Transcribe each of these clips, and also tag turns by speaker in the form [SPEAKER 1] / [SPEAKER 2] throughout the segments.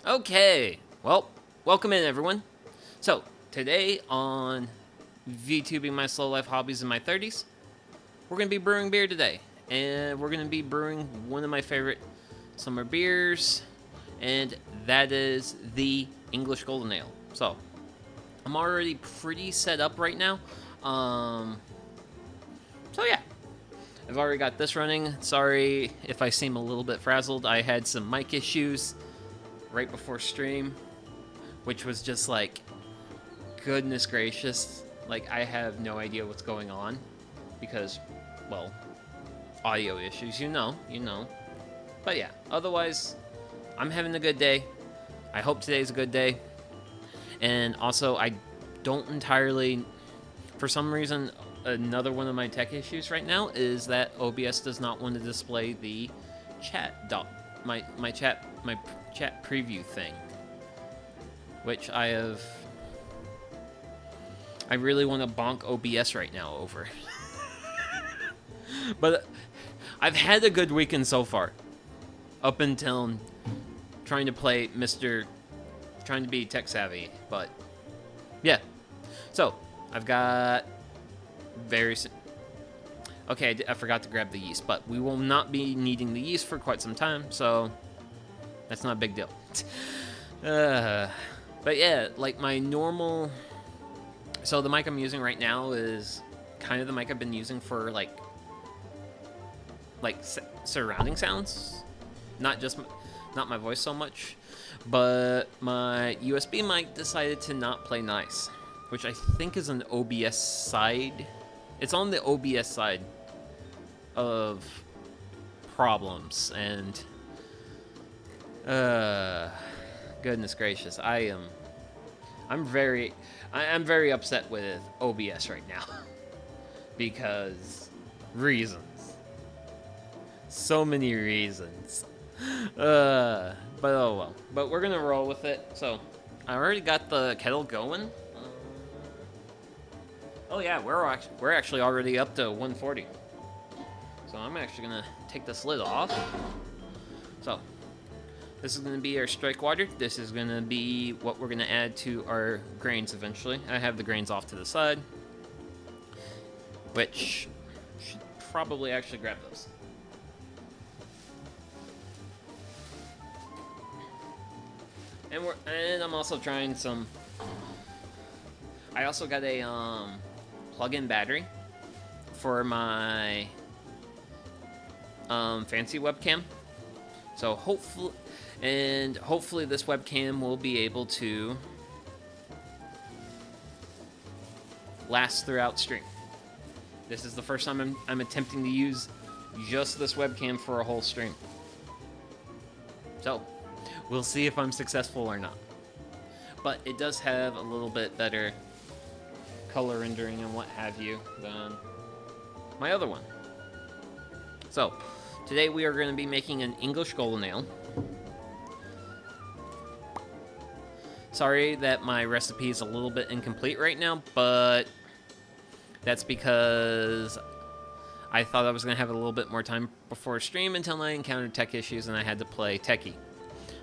[SPEAKER 1] Okay, well, welcome in everyone. So, today on VTubing My Slow Life Hobbies in My 30s, we're going to be brewing beer today. And we're going to be brewing one of my favorite summer beers, and that is the English Golden Ale. So, I'm already pretty set up right now. So yeah, I've already got this running. Sorry if I seem a little bit frazzled. I had some mic issues right before stream, which was just like, goodness gracious. Like, I have no idea what's going on because, well, audio issues, you know. But yeah, otherwise, I'm having a good day. I hope today's a good day. And also, I don't entirely, for some reason, another one of my tech issues right now is that OBS does not want to display the chat my chat preview thing, which I really want to bonk OBS right now over. But I've had a good weekend so far, up until trying to be tech savvy. But yeah, so I've got okay, I forgot to grab the yeast, but we will not be needing the yeast for quite some time, so that's not a big deal. But yeah, like my normal... So the mic I'm using right now is kind of the mic I've been using for like surrounding sounds. Not my voice so much, but my USB mic decided to not play nice, which I think is an OBS side. It's on the OBS side of problems, and goodness gracious, I'm very upset with OBS right now because reasons, so many reasons. But oh well. But we're gonna roll with it. So I already got the kettle going. Oh yeah, we're actually already up to 140. So I'm actually gonna take this lid off. So this is gonna be our strike water. This is gonna be what we're gonna add to our grains eventually. I have the grains off to the side, which should probably actually grab those. And I'm also trying some. I also got a plug-in battery for my fancy webcam. So hopefully this webcam will be able to last throughout stream. This is the first time I'm attempting to use just this webcam for a whole stream. So we'll see if I'm successful or not. But it does have a little bit better color rendering and what have you than my other one. So today we are going to be making an English Golden Ale. Sorry that my recipe is a little bit incomplete right now, but that's because I thought I was going to have a little bit more time before stream until I encountered tech issues and I had to play techie.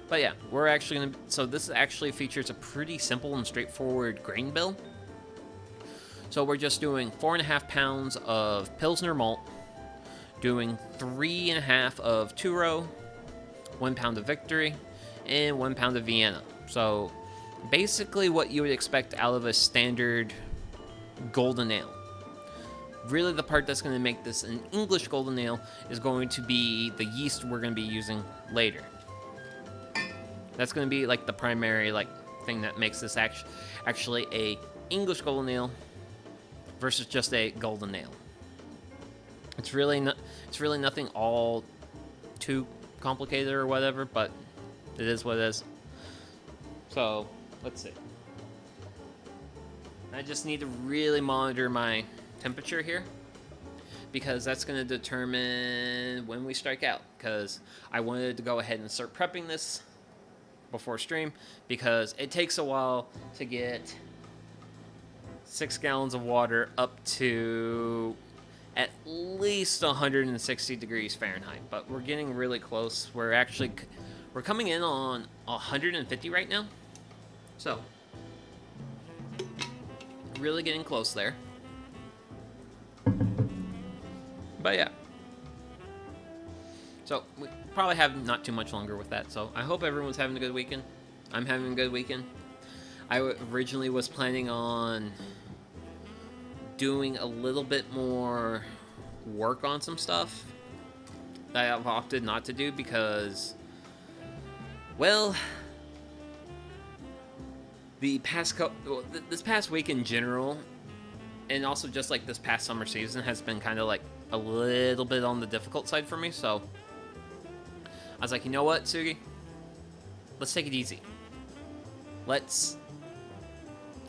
[SPEAKER 1] But yeah, we're actually going to... So this actually features a pretty simple and straightforward grain bill. So we're just doing 4.5 pounds of Pilsner malt, doing 3.5 of two-row, 1 pound of Victory, and 1 pound of Vienna. So basically what you would expect out of a standard golden ale. Really the part that's going to make this an English golden ale is going to be the yeast we're going to be using later. That's going to be like the primary thing that makes this actually a English golden ale versus just a golden ale. It's really nothing all too complicated or whatever, but it is what it is. So let's see. I just need to really monitor my temperature here, because that's going to determine when we strike out, because I wanted to go ahead and start prepping this before stream, because it takes a while to get 6 gallons of water up to at least 160 degrees Fahrenheit, but we're getting really close. We're We're coming in on 150 right now. So, really getting close there. But yeah. So, we probably have not too much longer with that. So, I hope everyone's having a good weekend. I'm having a good weekend. I originally was planning on doing a little bit more work on some stuff that I've opted not to do because, well, this past week in general, and also just like this past summer season has been kind of like a little bit on the difficult side for me. So I was like, you know what, Sugi? Let's take it easy. Let's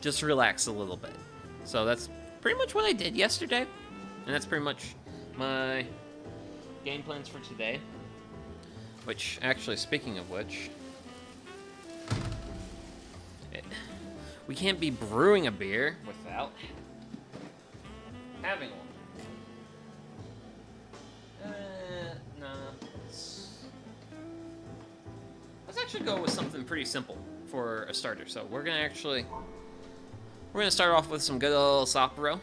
[SPEAKER 1] just relax a little bit. So that's pretty much what I did yesterday. And that's pretty much my game plans for today. Which, actually, speaking of which, we can't be brewing a beer without having one. Nah. Let's actually go with something pretty simple for a starter. So we're gonna start off with some good old Sapporo.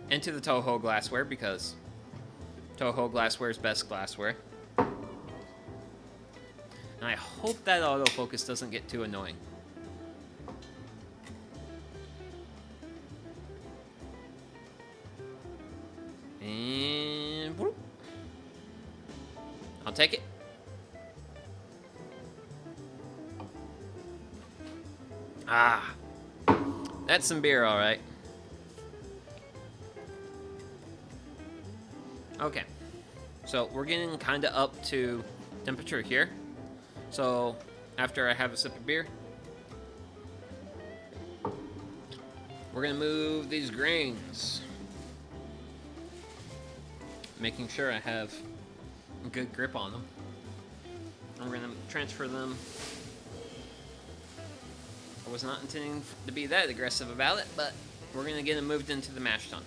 [SPEAKER 1] Into the Toho glassware because Toho glassware is best glassware. And I hope that autofocus doesn't get too annoying. And whoop. I'll take it. Ah, that's some beer, all right. Okay, so we're getting kind of up to temperature here. So after I have a sip of beer, we're gonna move these grains, making sure I have a good grip on them. I'm gonna transfer them. I was not intending to be that aggressive about it, but we're gonna get them moved into the mash tun.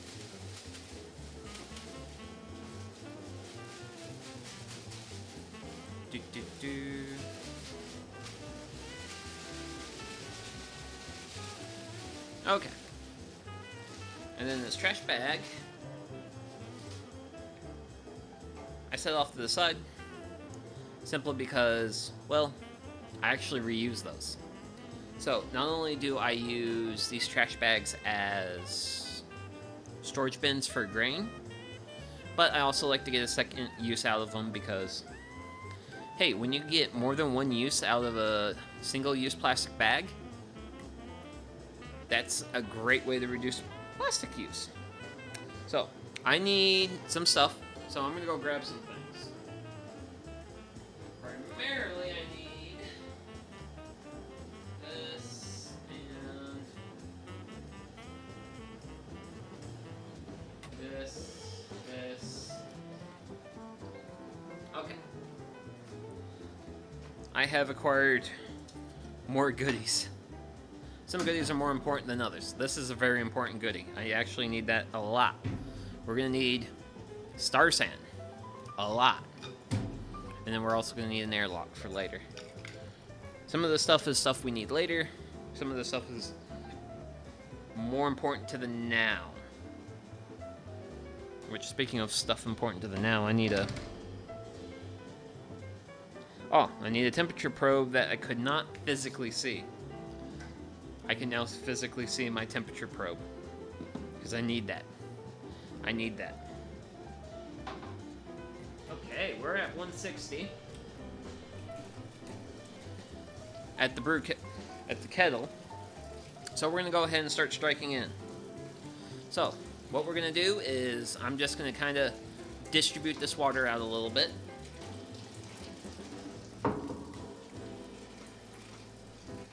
[SPEAKER 1] Okay. And then this trash bag, I set off to the side simply because, well, I actually reuse those. So not only do I use these trash bags as storage bins for grain, but I also like to get a second use out of them because, hey, when you get more than one use out of a single-use plastic bag, that's a great way to reduce plastic use. So, I need some stuff, so I'm gonna go grab some things. Primarily, I need this and this. Okay. I have acquired more goodies. Some goodies are more important than others. This is a very important goodie. I actually need that a lot. We're going to need star sand. A lot. And then we're also going to need an airlock for later. Some of the stuff is stuff we need later. Some of the stuff is more important to the now. Which, speaking of stuff important to the now, I need a temperature probe that I could not physically see. I can now physically see my temperature probe. Because I need that. I need that. Okay, we're at 160. At the kettle. So we're going to go ahead and start striking in. So, what we're going to do is I'm just going to kind of distribute this water out a little bit.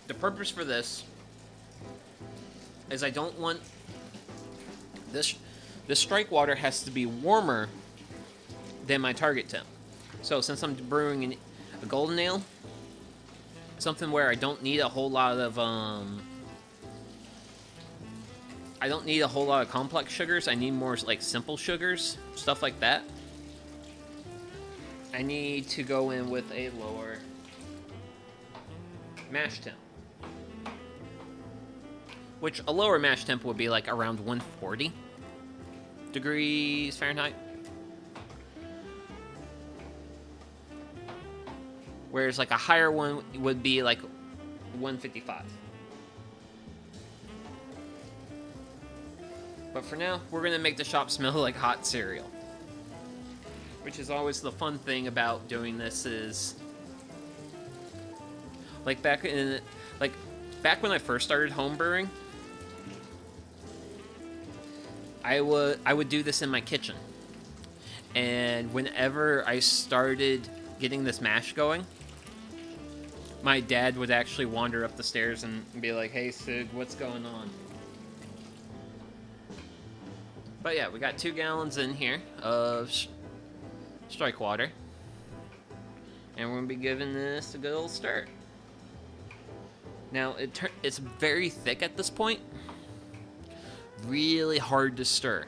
[SPEAKER 1] The purpose for this is I don't want this strike water has to be warmer than my target temp. So since I'm brewing a golden ale, something where I don't need a whole lot of complex sugars. I need more like simple sugars, stuff like that. I need to go in with a lower mash temp. Which a lower mash temp would be like around 140 degrees Fahrenheit. Whereas like a higher one would be like 155. But for now, we're gonna make the shop smell like hot cereal. Which is always the fun thing about doing this is like back when I first started homebrewing, I would do this in my kitchen. And whenever I started getting this mash going, my dad would actually wander up the stairs and be like, "Hey, Sig, what's going on?" But yeah, we got 2 gallons in here of strike water. And we're going to be giving this a good old stir. Now, it's very thick at this point. Really hard to stir.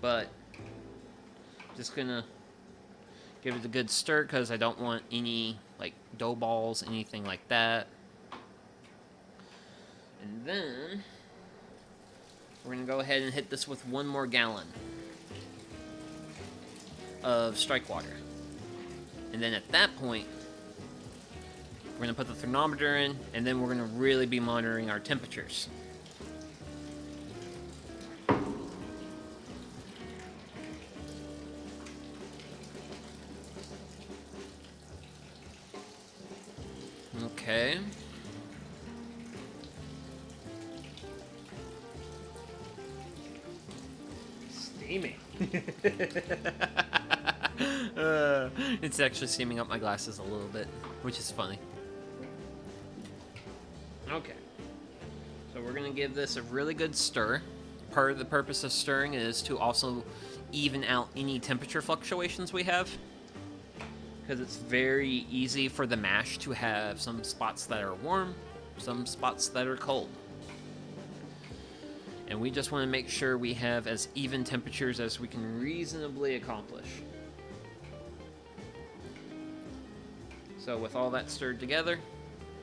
[SPEAKER 1] But just going to give it a good stir because I don't want any like dough balls, anything like that. And then we're going to go ahead and hit this with 1 more gallon of strike water. And then at that point, we're going to put the thermometer in, and then we're going to really be monitoring our temperatures. Okay. Steaming. It's actually steaming up my glasses a little bit, which is funny. Okay. So we're going to give this a really good stir. Part of the purpose of stirring is to also even out any temperature fluctuations we have. Because it's very easy for the mash to have some spots that are warm, some spots that are cold. And we just want to make sure we have as even temperatures as we can reasonably accomplish. So with all that stirred together,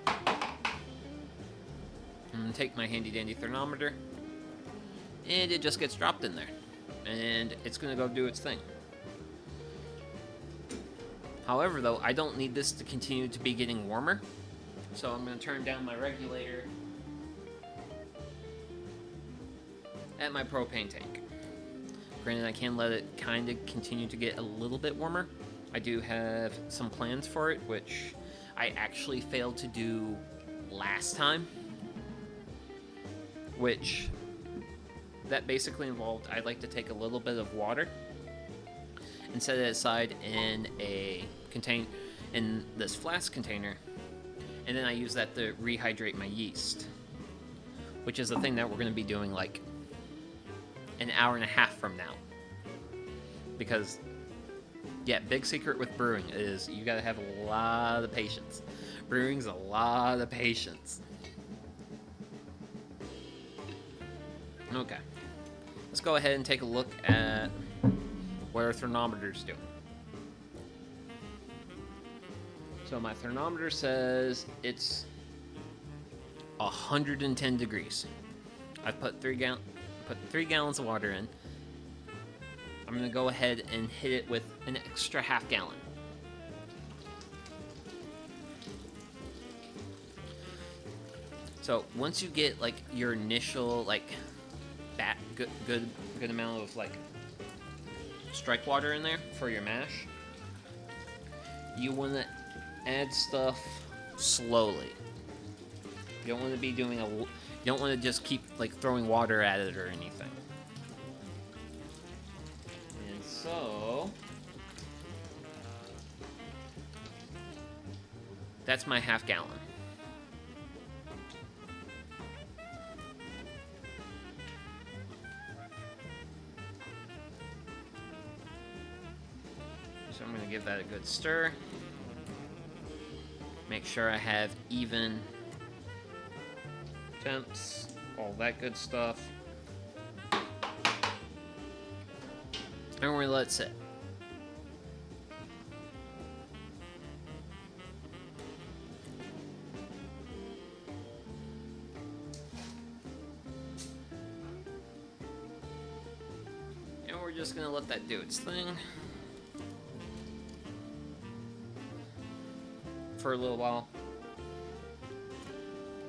[SPEAKER 1] I'm going to take my handy dandy thermometer, and it just gets dropped in there. And it's going to go do its thing. However, though, I don't need this to continue to be getting warmer, so I'm going to turn down my regulator at my propane tank. Granted, I can let it kind of continue to get a little bit warmer. I do have some plans for it, which I actually failed to do last time, which that basically involved I'd like to take a little bit of water and set it aside in in this flask container, and then I use that to rehydrate my yeast, which is the thing that we're going to be doing like an hour and a half from now. Because yeah, big secret with brewing is you got to have a lot of patience. Brewing's a lot of patience. Okay, let's go ahead and take a look at what our thermometer's doing. So my thermometer says it's 110 degrees. I've put 3 gallons of water in. I'm going to go ahead and hit it with an extra half gallon. So once you get like your initial like good amount of like strike water in there for your mash, you want to add stuff slowly. You don't want to be doing you don't want to just keep like throwing water at it or anything. And so that's my half gallon. So I'm going to give that a good stir. Make sure I have even temps, all that good stuff. And we're going to let it sit. just gonna let that do its thing for a little while.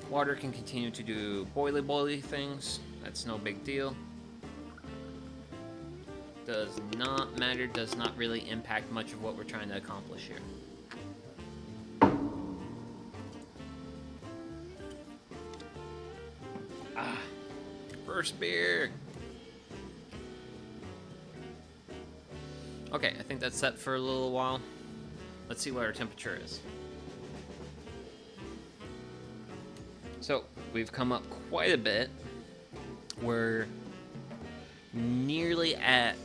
[SPEAKER 1] Water can continue to do boily things. That's no big deal. Does not matter, does not really impact much of what we're trying to accomplish here. First beer. Okay, I think that's set for a little while. Let's see what our temperature is. So, we've come up quite a bit. We're nearly at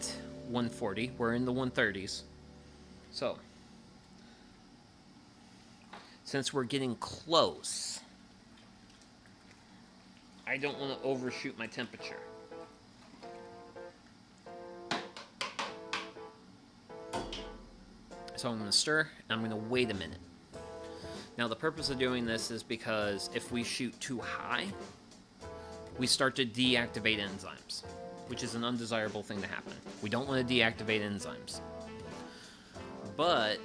[SPEAKER 1] 140. We're in the 130s. So, since we're getting close, I don't want to overshoot my temperature. So I'm going to stir, and I'm going to wait a minute. Now the purpose of doing this is because if we shoot too high, we start to deactivate enzymes, which is an undesirable thing to happen. We don't want to deactivate enzymes. But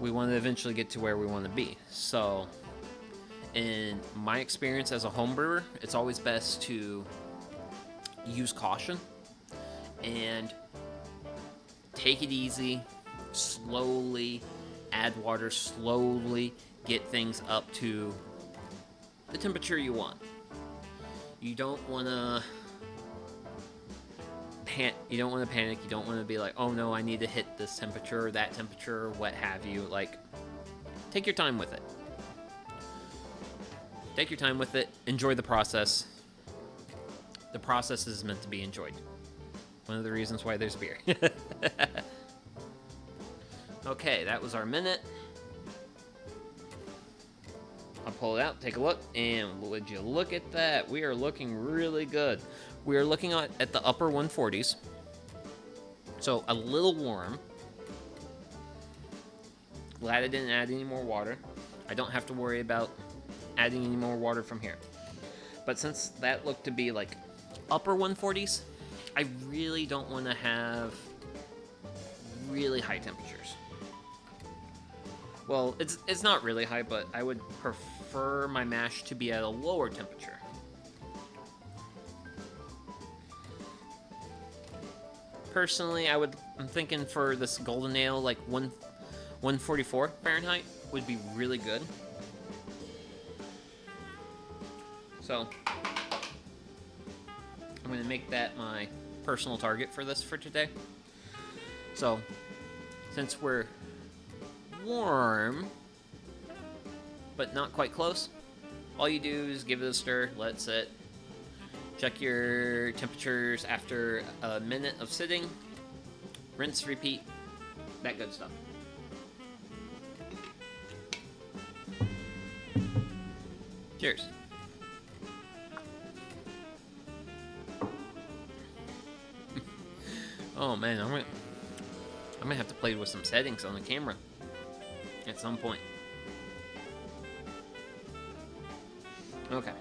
[SPEAKER 1] we want to eventually get to where we want to be. So in my experience as a home brewer, it's always best to use caution and take it easy, slowly add water, slowly get things up to the temperature you want. You don't want to panic. You don't want to be like, oh no, I need to hit this temperature or that temperature or what have you. Like, take your time with it. Take your time with it. Enjoy the process. The process is meant to be enjoyed. One of the reasons why there's beer. Okay, that was our minute. I'll pull it out, take a look, and would you look at that? We are looking really good. We are looking at the upper 140s. So a little warm. Glad I didn't add any more water. I don't have to worry about adding any more water from here. But since that looked to be like upper 140s, I really don't want to have really high temperatures. Well, it's not really high, but I would prefer my mash to be at a lower temperature. Personally, I'm thinking for this golden ale, like 144 Fahrenheit would be really good. So I'm going to make that my personal target for this for today. So since we're warm but not quite close, all you do is give it a stir, let it sit, check your temperatures after a minute of sitting, rinse, repeat, that good stuff. Cheers. Oh man, I'm gonna have to play with some settings on the camera at some point. Okay,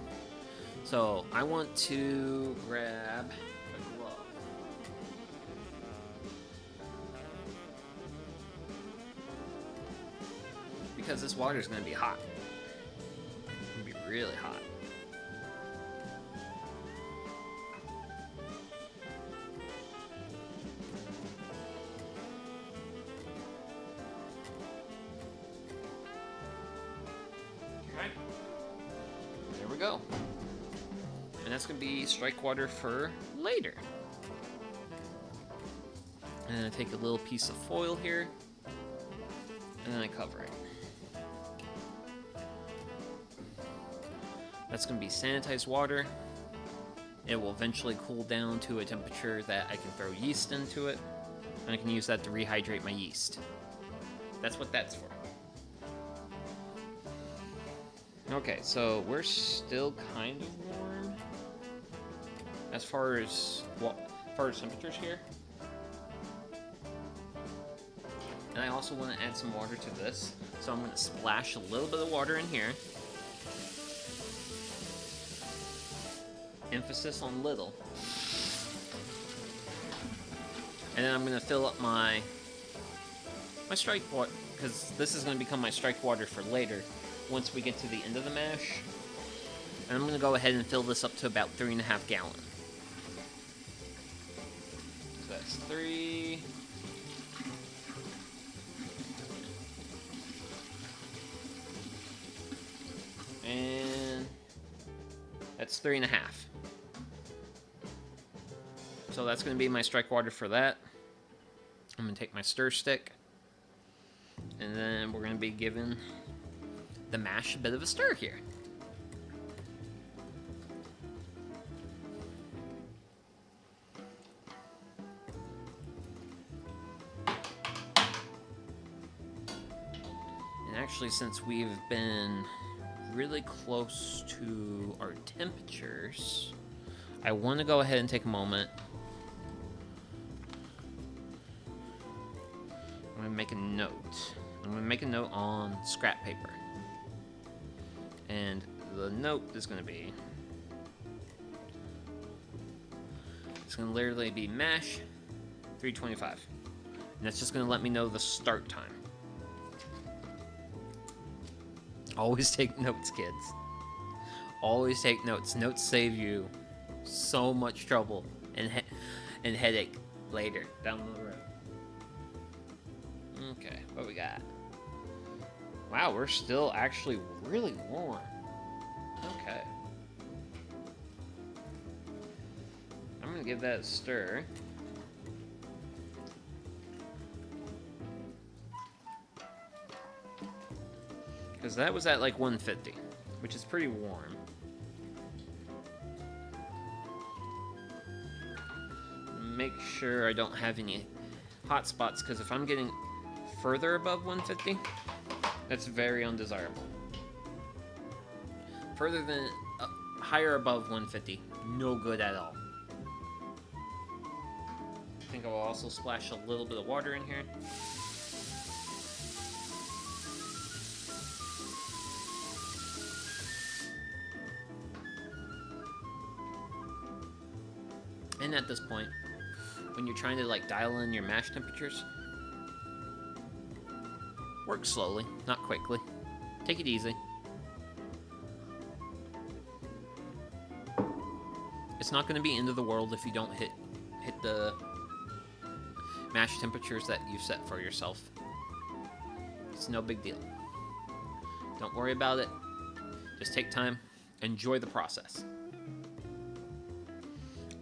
[SPEAKER 1] so I want to grab a glove. Because this water is going to be hot. It's going to be really hot. Go. And that's going to be strike water for later. And then I take a little piece of foil here, and then I cover it. That's going to be sanitized water. It will eventually cool down to a temperature that I can throw yeast into it, and I can use that to rehydrate my yeast. That's what that's for. Okay, so we're still kind of warm as far as temperatures here. And I also want to add some water to this, so I'm going to splash a little bit of water in here. Emphasis on little. And then I'm going to fill up my strike water, because this is going to become my strike water for later, once we get to the end of the mash. And I'm going to go ahead and fill this up to about 3.5 gallons. So that's 3. And that's 3.5. So that's going to be my strike water for that. I'm going to take my stir stick, and then we're going to be giving the mash a bit of a stir here. And actually, since we've been really close to our temperatures, I want to go ahead and take a moment. I'm going to make a note. I'm going to make a note on scrap paper. And the note is going to be... It's going to literally be mash 325. And that's just going to let me know the start time. Always take notes, kids. Always take notes. Notes save you so much trouble and headache later down the road. Okay, what we got? Wow, we're still actually really warm. Okay. I'm gonna give that a stir. Because that was at like 150, which is pretty warm. Make sure I don't have any hot spots, because if I'm getting further above 150, that's very undesirable. Further than higher above 150, no good at all. I think I'll also splash a little bit of water in here. And at this point, when you're trying to like dial in your mash temperatures, work slowly, not quickly. Take it easy. It's not going to be end of the world if you don't hit the mash temperatures that you set for yourself. It's no big deal. Don't worry about it. Just take time. Enjoy the process.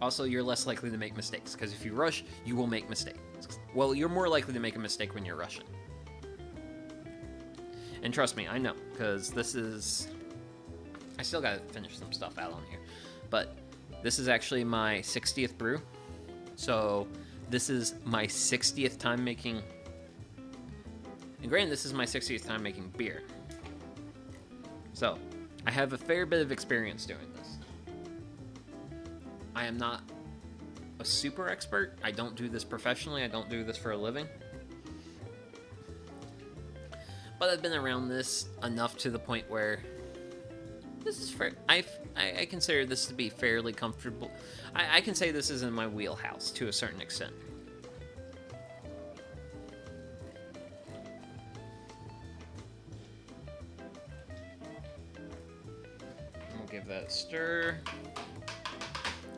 [SPEAKER 1] Also, you're less likely to make mistakes, because if you rush, you will make mistakes. Well, you're more likely to make a mistake when you're rushing. And trust me, I know, because this is... I still gotta finish some stuff out on here. But this is actually my 60th brew. So this is my 60th time making... And granted, this is my 60th time making beer. So, I have a fair bit of experience doing this. I am not a super expert. I don't do this professionally. I don't do this for a living. But I've been around this enough to the point where this is fair. I consider this to be fairly comfortable. I can say this is in my wheelhouse to a certain extent. We'll give that a stir.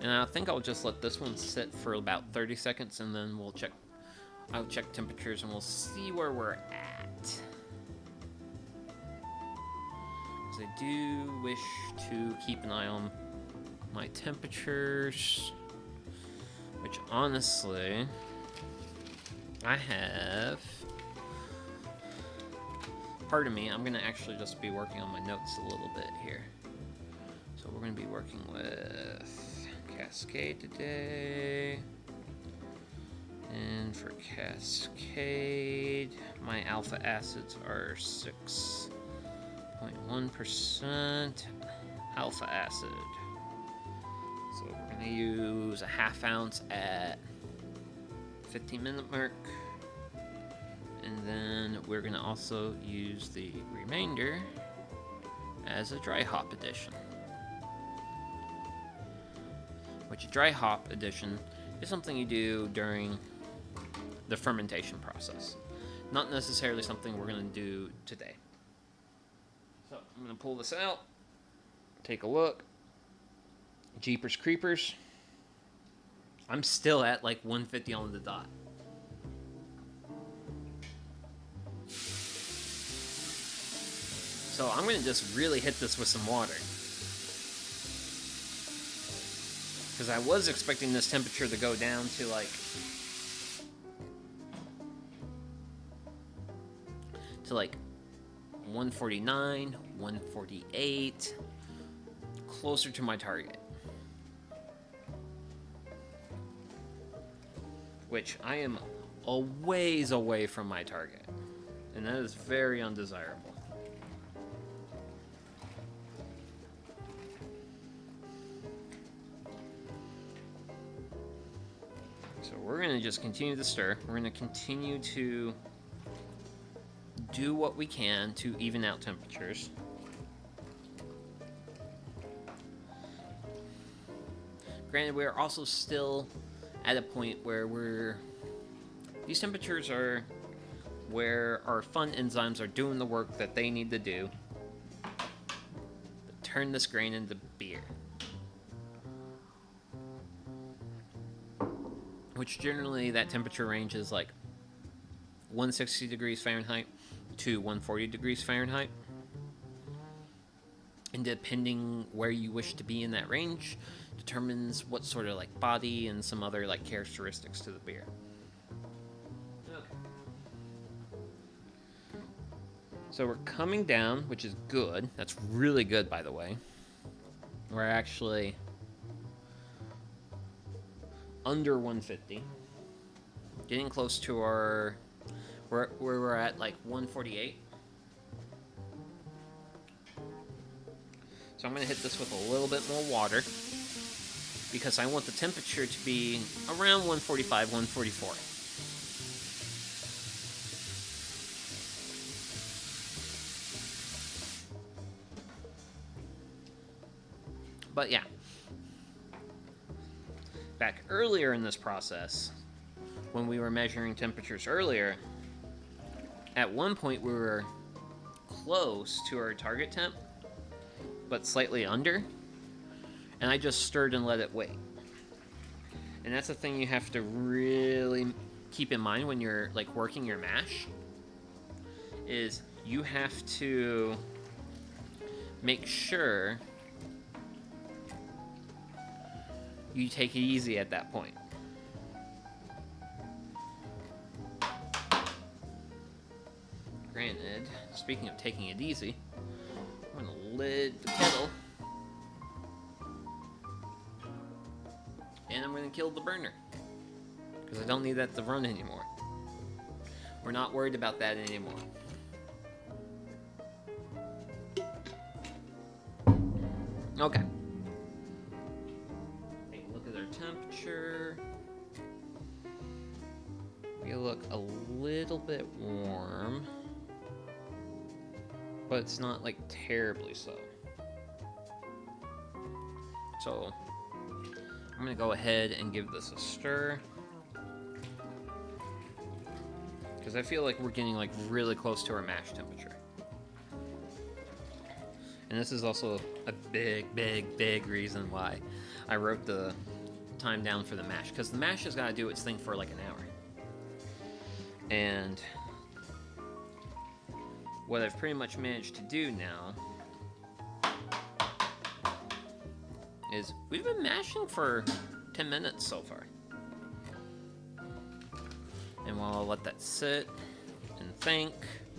[SPEAKER 1] And I think I'll just let this one sit for about 30 seconds, and then we'll check. I'll check temperatures, and we'll see where we're at. Because I do wish to keep an eye on my temperatures, which honestly, I have. Pardon me, I'm going to actually just be working on my notes a little bit here. So we're going to be working with Cascade today, and for Cascade my alpha acids are 6.1% alpha acid, so we're going to use a ½ ounce at 15-minute mark, and then we're going to also use the remainder as a dry hop addition. Which dry hop addition is something you do during the fermentation process. Not necessarily something we're going to do today. So I'm going to pull this out, take a look. Jeepers creepers. I'm still at like 150 on the dot. So I'm going to just really hit this with some water. Because I was expecting this temperature to go down to like 149, 148, closer to my target. Which I am a ways away from my target. And that is very undesirable. So we're going to just continue to stir. We're going to continue to do what we can to even out temperatures. Granted, we're also still at a point where these temperatures are where our fun enzymes are doing the work that they need to do to turn this grain into beer. Which generally that temperature range is like 160 degrees Fahrenheit to 140 degrees Fahrenheit. And depending where you wish to be in that range determines what sort of like body and some other like characteristics to the beer. Okay. So we're coming down, which is good. That's really good, by the way. We're actually under 150, getting close to our where we're at like 148. So I'm gonna hit this with a little bit more water because I want the temperature to be around 145, 144. But yeah, back earlier in this process, when we were measuring temperatures earlier, at one point we were close to our target temp, but slightly under, and I just stirred and let it wait. And that's the thing you have to really keep in mind when you're like working your mash, is you have to make sure you take it easy at that point. Granted, speaking of taking it easy, I'm gonna lid the kettle, and I'm gonna kill the burner, because I don't need that to run anymore. We're not worried about that anymore. Okay. Take a look at our temperature. We look a little bit warm, but it's not like terribly so. So I'm gonna go ahead and give this a stir, because I feel like we're getting like really close to our mash temperature. And this is also a big reason why I wrote the time down for the mash, because the mash has got to do its thing for like an hour. And what I've pretty much managed to do now is we've been mashing for 10 minutes so far. And while I'll let that sit and think,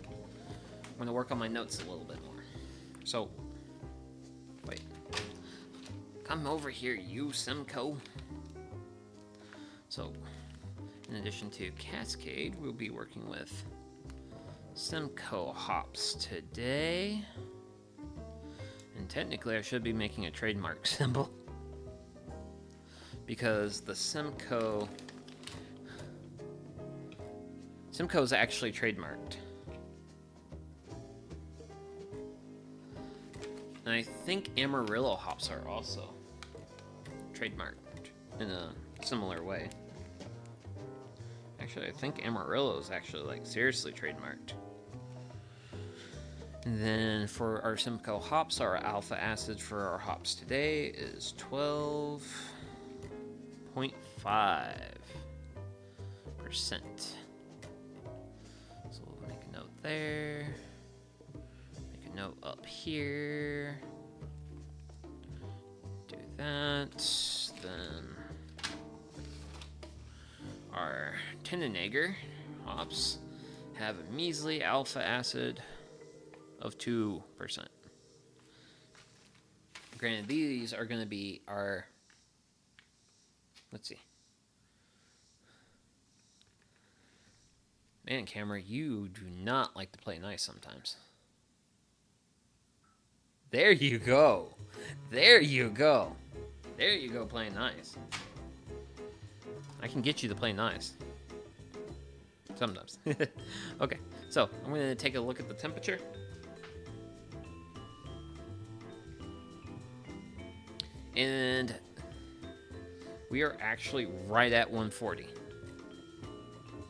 [SPEAKER 1] I'm going to work on my notes a little bit more. So, wait. Come over here, you Simcoe. So, in addition to Cascade, we'll be working with Simcoe hops today. And technically, I should be making a trademark symbol, because the Simcoe is actually trademarked. And I think Amarillo hops are also trademarked in a similar way. Actually, I think Amarillo is actually, like, seriously trademarked. And then for our Simcoe hops, our alpha acid for our hops today is 12.5%. So we'll make a note there. Make a note up here. Do that. Then our Tannenegger hops have a measly alpha acid of 2%. Granted, these are going to be our, let's see. Man, camera, you do not like to play nice sometimes. There you go. There you go. There you go, playing nice. I can get you to play nice. Sometimes. Okay, so I'm going to take a look at the temperature. And we are actually right at 140.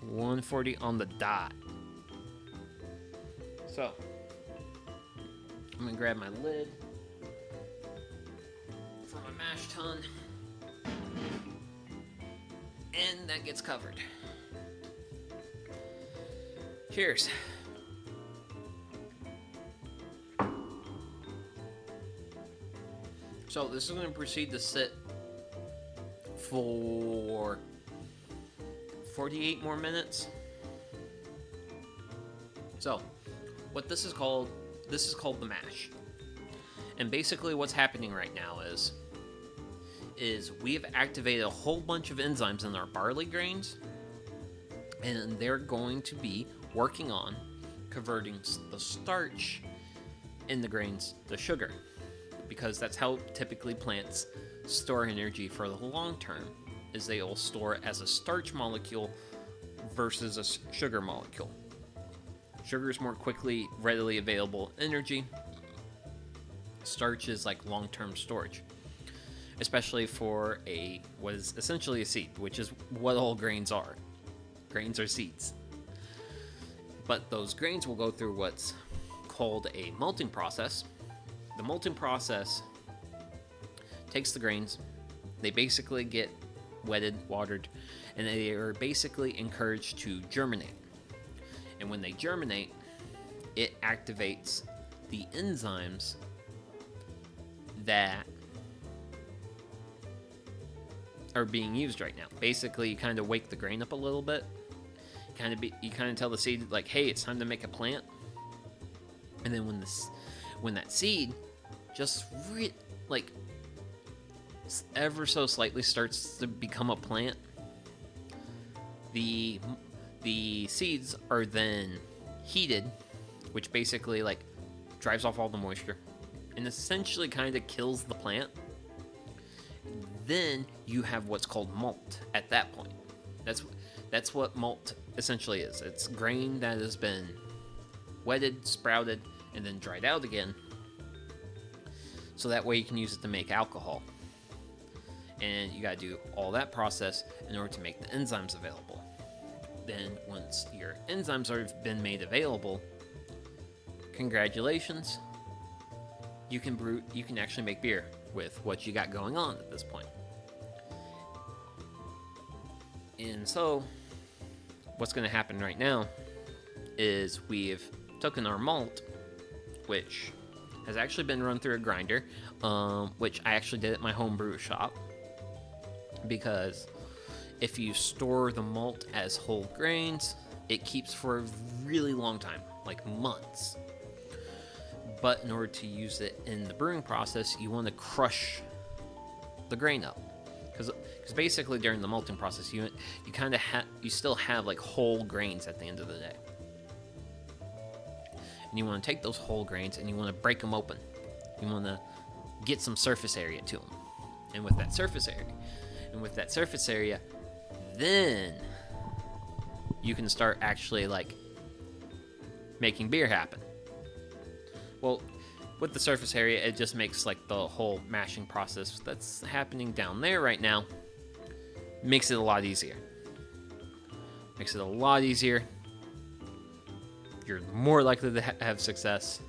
[SPEAKER 1] 140 on the dot. So, I'm going to grab my lid for my mash tun. And that gets covered. Cheers. So this is going to proceed to sit for 48 more minutes. So, what this is called the mash. And basically what's happening right now is we've activated a whole bunch of enzymes in our barley grains, and they're going to be working on converting the starch in the grains to sugar, because that's how typically plants store energy for the long term, is they will store it as a starch molecule versus a sugar molecule. Sugar is more quickly, readily available energy. Starch is like long-term storage, especially for what is essentially a seed, which is what all grains are. Grains are seeds. But those grains will go through what's called a malting process. The malting process takes the grains, they basically get wetted, watered, and they are basically encouraged to germinate. And when they germinate, it activates the enzymes that are being used right now. Basically, you kind of wake the grain up a little bit. You kind of tell the seed, like, hey, it's time to make a plant. And then when that seed just ever so slightly starts to become a plant, the seeds are then heated, which basically like drives off all the moisture and essentially kind of kills the plant. Then you have what's called malt at that point. That's what malt essentially is. It's grain that has been wetted, sprouted, and then dried out again, so that way you can use it to make alcohol. And you gotta do all that process in order to make the enzymes available. Then once your enzymes have been made available, congratulations, you can actually make beer with what you got going on at this point. And so what's going to happen right now is we've taken our malt, which has actually been run through a grinder, which I actually did at my home brew shop, because if you store the malt as whole grains, it keeps for a really long time, like months. But in order to use it in the brewing process, you want to crush the grain up, because basically during the malting process, you still have like whole grains at the end of the day, and you want to take those whole grains and you want to break them open. You want to get some surface area to them, and with that surface area, then you can start actually like making beer happen. Well, with the surface area, it just makes like the whole mashing process that's happening down there right now, makes it a lot easier. Makes it a lot easier. You're more likely to have success.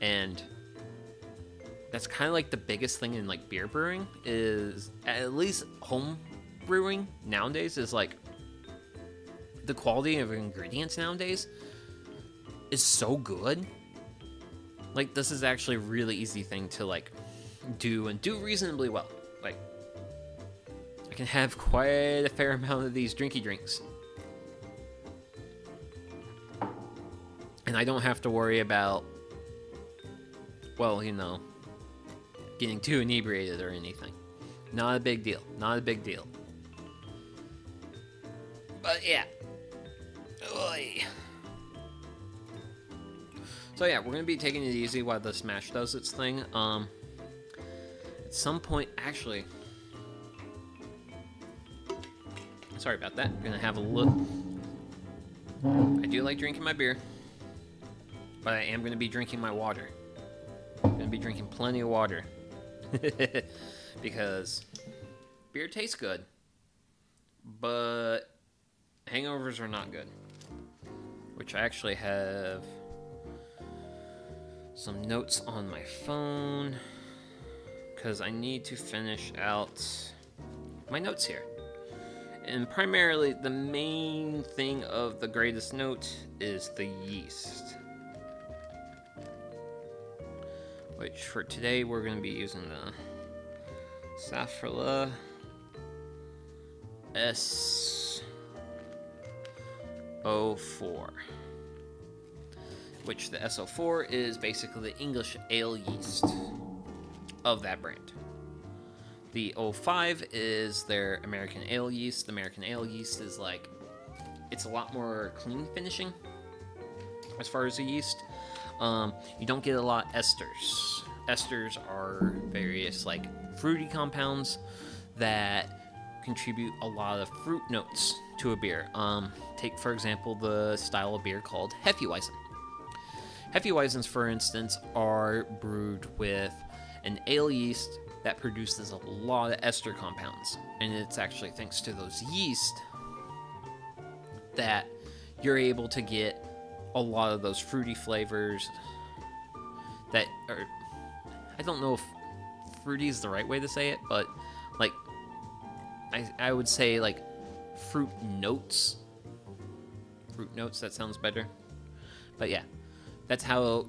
[SPEAKER 1] And that's kind of like the biggest thing in like beer brewing, is at least home brewing nowadays, is like the quality of ingredients nowadays is so good. Like, this is actually a really easy thing to like do, and do reasonably well. Like, I can have quite a fair amount of these drinky drinks, and I don't have to worry about, well, you know, getting too inebriated or anything. Not a big deal. Not a big deal. But yeah. Oy. So yeah, we're going to be taking it easy while the Smash does its thing. At some point, actually... Sorry about that. I'm going to have a look. I do like drinking my beer, but I am going to be drinking my water. I'm going to be drinking plenty of water. Because beer tastes good, but hangovers are not good. Which I actually have some notes on my phone, because I need to finish out my notes here. And primarily, the main thing of the greatest note is the yeast. Which for today, we're going to be using the Safrala S04. Which the S04 is basically the English ale yeast of that brand. The 05 is their American ale yeast. The American ale yeast is like, it's a lot more clean finishing as far as the yeast. You don't get a lot of esters. Esters are various like fruity compounds that contribute a lot of fruit notes to a beer. Take for example the style of beer called Hefeweizen. Hefeweizens, for instance, are brewed with an ale yeast that produces a lot of ester compounds, and it's actually thanks to those yeast that you're able to get a lot of those fruity flavors that are, I don't know if fruity is the right way to say it, but like I would say like fruit notes. Fruit notes, that sounds better. But yeah, that's how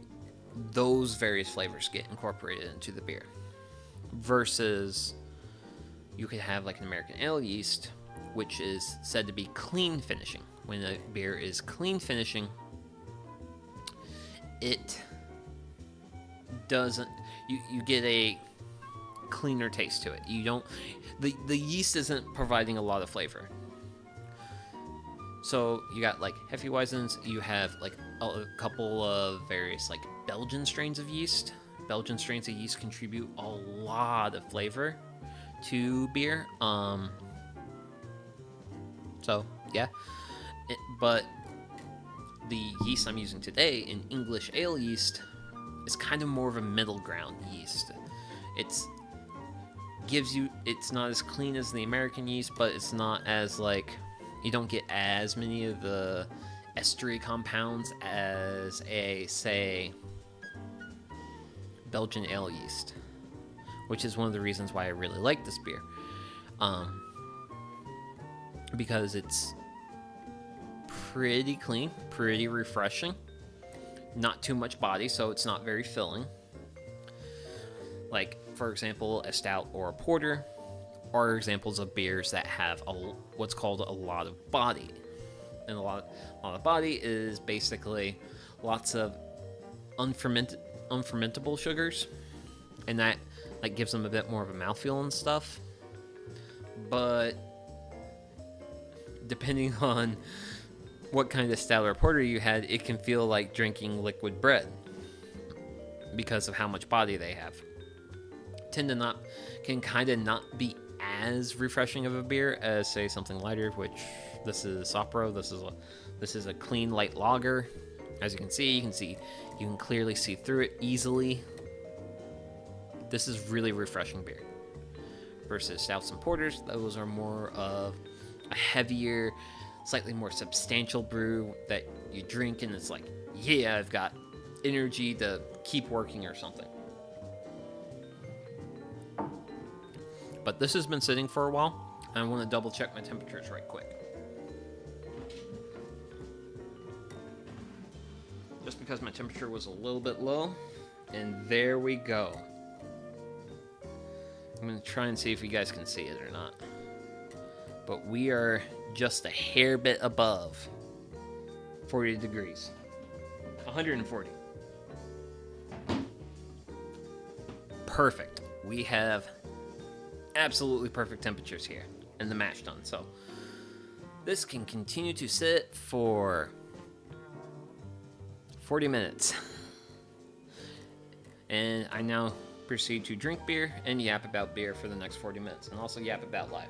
[SPEAKER 1] those various flavors get incorporated into the beer. Versus you could have like an American ale yeast, which is said to be clean finishing. When a beer is clean finishing, it doesn't, you get a cleaner taste to it. You don't, the yeast isn't providing a lot of flavor. So you got like Hefeweizens, you have like a couple of various like Belgian strains of yeast. Belgian strains of yeast contribute a lot of flavor to beer. So yeah, but the yeast I'm using today, an English ale yeast, is kind of more of a middle ground yeast. It's not as clean as the American yeast, but it's not as like, you don't get as many of the estery compounds as a, say, Belgian ale yeast, which is one of the reasons why I really like this beer, because it's pretty clean, pretty refreshing, not too much body, so it's not very filling. Like, for example, a stout or a porter are examples of beers that have what's called a lot of body. And a lot of body is basically lots of unfermentable sugars, and that like gives them a bit more of a mouthfeel and stuff. But depending on what kind of stout or porter you had, it can feel like drinking liquid bread because of how much body they have. Can kind of not be as refreshing of a beer as, say, something lighter, which this is Sopro. This is a clean light lager. As you can clearly see through it easily. This is really refreshing beer. Versus stouts and porters, those are more of a heavier, slightly more substantial brew that you drink and it's like, yeah, I've got energy to keep working or something. But this has been sitting for a while, and I want to double check my temperatures right quick. Just because my temperature was a little bit low, and there we go. I'm going to try and see if you guys can see it or not. But we are just a hair bit above 40 degrees. 140. Perfect. We have absolutely perfect temperatures here in the mash tun. So this can continue to sit for 40 minutes. And I now proceed to drink beer and yap about beer for the next 40 minutes, and also yap about life.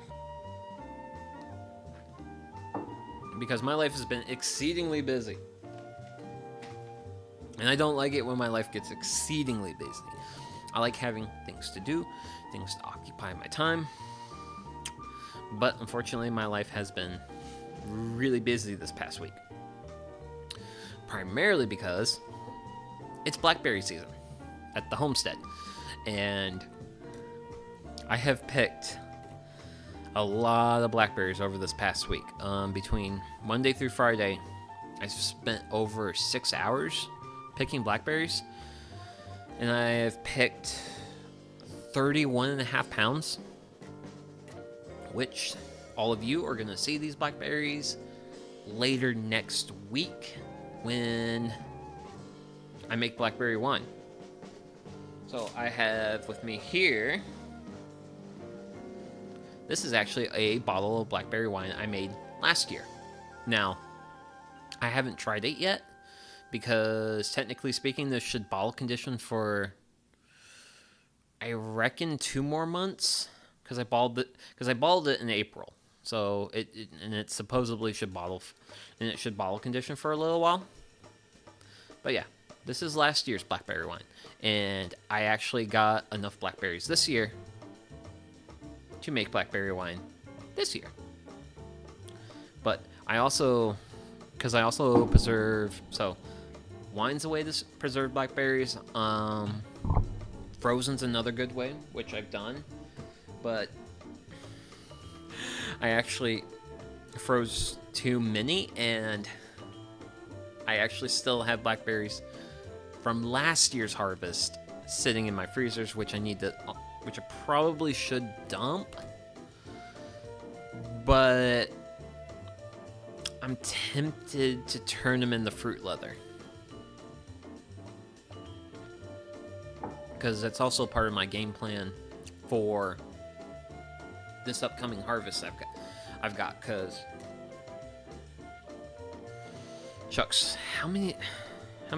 [SPEAKER 1] Because my life has been exceedingly busy. And I don't like it when my life gets exceedingly busy. I like having things to do, things to occupy my time. But unfortunately, my life has been really busy this past week. Primarily because it's blackberry season at the homestead. And I have picked a lot of blackberries over this past week. Between Monday through Friday, I spent over 6 hours picking blackberries. And I have picked 31.5 pounds, which all of you are going to see these blackberries later next week when I make blackberry wine. So I have with me here, this is actually a bottle of blackberry wine I made last year. Now, I haven't tried it yet because technically speaking, this should bottle condition for, I reckon, 2 more months because I bottled it in April. So it supposedly should bottle, and it should bottle condition for a little while. But yeah, this is last year's blackberry wine, and I actually got enough blackberries this year to make blackberry wine this year. But I also preserve, so wine's a way to preserve blackberries. Frozen's another good way, which I've done, but I actually froze too many, and I actually still have blackberries from last year's harvest sitting in my freezers, which I probably should dump, but I'm tempted to turn them into fruit leather, because that's also part of my game plan for this upcoming harvest I've got, because shucks, how many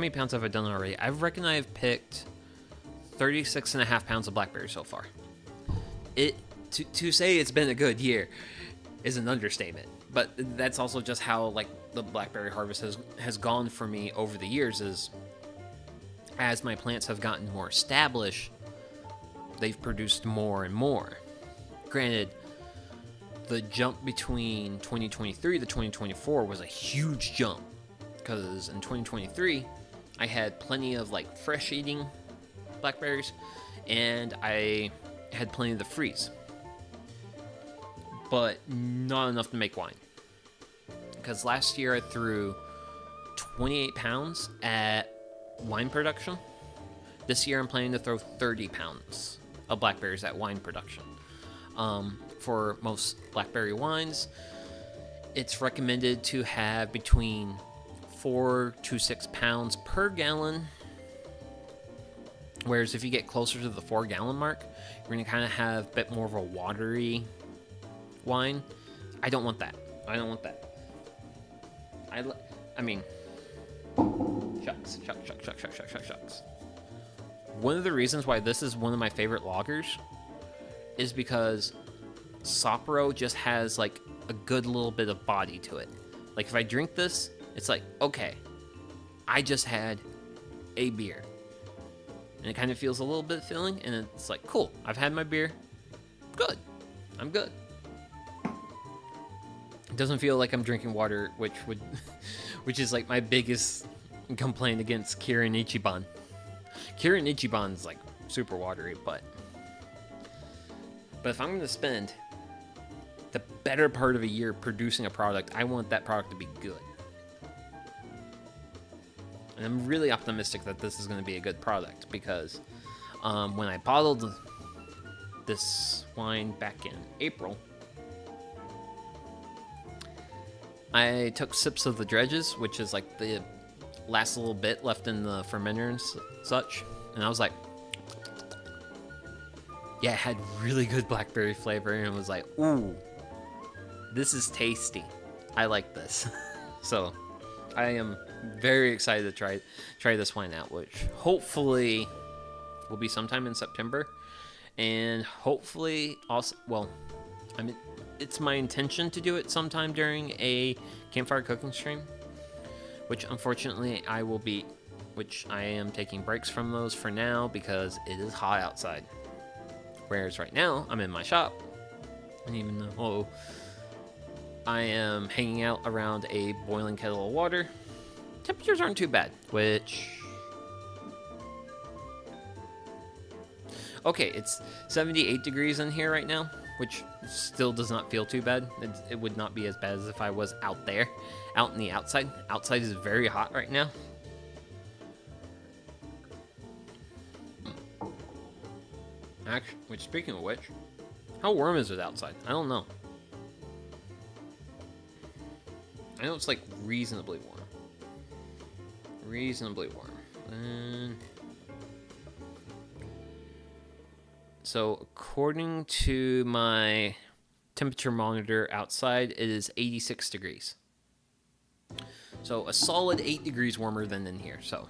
[SPEAKER 1] pounds have I done already? I reckon I've picked 36.5 pounds of blackberries so far. To say it's been a good year is an understatement, but that's also just how like the blackberry harvest has gone for me over the years. Is as my plants have gotten more established, they've produced more and more. Granted, the jump between 2023 to 2024 was a huge jump, because in 2023 I had plenty of like fresh eating blackberries, and I had plenty to freeze, but not enough to make wine. Because last year I threw 28 pounds at wine production. This year I'm planning to throw 30 pounds of blackberries at wine production. For most blackberry wines, it's recommended to have between 4 to 6 pounds per gallon. Whereas if you get closer to the 4 gallon mark, you're going to kind of have a bit more of a watery wine. I don't want that. I mean, shucks. One of the reasons why this is one of my favorite lagers is because Sapporo just has like a good little bit of body to it. Like if I drink this, it's like, okay, I just had a beer. And it kind of feels a little bit filling, and it's like, cool, I've had my beer. Good. I'm good. It doesn't feel like I'm drinking water, which is like my biggest complaint against Kirin Ichiban. Kirin Ichiban's like super watery, but if I'm gonna spend the better part of a year producing a product, I want that product to be good. And I'm really optimistic that this is going to be a good product because when I bottled this wine back in April, I took sips of the dredges, which is like the last little bit left in the fermenter and such, and I was like, yeah, it had really good blackberry flavor, and it was like, ooh, this is tasty. I like this. So I am very excited to try this wine out, which hopefully will be sometime in September. And hopefully also, well, I mean, it's my intention to do it sometime during a campfire cooking stream, which unfortunately I am taking breaks from those for now because it is hot outside. Whereas right now I'm in my shop, and even though I am hanging out around a boiling kettle of water, temperatures aren't too bad, which... Okay, it's 78 degrees in here right now, which still does not feel too bad. It would not be as bad as if I was out there, out in the outside. Outside is very hot right now. Actually, which, speaking of which, how warm is it outside? I don't know. I know it's like reasonably warm. Reasonably warm. And so according to my temperature monitor outside, it is 86 degrees. So a solid 8 degrees warmer than in here. So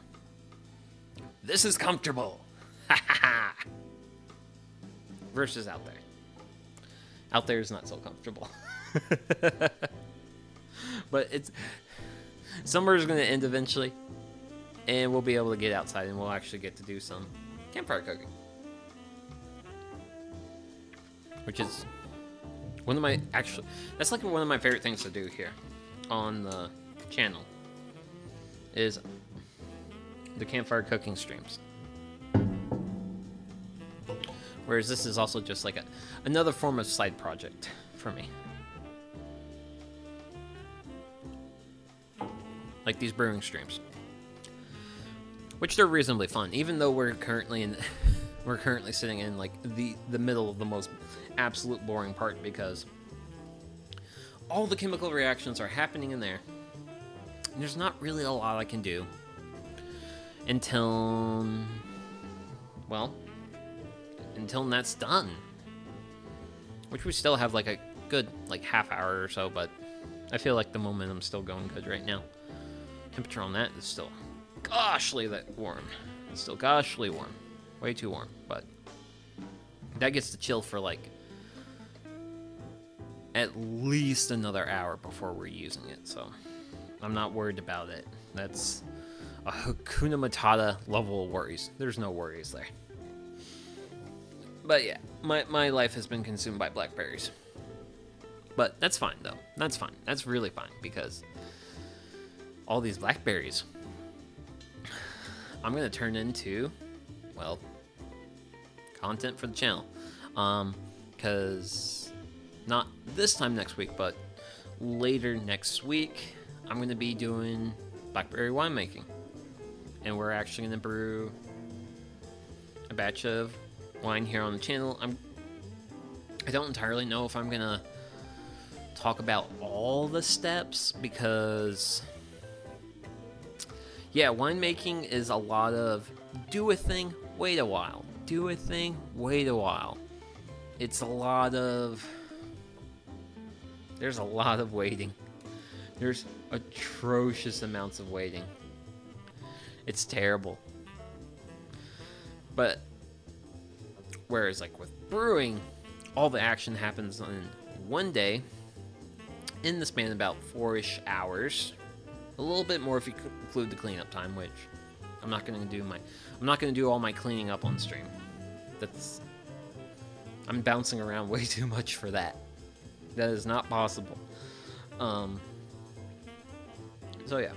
[SPEAKER 1] this is comfortable. Ha ha ha. Versus out there. Out there is not so comfortable. But summer is going to end eventually, and we'll be able to get outside, and we'll actually get to do some campfire cooking, which is that's like one of my favorite things to do here on the channel is the campfire cooking streams. Whereas this is also just like another form of side project for me. Like these brewing streams, which they're reasonably fun, even though we're currently sitting in like the middle of the most absolute boring part, because all the chemical reactions are happening in there. And there's not really a lot I can do until that's done, which we still have like a good like half hour or so, but I feel like the momentum's still going good right now. Temperature on that is still goshly warm. It's still goshly warm. Way too warm, but that gets to chill for like at least another hour before we're using it, so I'm not worried about it. That's a Hakuna Matata level of worries. There's no worries there. But yeah, my life has been consumed by blackberries. But that's fine, though. That's fine. That's really fine, because all these blackberries I'm going to turn into, well, content for the channel. Because not this time next week, but later next week, I'm going to be doing blackberry winemaking. And we're actually going to brew a batch of wine here on the channel. I don't entirely know if I'm going to talk about all the steps, because yeah, winemaking is a lot of do a thing, wait a while. Do a thing, wait a while. It's a lot of... There's a lot of waiting. There's atrocious amounts of waiting. It's terrible. But whereas like with brewing, all the action happens in one day in the span of about 4-ish hours. A little bit more if you include the cleanup time, which I'm not going to do all my cleaning up on stream. I'm bouncing around way too much for that. That is not possible. So yeah.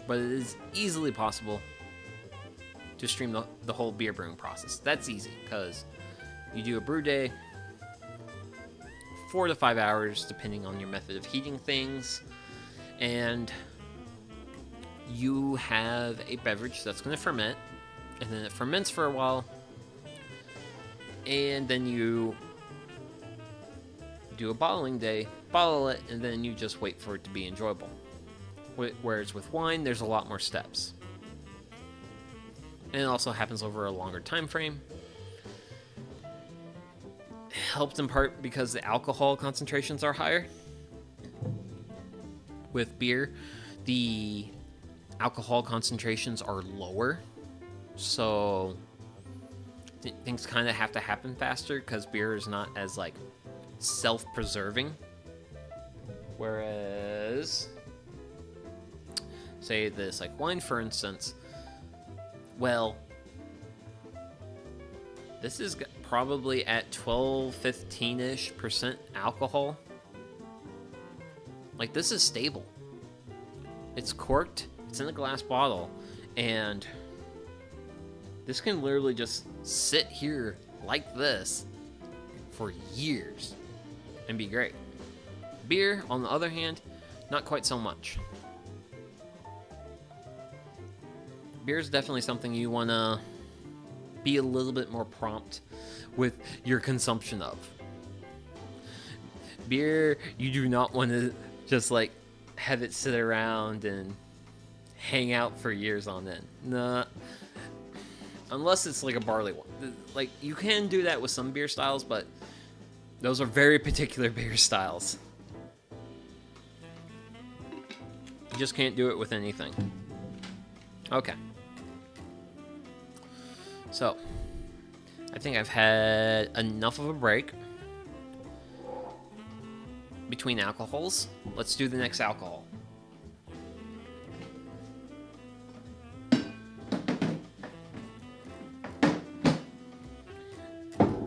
[SPEAKER 1] But it is easily possible to stream the whole beer brewing process. That's easy, because you do a brew day, 4 to 5 hours, depending on your method of heating things, and you have a beverage that's going to ferment, and then it ferments for a while, and then you do a bottling day, bottle it, and then you just wait for it to be enjoyable. Whereas with wine, there's a lot more steps. And it also happens over a longer time frame. It helps in part because the alcohol concentrations are higher. With beer, the alcohol concentrations are lower. So things kind of have to happen faster because beer is not as like self-preserving. Whereas, say this like wine, for instance, well, this is probably at 12-15-ish% alcohol. Like, this is stable. It's corked, it's in a glass bottle, and this can literally just sit here like this for years and be great. Beer, on the other hand, not quite so much. Beer is definitely something you want to be a little bit more prompt with your consumption of. Beer, you do not want to just like have it sit around and hang out for years on end. Nah. Unless it's like a barley one. Like, you can do that with some beer styles, but those are very particular beer styles. You just can't do it with anything. Okay. So, I think I've had enough of a break between alcohols. Let's do the next alcohol.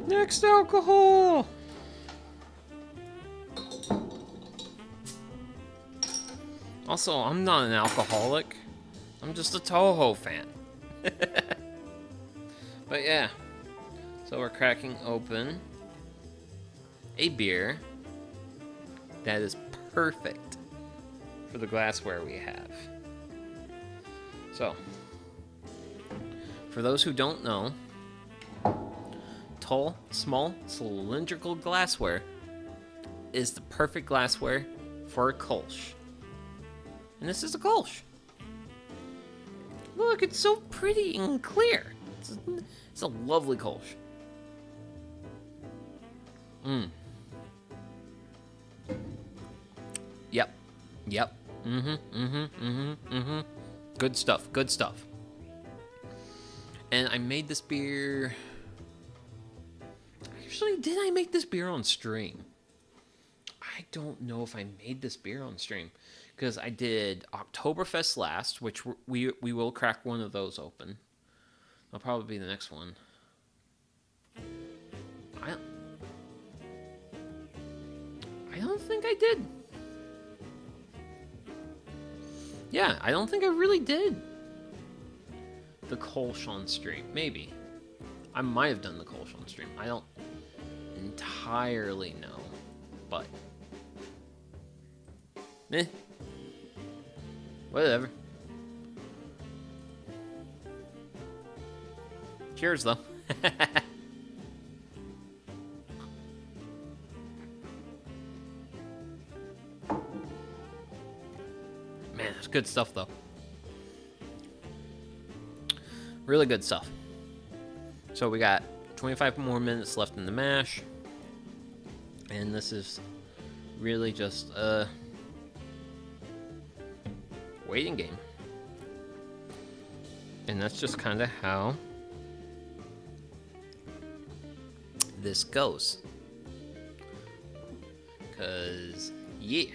[SPEAKER 1] Next alcohol! Also, I'm not an alcoholic. I'm just a Toho fan. But yeah. So we're cracking open a beer that is perfect for the glassware we have. So, for those who don't know, tall, small, cylindrical glassware is the perfect glassware for a Kolsch. And this is a Kolsch. Look, it's so pretty and clear. It's a lovely Kolsch. Yep. Good stuff, good stuff. And I made this beer... Actually, did I make this beer on stream? I don't know if I made this beer on stream. Because I did Oktoberfest last, which we will crack one of those open. That'll probably be the next one. I don't think I did. Yeah, I don't think I really did the Kolsch on stream. Maybe. I might have done the Kolsch on stream. I don't entirely know. But... whatever. Cheers, though. Man, that's good stuff, though. Really good stuff. So we got 25 more minutes left in the mash. And this is really just a waiting game. And that's just kind of how this goes. Because, yeah.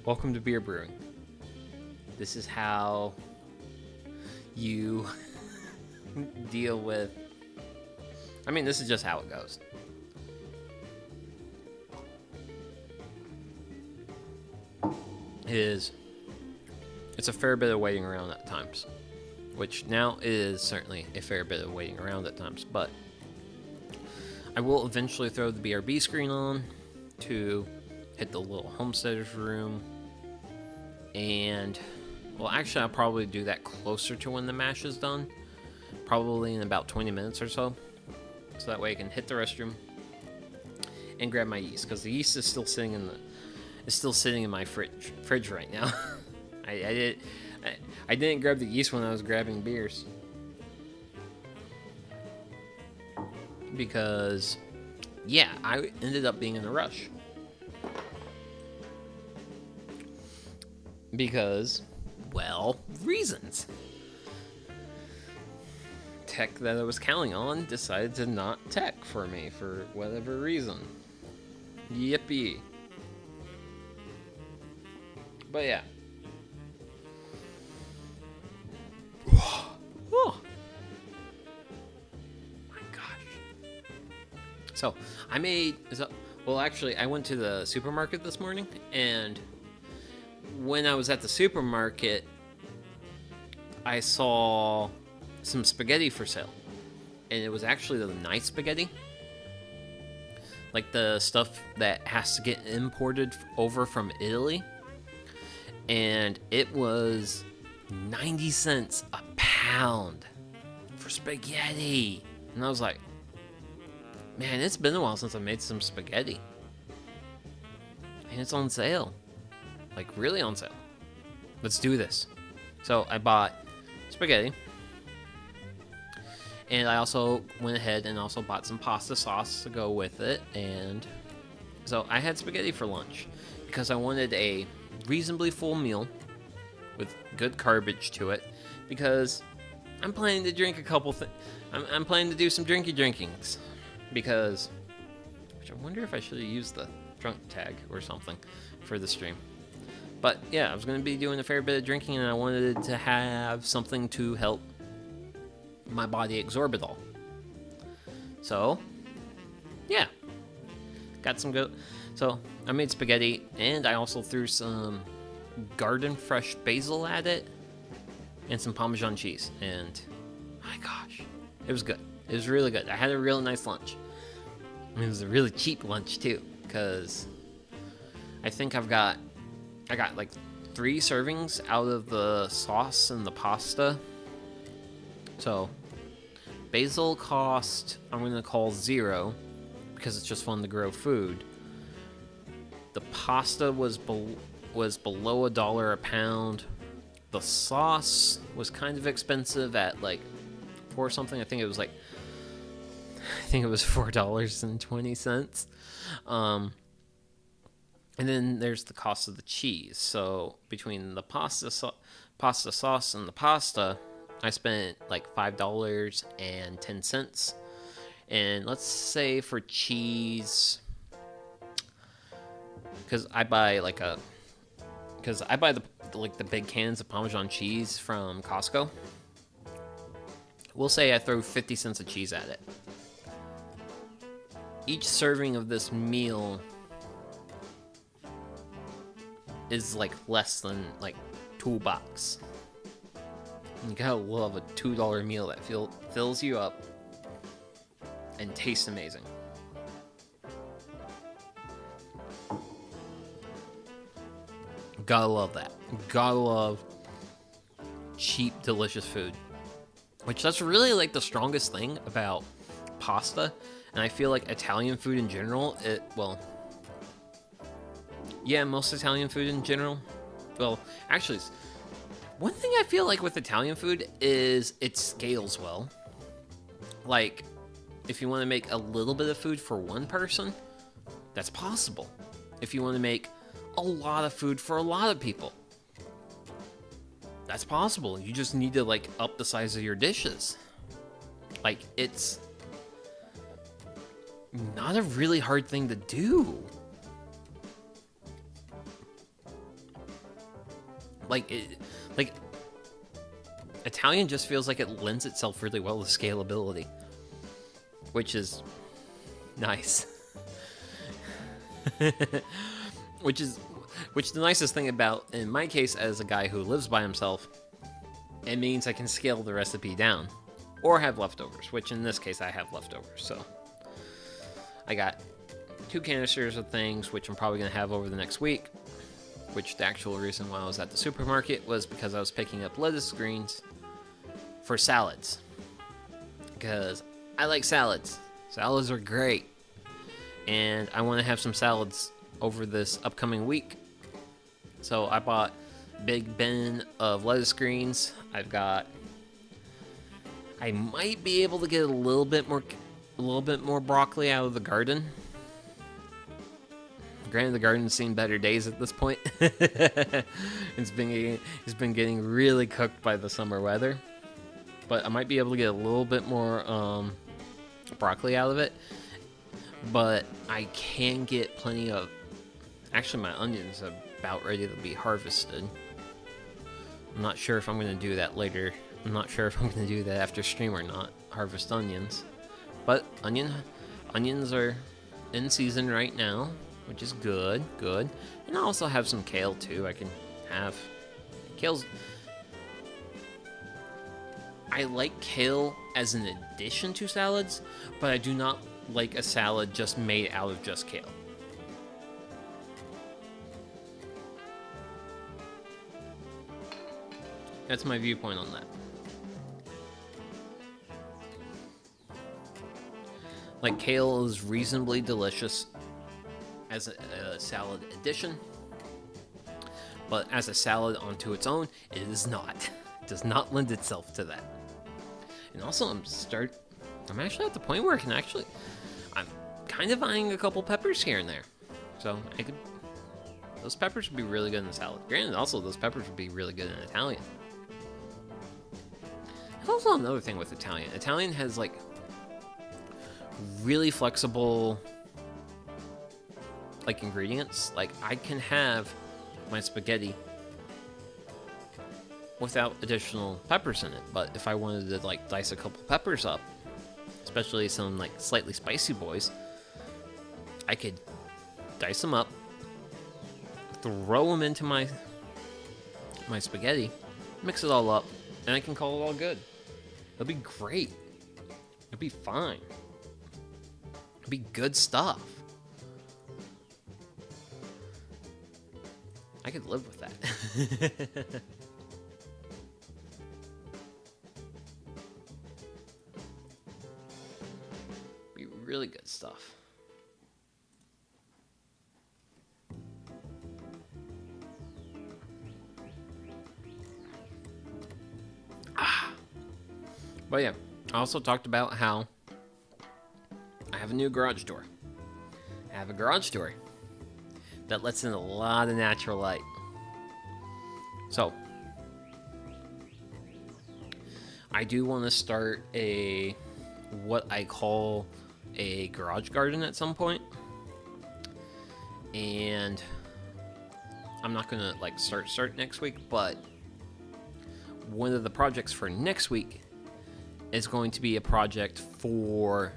[SPEAKER 1] Welcome to beer brewing. This is how you deal with... I mean, this is just how it goes. is it's a fair bit of waiting around at times, which now is certainly a fair bit of waiting around at times, but I will eventually throw the BRB screen on to hit the little homesteader's room, and well, actually I'll probably do that closer to when the mash is done, probably in about 20 minutes or so that way I can hit the restroom and grab my yeast, because the yeast is still sitting in my fridge right now. I didn't grab the yeast when I was grabbing beers, because yeah, I ended up being in a rush, because, well, reasons. Tech that I was counting on decided to not tech for me for whatever reason. Yippee. But yeah. Oh. My gosh. So, I went to the supermarket this morning, and when I was at the supermarket, I saw some spaghetti for sale, and it was actually the nice spaghetti, like the stuff that has to get imported over from Italy, and it was 90 cents a pound for spaghetti. And I was like, man, it's been a while since I made some spaghetti, and it's on sale, like really on sale. Let's do this. So I bought spaghetti, and I also went ahead and also bought some pasta sauce to go with it. And so I had spaghetti for lunch because I wanted a reasonably full meal with good garbage to it, because I'm planning to drink a couple I'm planning to do some drinkings, which I wonder if I should have used the drunk tag or something for the stream. But yeah, I was going to be doing a fair bit of drinking, and I wanted to have something to help my body absorb it all. So, yeah. Got some good. So, I made spaghetti, and I also threw some garden fresh basil at it, and some Parmesan cheese. And, my gosh, it was good. It was really good. I had a really nice lunch. I mean, it was a really cheap lunch, too, because I think I got like 3 servings out of the sauce and the pasta. So, basil cost, I'm going to call 0, because it's just fun to grow food. The pasta was below $1 a pound. The sauce was kind of expensive at like $4 something. I think it was $4.20. And then there's the cost of the cheese. So between the pasta sauce and the pasta, I spent like $5.10. And let's say for cheese, because I buy the big cans of Parmesan cheese from Costco. We'll say I throw 50 cents of cheese at it. Each serving of this meal is like less than like $2. You gotta love a $2 meal that fills you up and tastes amazing. Gotta love that. Gotta love cheap, delicious food. Which that's really like the strongest thing about pasta. And I feel like Italian food in general, most Italian food in general. Well, actually, one thing I feel like with Italian food is it scales well. Like, if you want to make a little bit of food for one person, that's possible. If you want to make a lot of food for a lot of people, that's possible. You just need to like up the size of your dishes. Like, it's not a really hard thing to do. Like Italian just feels like it lends itself really well to scalability, which is nice. Which is Which the nicest thing about, in my case, as a guy who lives by himself, it means I can scale the recipe down. Or have leftovers, which in this case I have leftovers. So I got 2 canisters of things, which I'm probably going to have over the next week. Which the actual reason why I was at the supermarket was because I was picking up lettuce greens for salads. Because I like salads. Salads are great. And I want to have some salads over this upcoming week. So I bought a big bin of lettuce greens. I might be able to get a little bit more broccoli out of the garden. Granted, the garden's seen better days at this point. It's been getting really cooked by the summer weather. But I might be able to get a little bit more broccoli out of it. But I can get plenty of... Actually, my onions are about ready to be harvested. I'm not sure if I'm going to do that later. I'm not sure if I'm going to do that after stream or not. Harvest onions. But onions are in season right now, which is good. And I also have some kale too. I can have... Kale's... I like kale as an addition to salads, but I do not like a salad just made out of just kale. That's my viewpoint on that. Like, kale is reasonably delicious as a salad addition, but as a salad onto its own, it is not. It does not lend itself to that. And also, I'm actually at the point where I'm kind of eyeing a couple peppers here and there. So, those peppers would be really good in the salad. Granted, also, those peppers would be really good in Italian. There's also another thing with Italian. Italian has, like, really flexible, like, ingredients. Like, I can have my spaghetti without additional peppers in it, but if I wanted to, like, dice a couple peppers up, especially some, like, slightly spicy boys, I could dice them up, throw them into my spaghetti, mix it all up, and I can call it all good. It'll be great. It'll be fine. It'll be good stuff. I could live with that. Be really good stuff. But yeah, I also talked about how I have a new garage door. I have a garage door that lets in a lot of natural light. So, I do want to start what I call a garage garden at some point. And I'm not going to like start next week, but one of the projects for next week is going to be a project for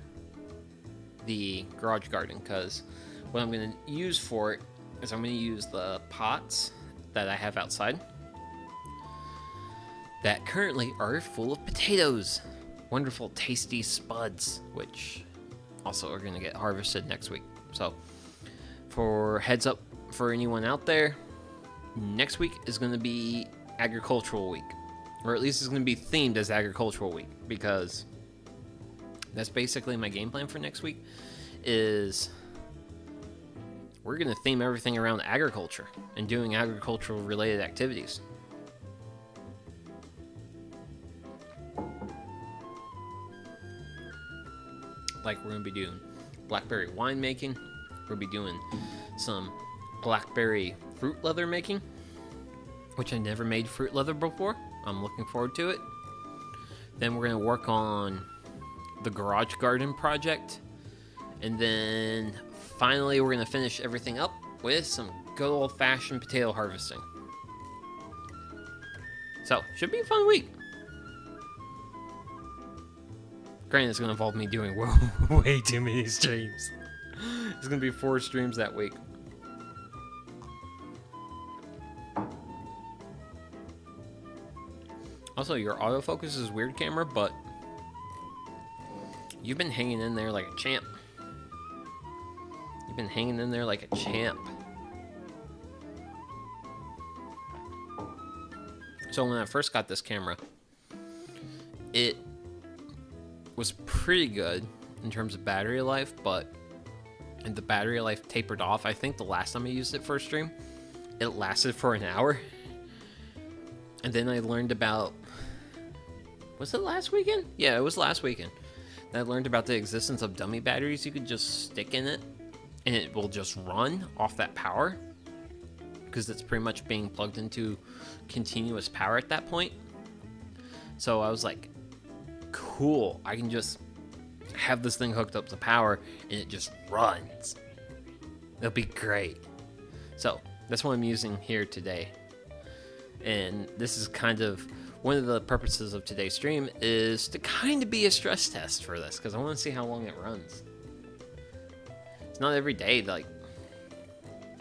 [SPEAKER 1] the garage garden, because what I'm going to use for it is I'm going to use the pots that I have outside that currently are full of potatoes. Wonderful, tasty spuds, which also are going to get harvested next week. So, for heads up for anyone out there, next week is going to be agricultural week. Or at least it's going to be themed as agricultural week, because that's basically my game plan for next week. Is we're going to theme everything around agriculture and doing agricultural related activities. Like, we're going to be doing blackberry winemaking. We'll be doing some blackberry fruit leather making, which I never made fruit leather before. I'm looking forward to it. Then we're going to work on the garage garden project. And then finally we're going to finish everything up with some good old-fashioned potato harvesting. So, should be a fun week. Granted, it's going to involve me doing way too many streams. There's going to be 4 streams that week. Also, your autofocus is weird, camera, but you've been hanging in there like a champ. You've been hanging in there like a champ. So when I first got this camera, it was pretty good in terms of battery life, but the battery life tapered off. I think the last time I used it for a stream, it lasted for an hour. And then I learned about... Was it last weekend? Yeah, it was last weekend. I learned about the existence of dummy batteries you could just stick in it, and it will just run off that power, because it's pretty much being plugged into continuous power at that point. So I was like, cool, I can just have this thing hooked up to power and it just runs. It'll be great. So that's what I'm using here today. And this is kind of one of the purposes of today's stream, is to kind of be a stress test for this, because I want to see how long it runs. It's not every day like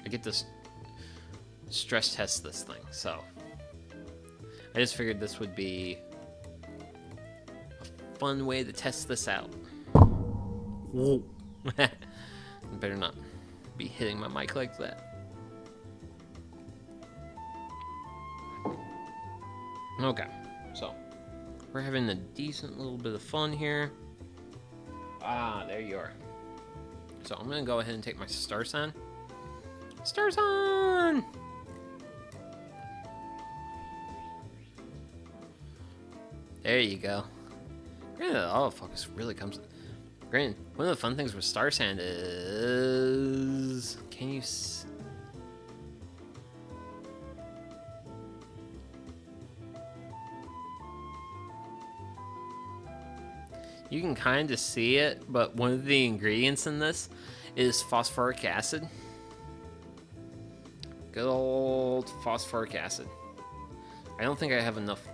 [SPEAKER 1] I get to stress test this thing, so I just figured this would be a fun way to test this out. Whoa. I better not be hitting my mic like that. Okay, so we're having a decent little bit of fun here. Ah, there you are. So I'm gonna go ahead and take my star sign. Star sign! There you go. Granted, the autofocus really comes... Granted, one of the fun things with Star Sand is... Can you... You can kind of see it, but one of the ingredients in this is phosphoric acid. Good old phosphoric acid. I don't think I have enough...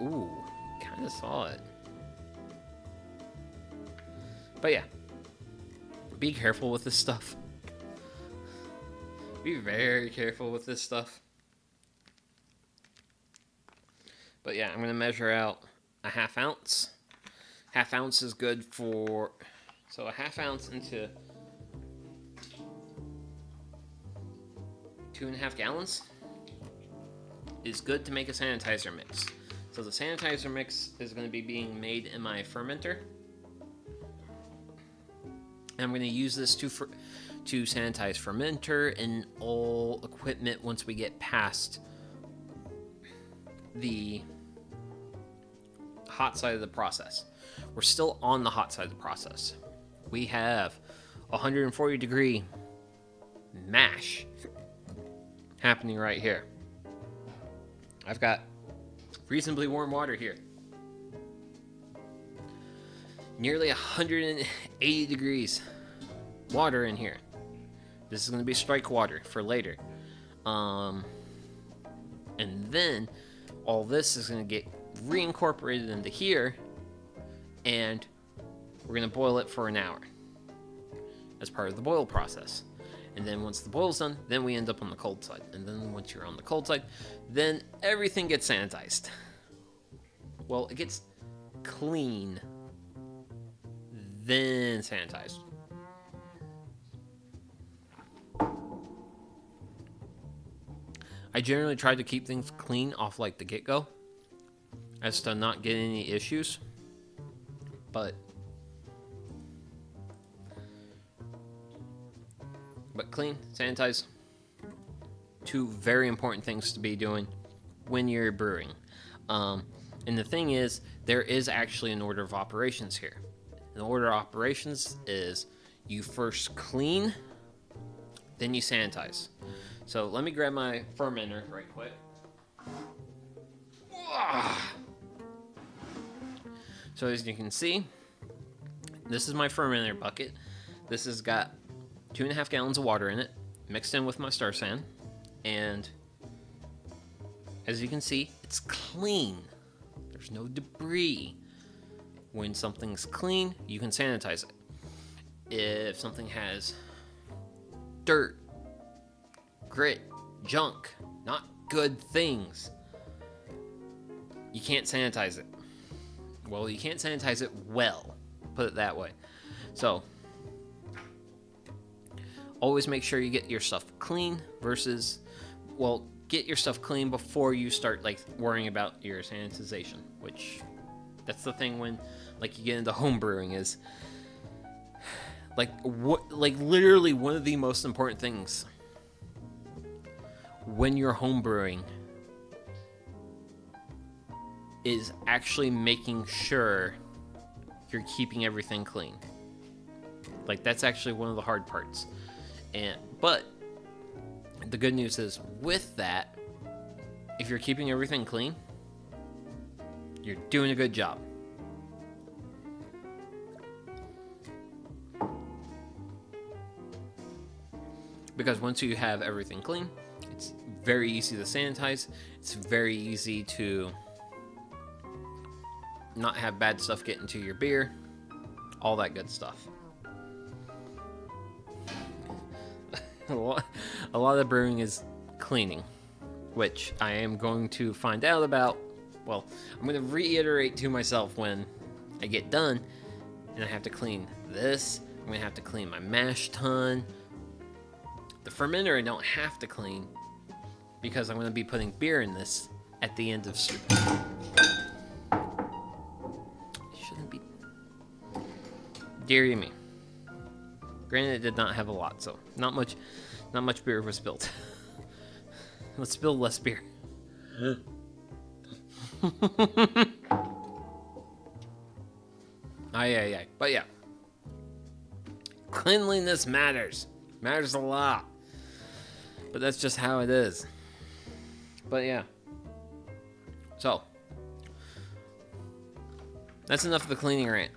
[SPEAKER 1] Ooh, kind of saw it. But yeah, be careful with this stuff. Be very careful with this stuff. But yeah, I'm going to measure out a ½ ounce. ½ ounce is good for... So a ½ ounce into 2.5 gallons is good to make a sanitizer mix. So the sanitizer mix is going to be being made in my fermenter. And I'm going to use this to sanitize fermenter and all equipment once we get past the hot side of the process. We're still on the hot side of the process. We have 140 degree mash happening right here. I've got reasonably warm water here. Nearly 180 degrees water in here. This is going to be strike water for later. And then all this is going to get reincorporated into here, and we're going to boil it for an hour as part of the boil process. And then once the boil's done, then we end up on the cold side. And then once you're on the cold side, then everything gets sanitized. Well, it gets clean, then sanitized. I generally try to keep things clean off like the get-go, as to not get any issues. But clean, sanitize, two very important things to be doing when you're brewing. And the thing is, there is actually an order of operations here. An order of operations is you first clean, then you sanitize. So let me grab my fermenter right quick. So as you can see, this is my fermenter bucket. This has got 2.5 gallons of water in it, mixed in with my Star San. And as you can see, it's clean. There's no debris. When something's clean, you can sanitize it. If something has dirt, grit, junk, not good things, you can't sanitize it. Well, you can't sanitize it well, put it that way. So, always make sure you get your stuff clean versus, well, get your stuff clean before you start, like, worrying about your sanitization, which, that's the thing when, like, you get into home brewing is, like, literally one of the most important things when you're home brewing is actually making sure you're keeping everything clean. Like, that's actually one of the hard parts. But the good news is, with that, if you're keeping everything clean, you're doing a good job. Because once you have everything clean, it's very easy to sanitize. It's very easy to not have bad stuff get into your beer. All that good stuff. A lot of brewing is cleaning, which I am going to find out about. Well, I'm going to reiterate to myself when I get done, and I have to clean this. I'm going to have to clean my mash tun. The fermenter I don't have to clean because I'm going to be putting beer in this at the end of stream. Shouldn't be. Dear me. Granted, it did not have a lot, so not much beer was spilled. Let's spill less beer. Aye. But yeah. Cleanliness matters. Matters a lot. But that's just how it is. But yeah. So. That's enough of the cleaning rant.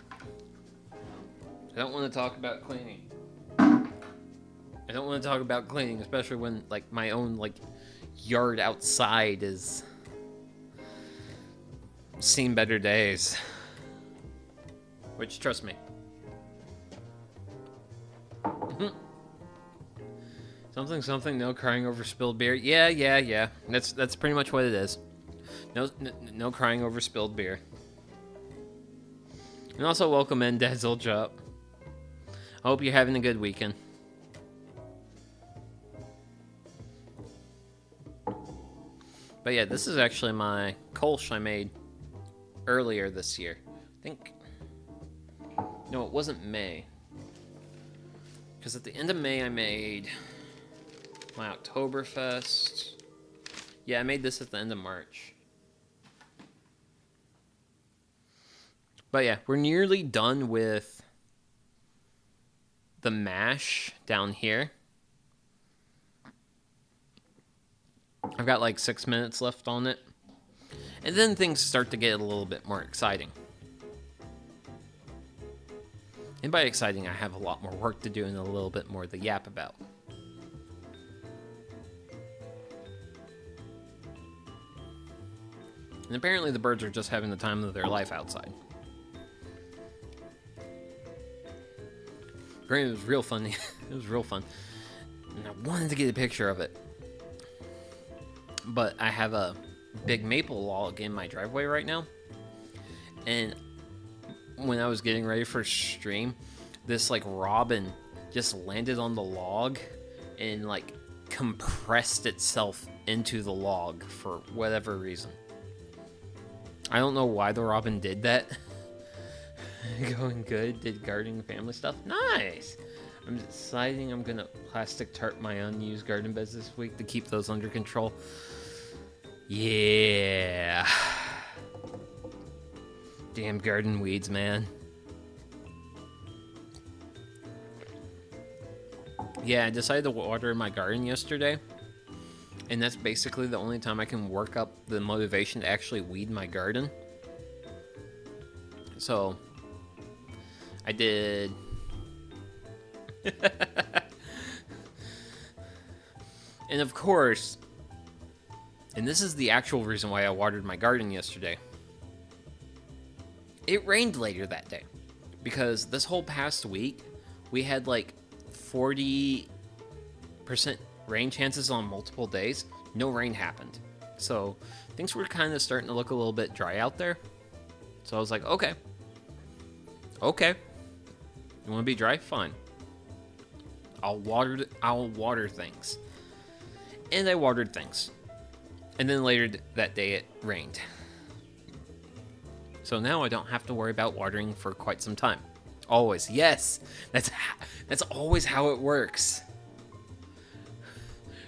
[SPEAKER 1] I don't want to talk about cleaning. I don't want to talk about cleaning, especially when, like, my own, like, yard outside is seen better days. Which, trust me. Something, no crying over spilled beer. Yeah. That's pretty much what it is. No crying over spilled beer. And also welcome in Dad's Old Shop. I hope you're having a good weekend. But yeah, this is actually my Kolsch I made earlier this year. I think... No, it wasn't May. Because at the end of May, I made my Oktoberfest. Yeah, I made this at the end of March. But yeah, we're nearly done with the mash down here. I've got like 6 minutes left on it. And then things start to get a little bit more exciting. And by exciting, I have a lot more work to do and a little bit more to yap about. And apparently the birds are just having the time of their life outside. Granted, it was real funny. It was real fun. And I wanted to get a picture of it. But I have a big maple log in my driveway right now. And when I was getting ready for stream, this like robin just landed on the log and like compressed itself into the log for whatever reason. I don't know why the robin did that. Going good, did gardening family stuff. Nice! I'm deciding I'm gonna plastic tarp my unused garden beds this week to keep those under control. Yeah. Damn garden weeds, man. Yeah, I decided to water my garden yesterday. And that's basically the only time I can work up the motivation to actually weed my garden. So, I did. And of course, and this is the actual reason why I watered my garden yesterday. It rained later that day. Because this whole past week, we had like 40% rain chances on multiple days. No rain happened. So things were kind of starting to look a little bit dry out there. So I was like, okay. You want to be dry? Fine. I'll water things. And I watered things. And then later that day it rained. So now I don't have to worry about watering for quite some time. Always. Yes. That's always how it works.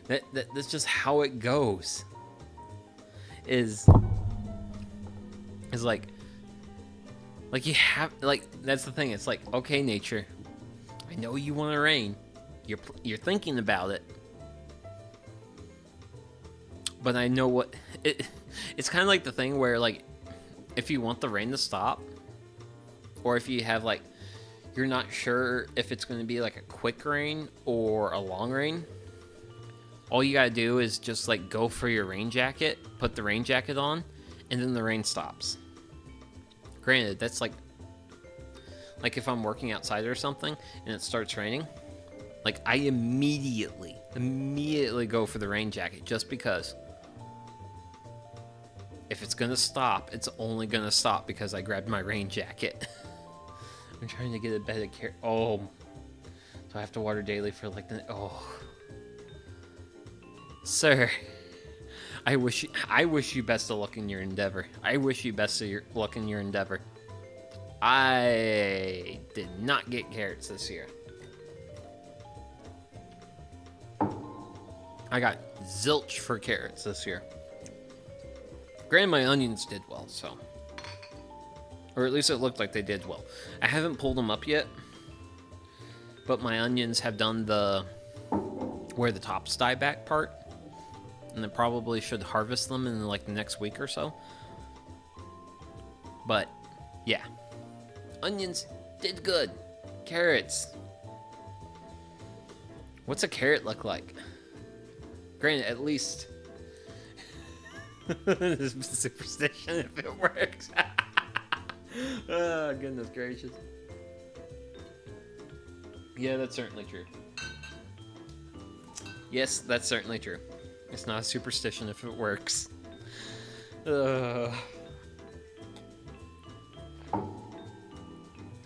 [SPEAKER 1] That's just how it goes. Is like you have, like, that's the thing. It's like, okay, nature, I know you want to rain. You're thinking about it. But I know what it's kind of like the thing where, like, if you want the rain to stop, or if you have, like, you're not sure if it's going to be like a quick rain or a long rain, all you gotta do is just, like, go for your rain jacket, put the rain jacket on, and then the rain stops. Granted, that's like if I'm working outside or something and it starts raining, like, I immediately go for the rain jacket, just because if it's gonna stop, it's only gonna stop because I grabbed my rain jacket. I'm trying to get a bed of care. Oh, so I have to water daily for, like, sir, I wish you best of luck in your endeavor. I did not get carrots this year. I got zilch for carrots this year. Granted, my onions did well, so. Or at least it looked like they did well. I haven't pulled them up yet, but my onions have done the where the tops die back part. And I probably should harvest them in, like, the next week or so. But, yeah. Onions did good. Carrots. What's a carrot look like? Granted, at least... this is superstition if it works. Oh, goodness gracious. Yeah, that's certainly true. Yes, that's certainly true. It's not a superstition if it works.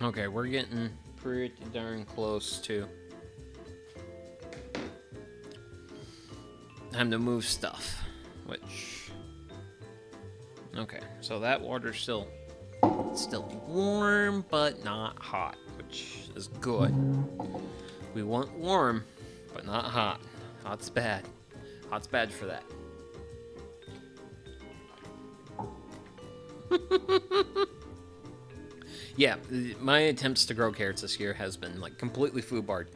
[SPEAKER 1] Okay, we're getting pretty darn close to time to move stuff, which... Okay, so that water's still warm, but not hot, which is good. We want warm, but not hot. Hot's bad. Hot's bad for that. Yeah, my attempts to grow carrots this year has been, like, completely foobarred.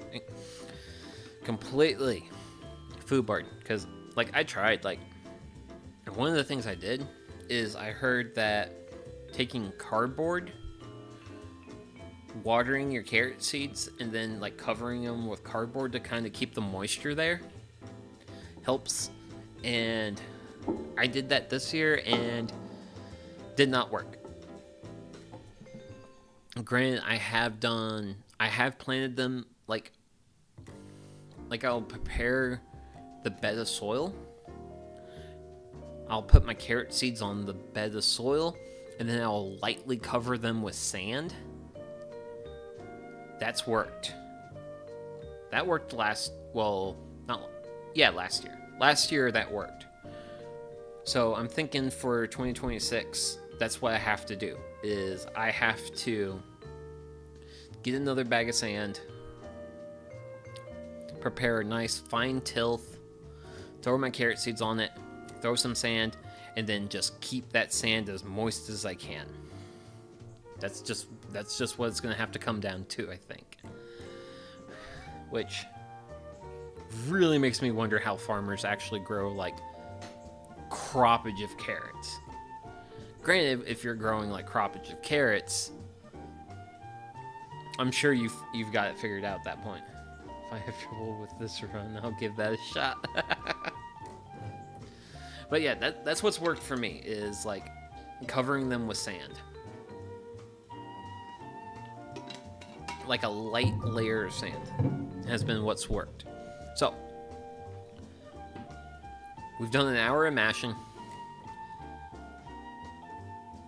[SPEAKER 1] Completely foobarred. Because, like, I tried, like, one of the things I did is I heard that taking cardboard, watering your carrot seeds, and then, like, covering them with cardboard to kind of keep the moisture there helps. And I did that this year and did not work. Granted, I have planted them, like I'll prepare the bed of soil. I'll put my carrot seeds on the bed of soil, and then I'll lightly cover them with sand. That's worked. That worked last year. Last year that worked. So I'm thinking for 2026, that's what I have to do, is I have to get another bag of sand, prepare a nice fine tilth, throw my carrot seeds on it, throw some sand, and then just keep that sand as moist as I can. That's just what it's going to have to come down to, I think. Which really makes me wonder how farmers actually grow, like, croppage of carrots. Granted, if you're growing, like, croppage of carrots, I'm sure you've got it figured out at that point. If I have trouble with this run, I'll give that a shot. But yeah, that's what's worked for me, is, like, covering them with sand. Like a light layer of sand has been what's worked. So, we've done an hour of mashing.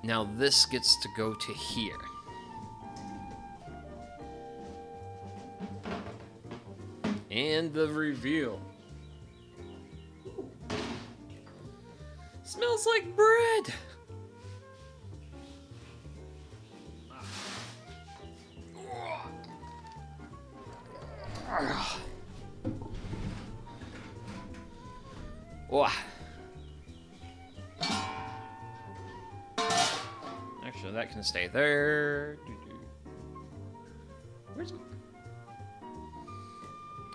[SPEAKER 1] Now this gets to go to here. And the reveal. Smells like bread. Wow. Actually, that can stay there. Where's...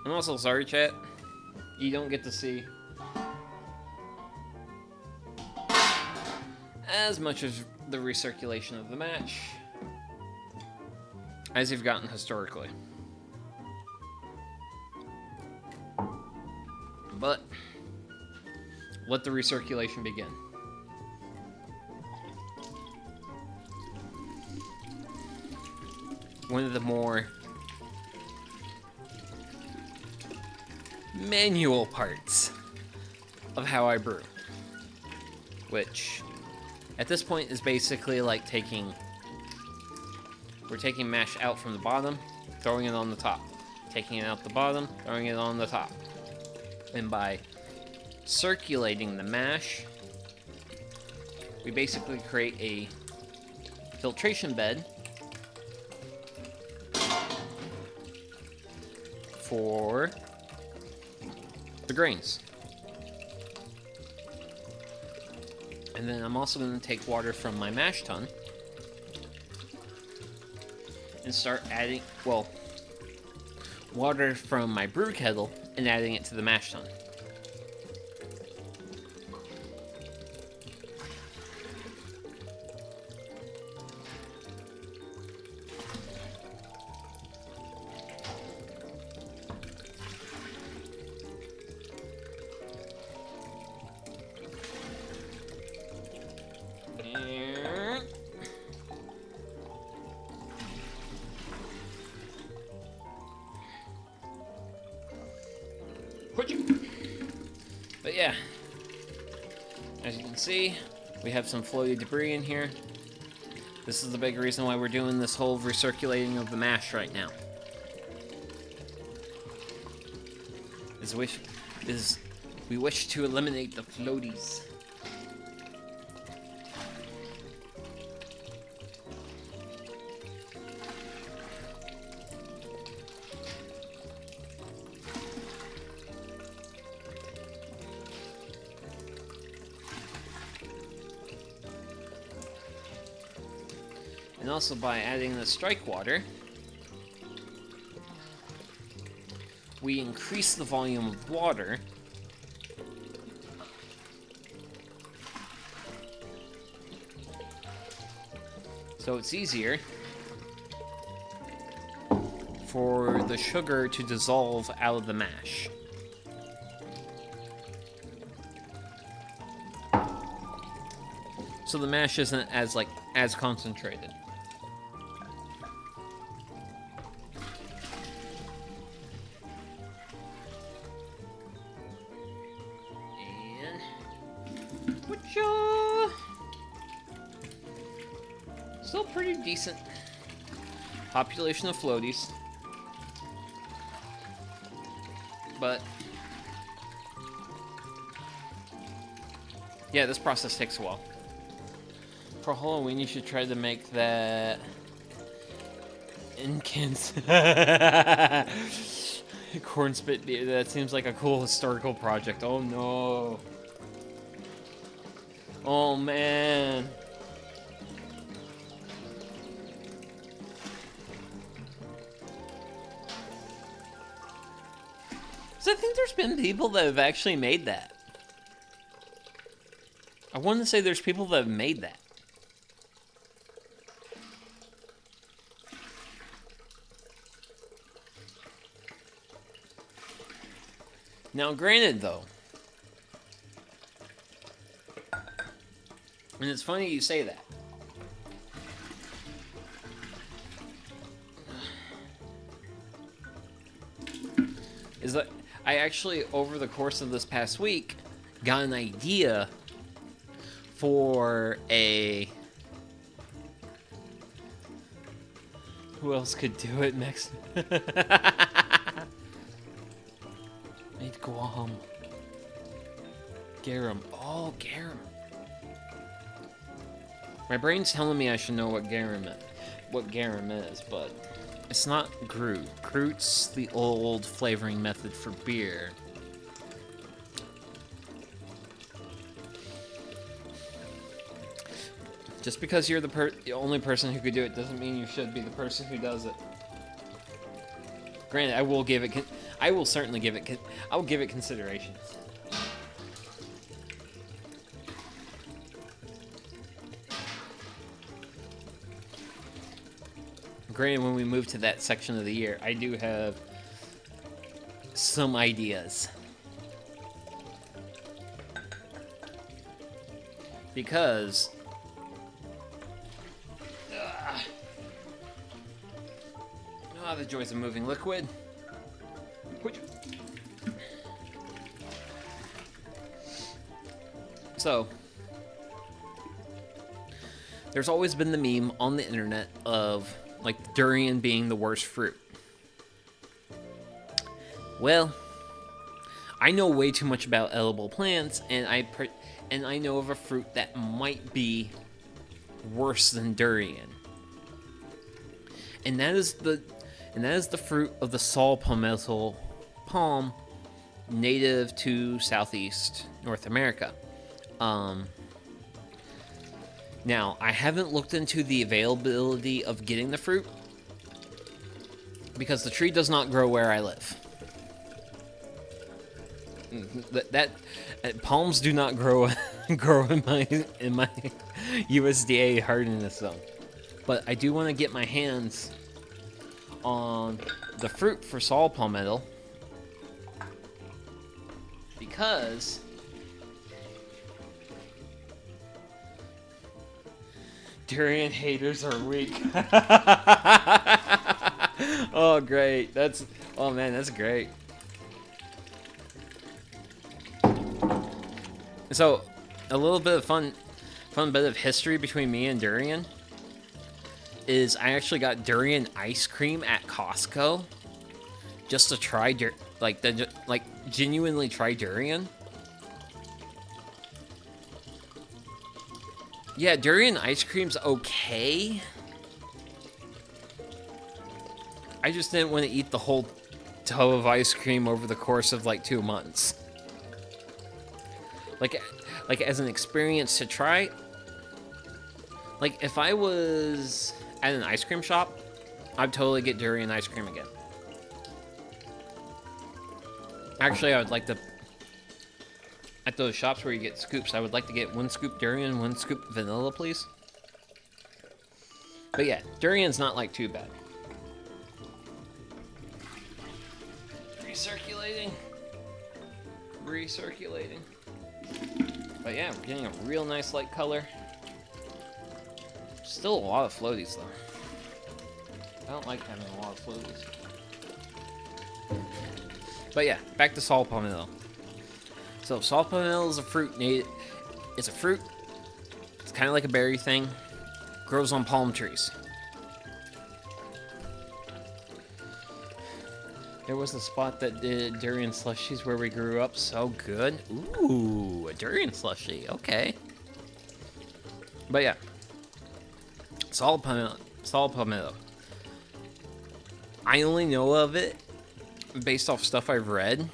[SPEAKER 1] I'm also sorry, chat. You don't get to see as much as the recirculation of the match as you've gotten historically. But let the recirculation begin. One of the more manual parts of how I brew, which at this point is basically like we're taking mash out from the bottom, throwing it on the top, taking it out the bottom, throwing it on the top, and by circulating the mash, we basically create a filtration bed for the grains. And then I'm also going to take water from my mash tun and start adding, well, water from my brew kettle and adding it to the mash tun. But yeah, as you can see, we have some floaty debris in here. This is the big reason why we're doing this whole recirculating of the mash right now. We wish to eliminate the floaties. And also by adding the strike water, we increase the volume of water so it's easier for the sugar to dissolve out of the mash. So the mash isn't as concentrated. Still pretty decent population of floaties, but yeah, this process takes a while. For Halloween, you should try to make that corn spit beer. That seems like a cool historical project. Oh no. Oh man. So I think there's been people that have actually made that. I want to say there's people that have made that. Now, granted, though, and it's funny you say that, is that I actually, over the course of this past week, got an idea for a Who else could do it next? Need Guam. Garum. Oh, garum. My brain's telling me I should know what garum is, but it's not Groot. Groot's the old flavoring method for beer. Just because you're the only person who could do it doesn't mean you should be the person who does it. Granted, I will certainly give it. I will give it consideration. Granted, when we move to that section of the year, I do have some ideas. Because the joys of moving liquid. So, there's always been the meme on the internet of, like, durian being the worst fruit. Well, I know way too much about edible plants, and I know of a fruit that might be worse than durian. And that is the fruit of the saw palmetto palm, native to Southeast North America. Now, I haven't looked into the availability of getting the fruit because the tree does not grow where I live. Palms do not grow in my USDA hardiness zone. But I do want to get my hands on the fruit for saw palmetto because durian haters are weak. Oh, great. Oh man, that's great. So, a little bit of fun bit of history between me and durian is I actually got durian ice cream at Costco just to try genuinely try durian. Yeah, durian ice cream's okay. I just didn't want to eat the whole tub of ice cream over the course of like 2 months. Like as an experience to try. Like if I was at an ice cream shop, I'd totally get durian ice cream again. Actually, I would like to, at those shops where you get scoops, I would like to get 1 scoop durian, 1 scoop vanilla, please. But yeah, durian's not like too bad. Recirculating. But yeah, we're getting a real nice light color. Still a lot of floaties though. I don't like having a lot of floaties. But yeah, back to saw palmetto. So saw palmetto is a fruit. It's a fruit. It's kind of like a berry thing. Grows on palm trees. There was a spot that did durian slushies where we grew up. So good. Ooh, a durian slushie. Okay. But yeah. Saw palmetto. I only know of it based off stuff I've read.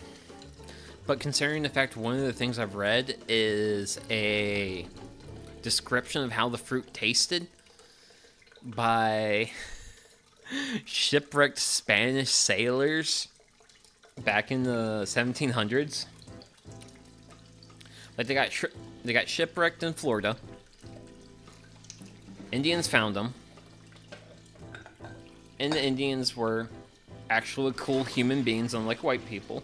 [SPEAKER 1] But considering the fact one of the things I've read is a description of how the fruit tasted by shipwrecked Spanish sailors back in the 1700s. Like they got shipwrecked in Florida. Indians found them. And the Indians were actually cool human beings, unlike white people.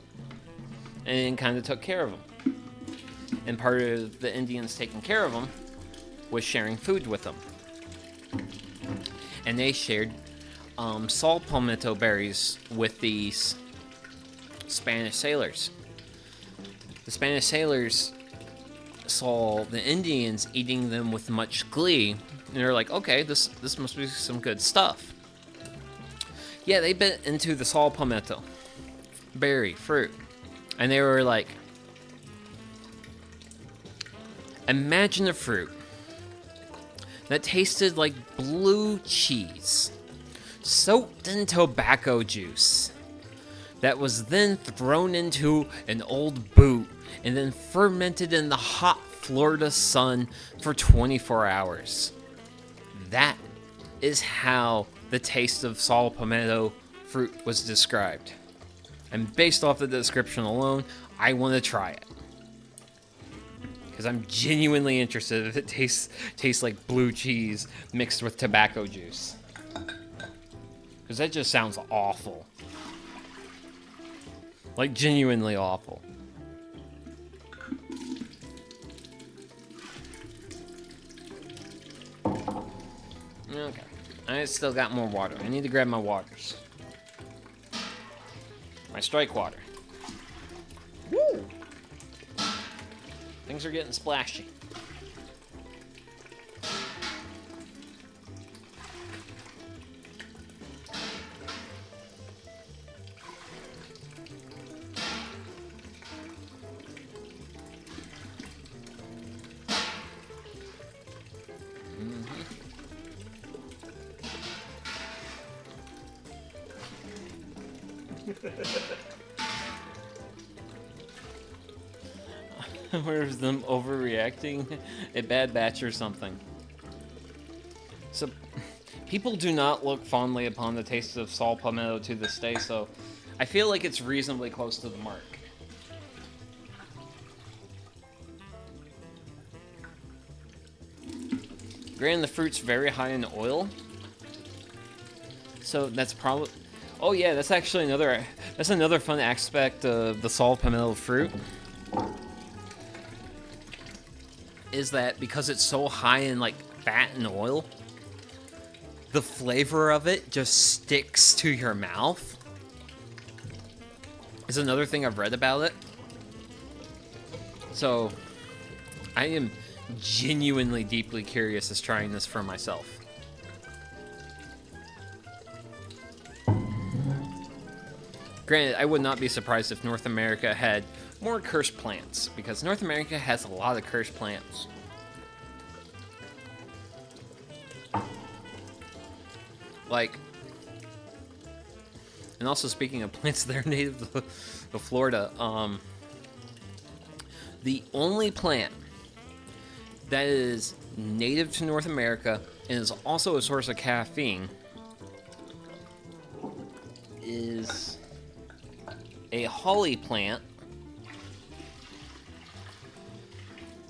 [SPEAKER 1] And kind of took care of them. And part of the Indians taking care of them was sharing food with them. And they shared saw palmetto berries with these Spanish sailors. The Spanish sailors saw the Indians eating them with much glee, and they're like, okay, this must be some good stuff. Yeah, they bit into the saw palmetto berry fruit, and they were like, imagine a fruit that tasted like blue cheese soaked in tobacco juice that was then thrown into an old boot and then fermented in the hot Florida sun for 24 hours. That is how the taste of saw palmetto fruit was described. And based off the description alone, I want to try it. Because I'm genuinely interested if it tastes like blue cheese mixed with tobacco juice. Because that just sounds awful. Like, genuinely awful. Okay. I still got more water. I need to grab my waters. My strike water. Woo! Things are getting splashy. Where's them overreacting? A bad batch or something. So, people do not look fondly upon the taste of saw palmetto to this day, so I feel like it's reasonably close to the mark. Granted, the fruit's very high in oil, so that's probably... Oh yeah, that's actually another fun aspect of the saw palmetto fruit. Is that because it's so high in like fat and oil, the flavor of it just sticks to your mouth. Is another thing I've read about it. So I am genuinely deeply curious as trying this for myself. Granted, I would not be surprised if North America had more cursed plants, because North America has a lot of cursed plants. Like, and also speaking of plants that are native to Florida, the only plant that is native to North America and is also a source of caffeine is a holly plant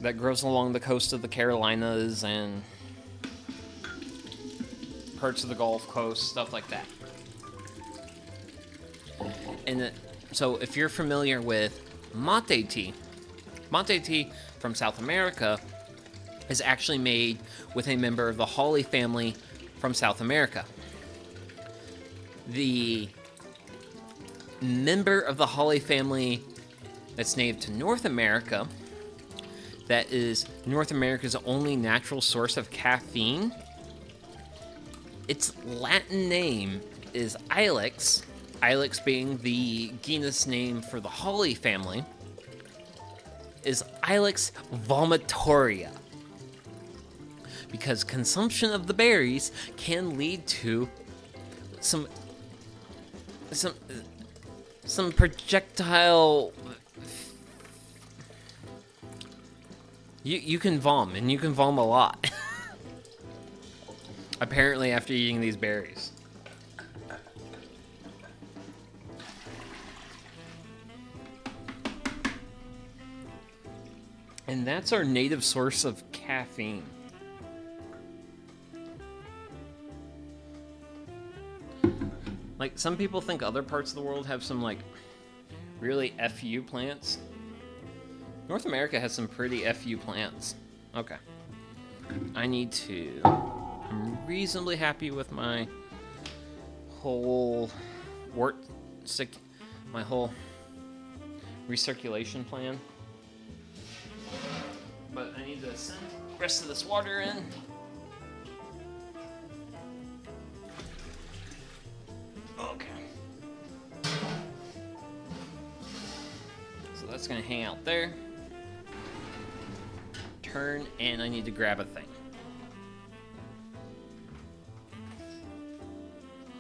[SPEAKER 1] that grows along the coast of the Carolinas and parts of the Gulf Coast, stuff like that. And so if you're familiar with mate tea from South America is actually made with a member of the holly family from South America. The member of the holly family that's native to North America, that is North America's only natural source of caffeine, its Latin name is Ilex, Ilex being the genus name for the holly family, is Ilex vomitoria. Because consumption of the berries can lead to some projectile... You can vom, and you can vom a lot. Apparently after eating these berries. And that's our native source of caffeine. Like, some people think other parts of the world have some, like, really FU plants. North America has some pretty FU plants. Okay. I'm reasonably happy with my whole my whole recirculation plan. But I need to send the rest of this water in. Oh that's gonna hang out there. Turn, and I need to grab a thing.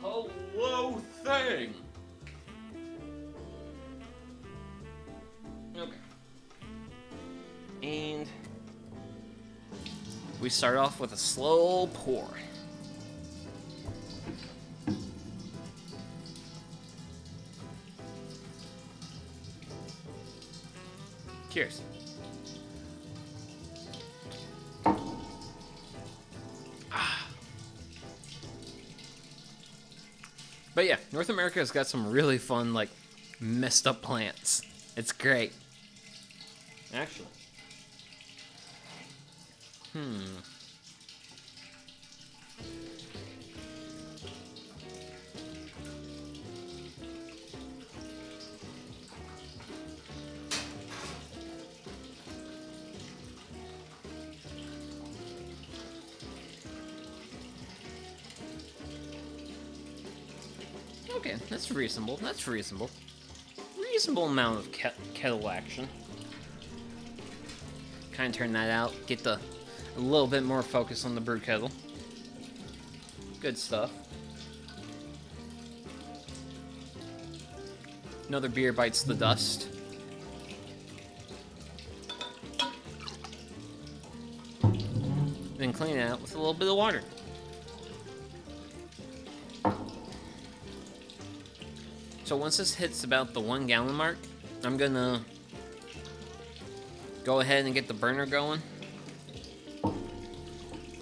[SPEAKER 1] Hello, thing! Okay. And we start off with a slow pour. Cheers. But yeah, North America has got some really fun, like, messed up plants. It's great. Actually. Okay, that's reasonable. That's reasonable. Reasonable amount of kettle action. Kind of turn that out. Get a little bit more focus on the brew kettle. Good stuff. Another beer bites the dust. Then clean it out with a little bit of water. So once this hits about the 1 gallon mark, I'm gonna go ahead and get the burner going.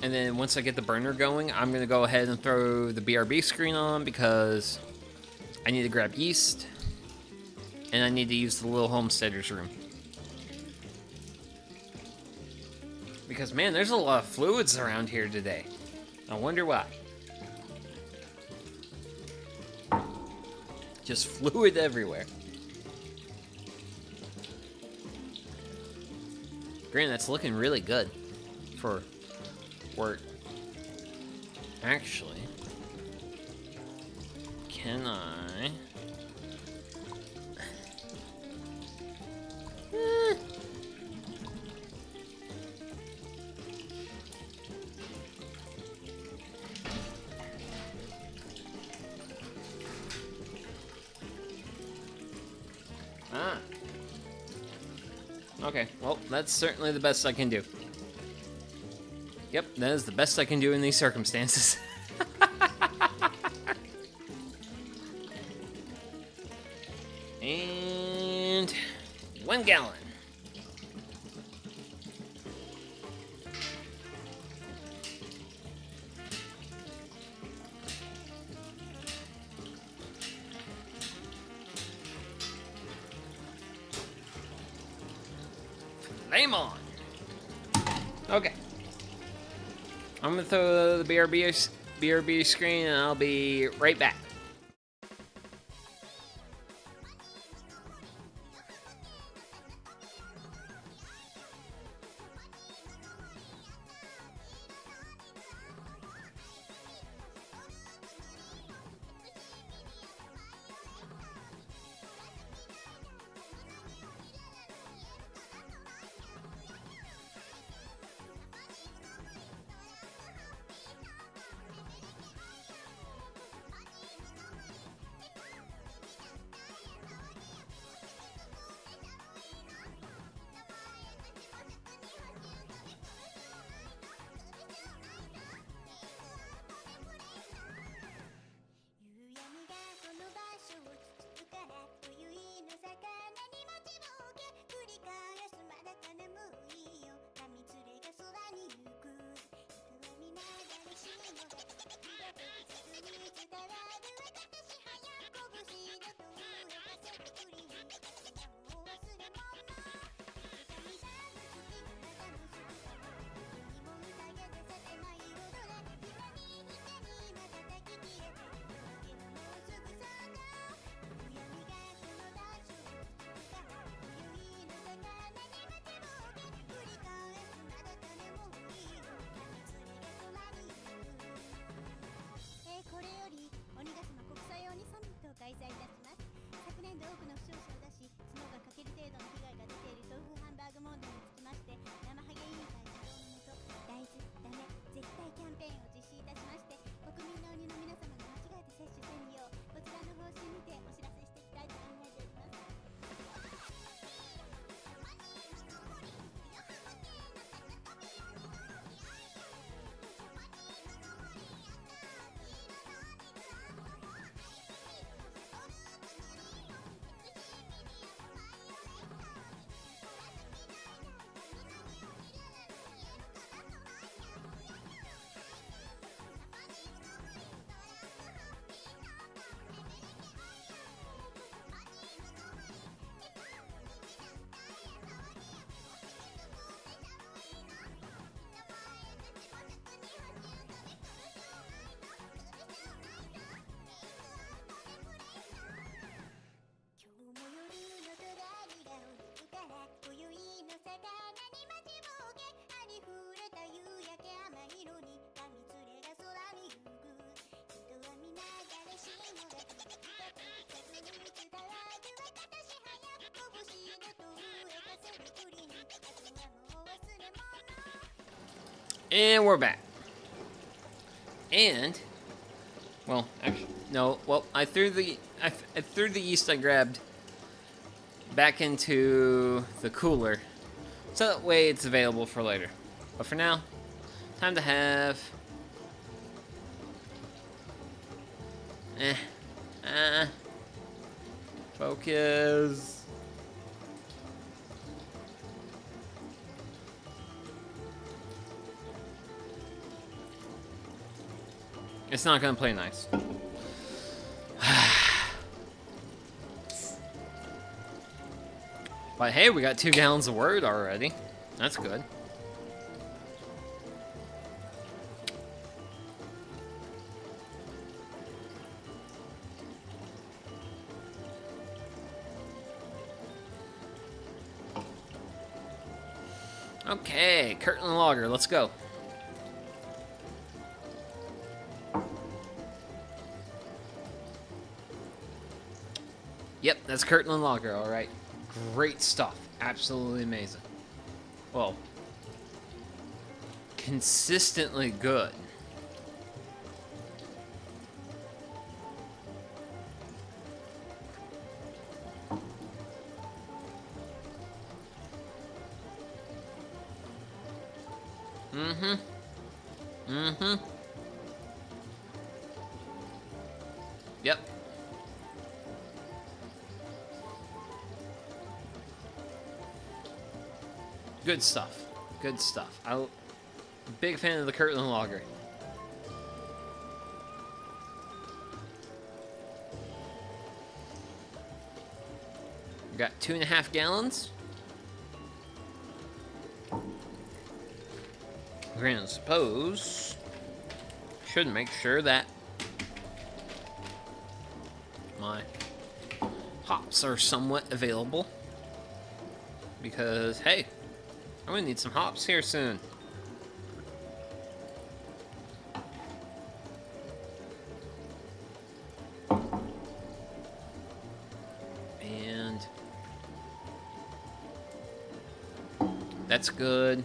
[SPEAKER 1] And then once I get the burner going, I'm gonna go ahead and throw the BRB screen on because I need to grab yeast and I need to use the little homesteader's room. Because man, there's a lot of fluids around here today. I wonder why. Just fluid everywhere. Grant, that's looking really good for work. Actually, can I? Okay, well, that's certainly the best I can do. Yep, that is the best I can do in these circumstances. And 1 gallon. Flame on. Okay. I'm gonna throw the BRB screen and I'll be right back. And we're back. And, well, actually, no. Well, I threw the yeast I grabbed back into the cooler, so that way it's available for later. But for now, time to have. Focus. It's not gonna play nice. But hey, we got 2 gallons of word already. That's good. Okay, Kirtland Lager, let's go. Yep, that's Kirtland Lager, alright. Great stuff. Absolutely amazing. Well, consistently good. Yep. Good stuff. Good stuff. I'm a big fan of the Kirtland Lager. We got 2.5 gallons. We're gonna suppose should make sure that my hops are somewhat available, because hey, I'm gonna need some hops here soon. And that's good.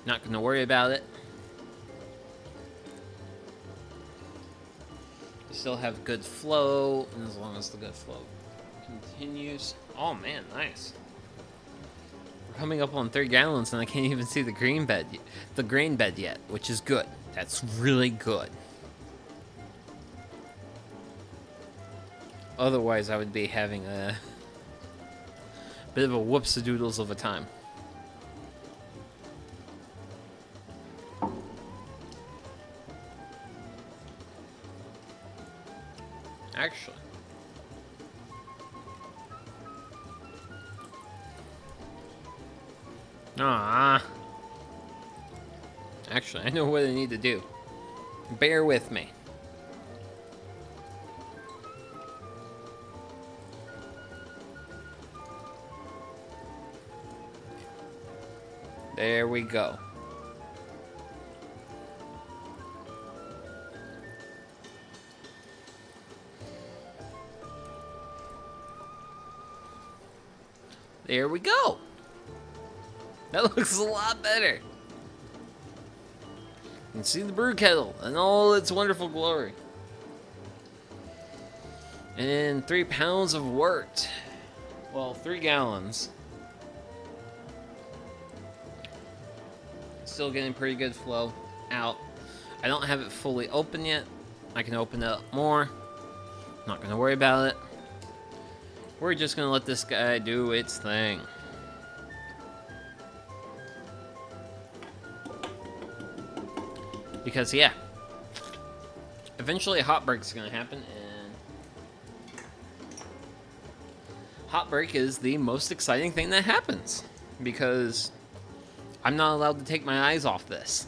[SPEAKER 1] Not gonna worry about it. Still have good flow, and as long as the good flow continues. Oh man, nice. We're coming up on 3 gallons, and I can't even see the grain bed yet, which is good. That's really good. Otherwise, I would be having a bit of a whoops-a-doodles of a time. Actually. Actually, I know what I need to do. Bear with me. There we go. There we go. That looks a lot better. You can see the brew kettle in all its wonderful glory. And 3 pounds of wort. Well, 3 gallons. Still getting pretty good flow out. I don't have it fully open yet. I can open it up more. Not gonna worry about it. We're just gonna let this guy do its thing. Because, yeah, eventually a hot break is gonna happen, and hot break is the most exciting thing that happens, because I'm not allowed to take my eyes off this.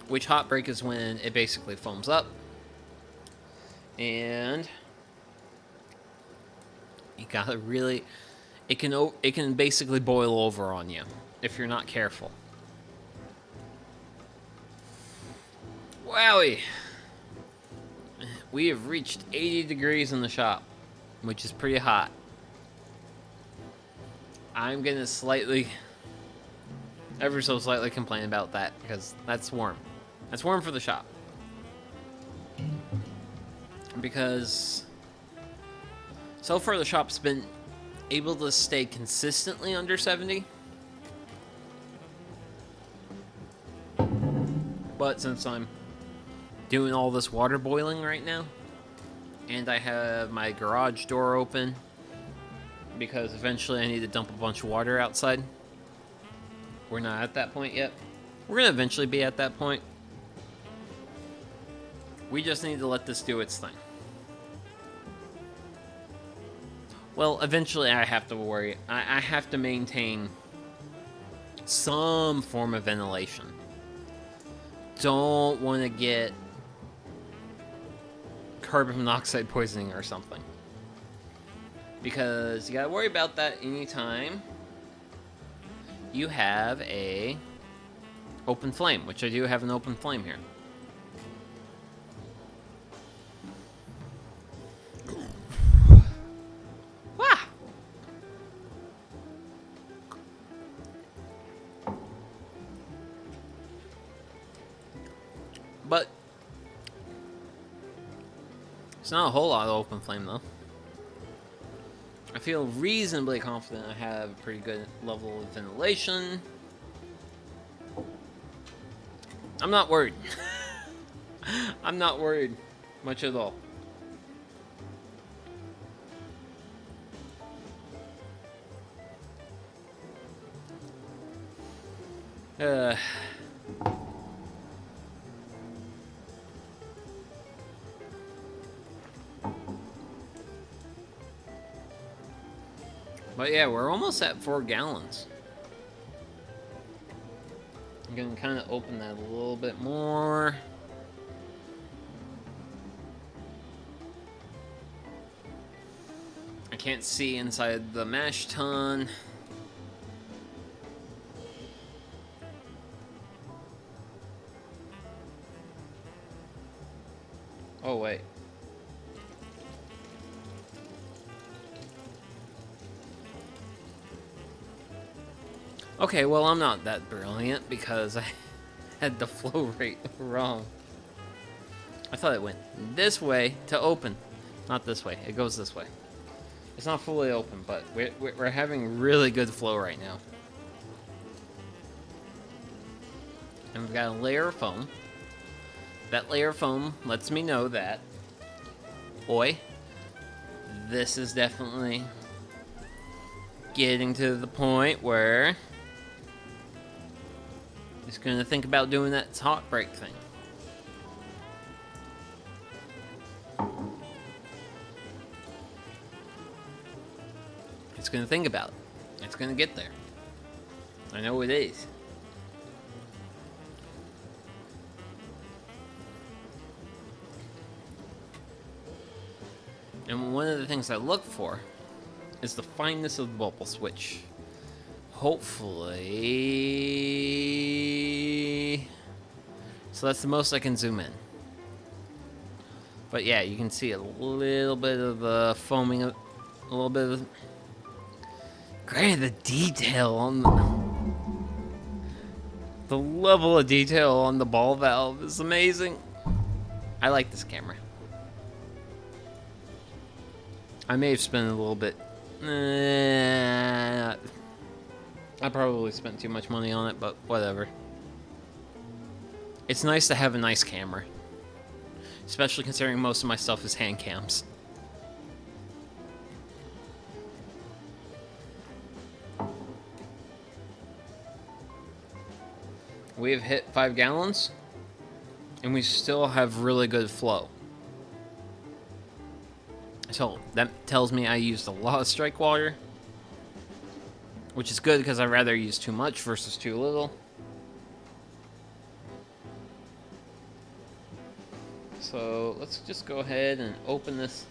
[SPEAKER 1] Which hot break is when it basically foams up. And you gotta really, it can basically boil over on you if you're not careful. Wowie! We have reached 80 degrees in the shop, which is pretty hot. I'm gonna ever so slightly complain about that, because that's warm. That's warm for the shop. Because so far the shop's been able to stay consistently under 70. But since I'm doing all this water boiling right now, and I have my garage door open, because eventually I need to dump a bunch of water outside. We're not at that point yet. We're gonna eventually be at that point. We just need to let this do its thing. Well, eventually I have to worry. I have to maintain some form of ventilation. Don't want to get carbon monoxide poisoning or something. Because you gotta worry about that anytime you have a open flame, which I do have an open flame here. Wah! But it's not a whole lot of open flame though. I feel reasonably confident I have a pretty good level of ventilation. I'm not worried. I'm not worried much at all. But yeah, we're almost at 4 gallons. I'm gonna kind of open that a little bit more. I can't see inside the mash tun. Oh, wait. Okay, well, I'm not that brilliant because I had the flow rate wrong. I thought it went this way to open. Not this way. It goes this way. It's not fully open, but we're having really good flow right now. And we've got a layer of foam. That layer of foam lets me know that, boy, this is definitely getting to the point where it's going to think about doing that hot break thing. It's going to think about it. It's going to get there. I know it is. And one of the things I look for is the fineness of the bubbles, which hopefully... So that's the most I can zoom in. But yeah, you can see a little bit of the foaming, a little bit of... Granted, the detail on the level of detail on the ball valve is amazing. I like this camera. I may have spent a little bit. I probably spent too much money on it, but whatever. It's nice to have a nice camera. Especially considering most of my stuff is hand cams. We have hit 5 gallons, and we still have really good flow. So that tells me I used a lot of strike water, which is good because I'd rather use too much versus too little. So let's just go ahead and open this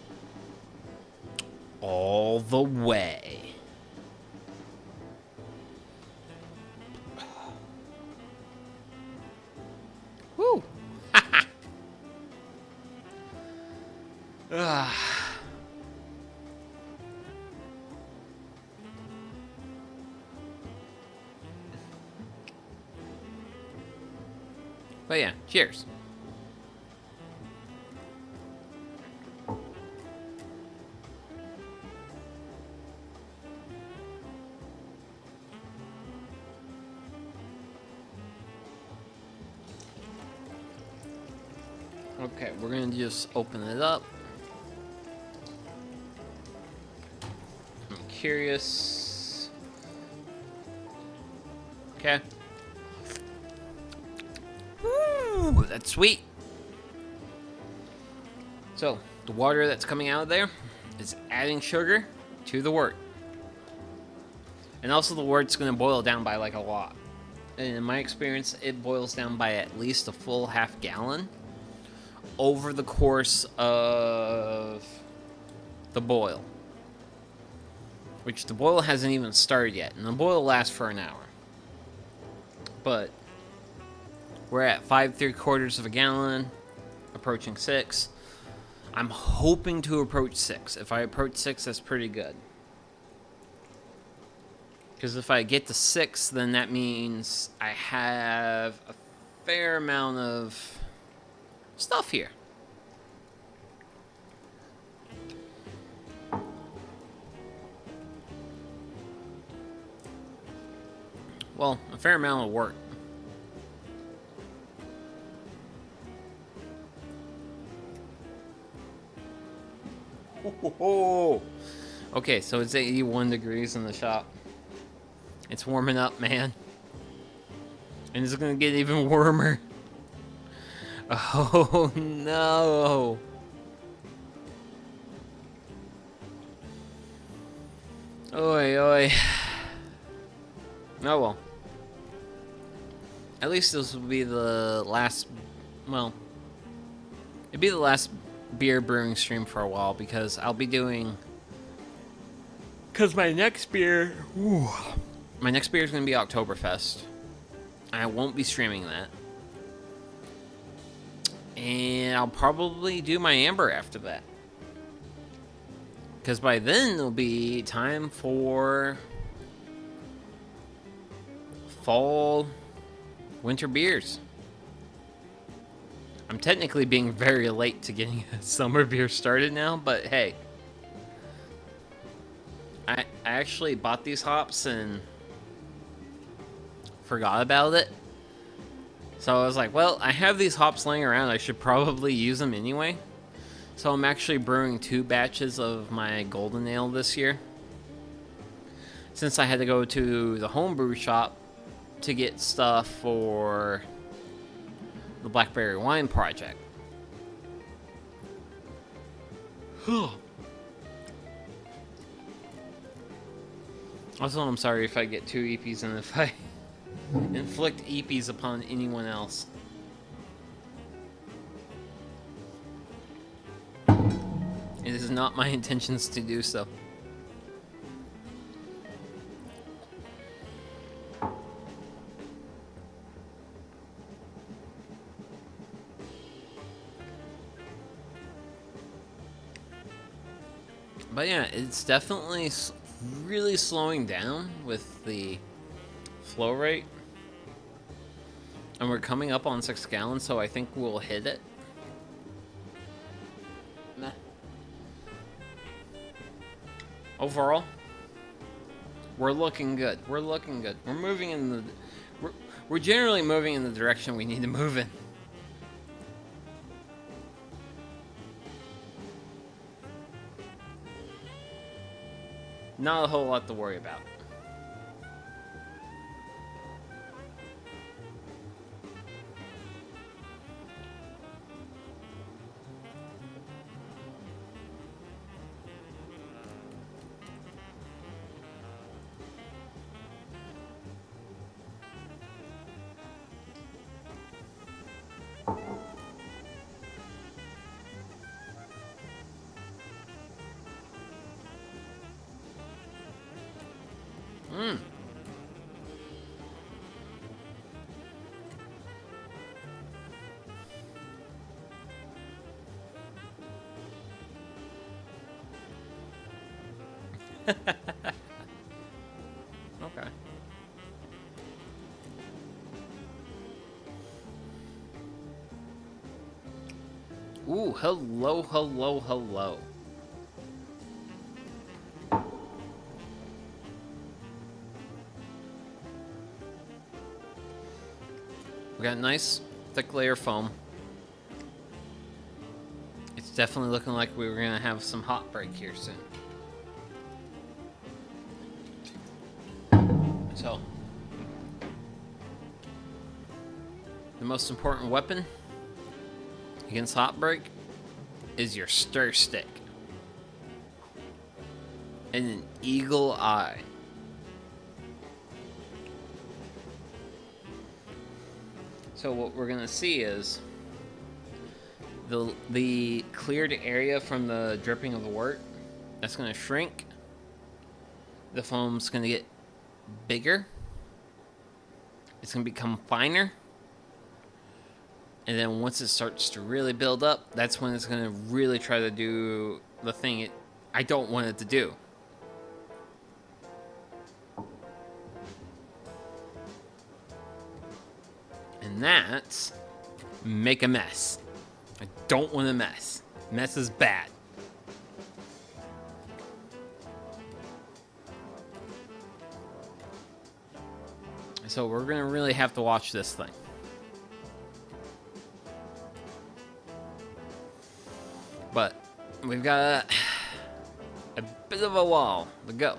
[SPEAKER 1] all the way. Woo! Ah. But yeah, cheers. Okay, we're gonna just open it up. I'm curious. Okay. Ooh, that's sweet. So, the water that's coming out of there is adding sugar to the wort. And also the wort's gonna boil down by like a lot. And in my experience, it boils down by at least a full half gallon over the course of the boil. Which the boil hasn't even started yet, and the boil lasts for an hour. But we're at 5 3/4 of a gallon, approaching 6. I'm hoping to approach 6. If I approach 6, that's pretty good. Because if I get to 6, then that means I have a fair amount of stuff here. Well, a fair amount of work. Okay, so it's 81 degrees in the shop. It's warming up, man. And it's gonna get even warmer. Oh no. Oi, oi. Oh well. At least this will be the last, well, it'd be the last beer brewing stream for a while because I'll be doing, because my next beer is going to be Oktoberfest. I won't be streaming that. And I'll probably do my Amber after that. Because by then it'll be time for fall winter beers. I'm technically being very late to getting a summer beer started now, but hey. I actually bought these hops and forgot about it. So I was like, well, I have these hops laying around. I should probably use them anyway. So I'm actually brewing 2 batches of my Golden Ale this year. Since I had to go to the homebrew shop to get stuff for the Blackberry Wine Project. Also, I'm sorry if I get 2 EPs and if I inflict EPs upon anyone else. It is not my intentions to do so. But yeah, it's definitely really slowing down with the flow rate. And we're coming up on 6 gallons, so I think we'll hit it. Nah. Overall, we're looking good. We're looking good. We're moving in the... We're generally moving in the direction we need to move in. Not a whole lot to worry about. Okay. Ooh, hello, hello, hello. We got a nice thick layer of foam. It's definitely looking like we were gonna have some hot break here soon. So, the most important weapon against hot break is your stir stick and an eagle eye. So what we're gonna see is the cleared area from the dripping of the wort, that's gonna shrink. The foam's gonna get bigger. It's gonna become finer. And then once it starts to really build up, that's when it's gonna really try to do the thing I don't want it to do. And that's make a mess. I don't want a mess. Mess is bad. So we're gonna really have to watch this thing. But we've got a bit of a wall to go.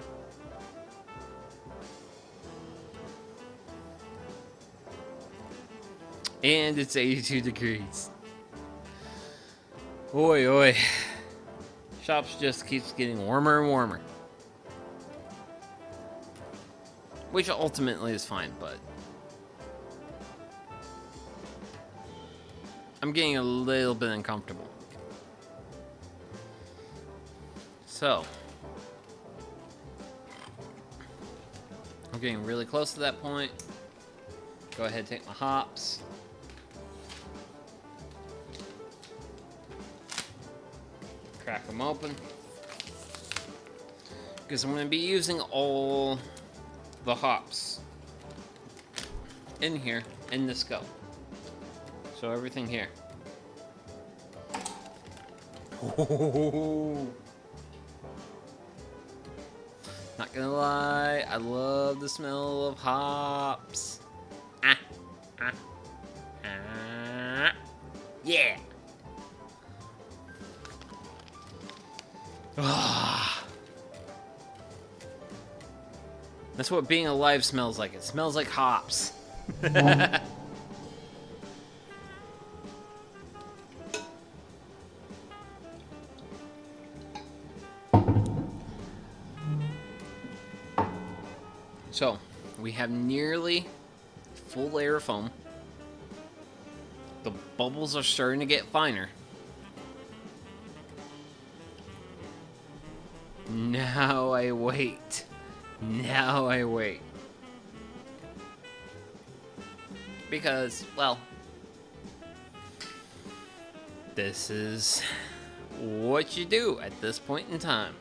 [SPEAKER 1] And it's 82 degrees. Oi, oi. Shops just keeps getting warmer and warmer. Which ultimately is fine, but I'm getting a little bit uncomfortable. So, I'm getting really close to that point. Go ahead and take my hops. Crack them open. Because I'm going to be using all the hops in here in the scope. So everything here. Not gonna lie, I love the smell of hops. Yeah. That's what being alive smells like. It smells like hops. So, we have nearly full layer of foam. The bubbles are starting to get finer. Now I wait. Now I wait. Because, well, this is what you do at this point in time.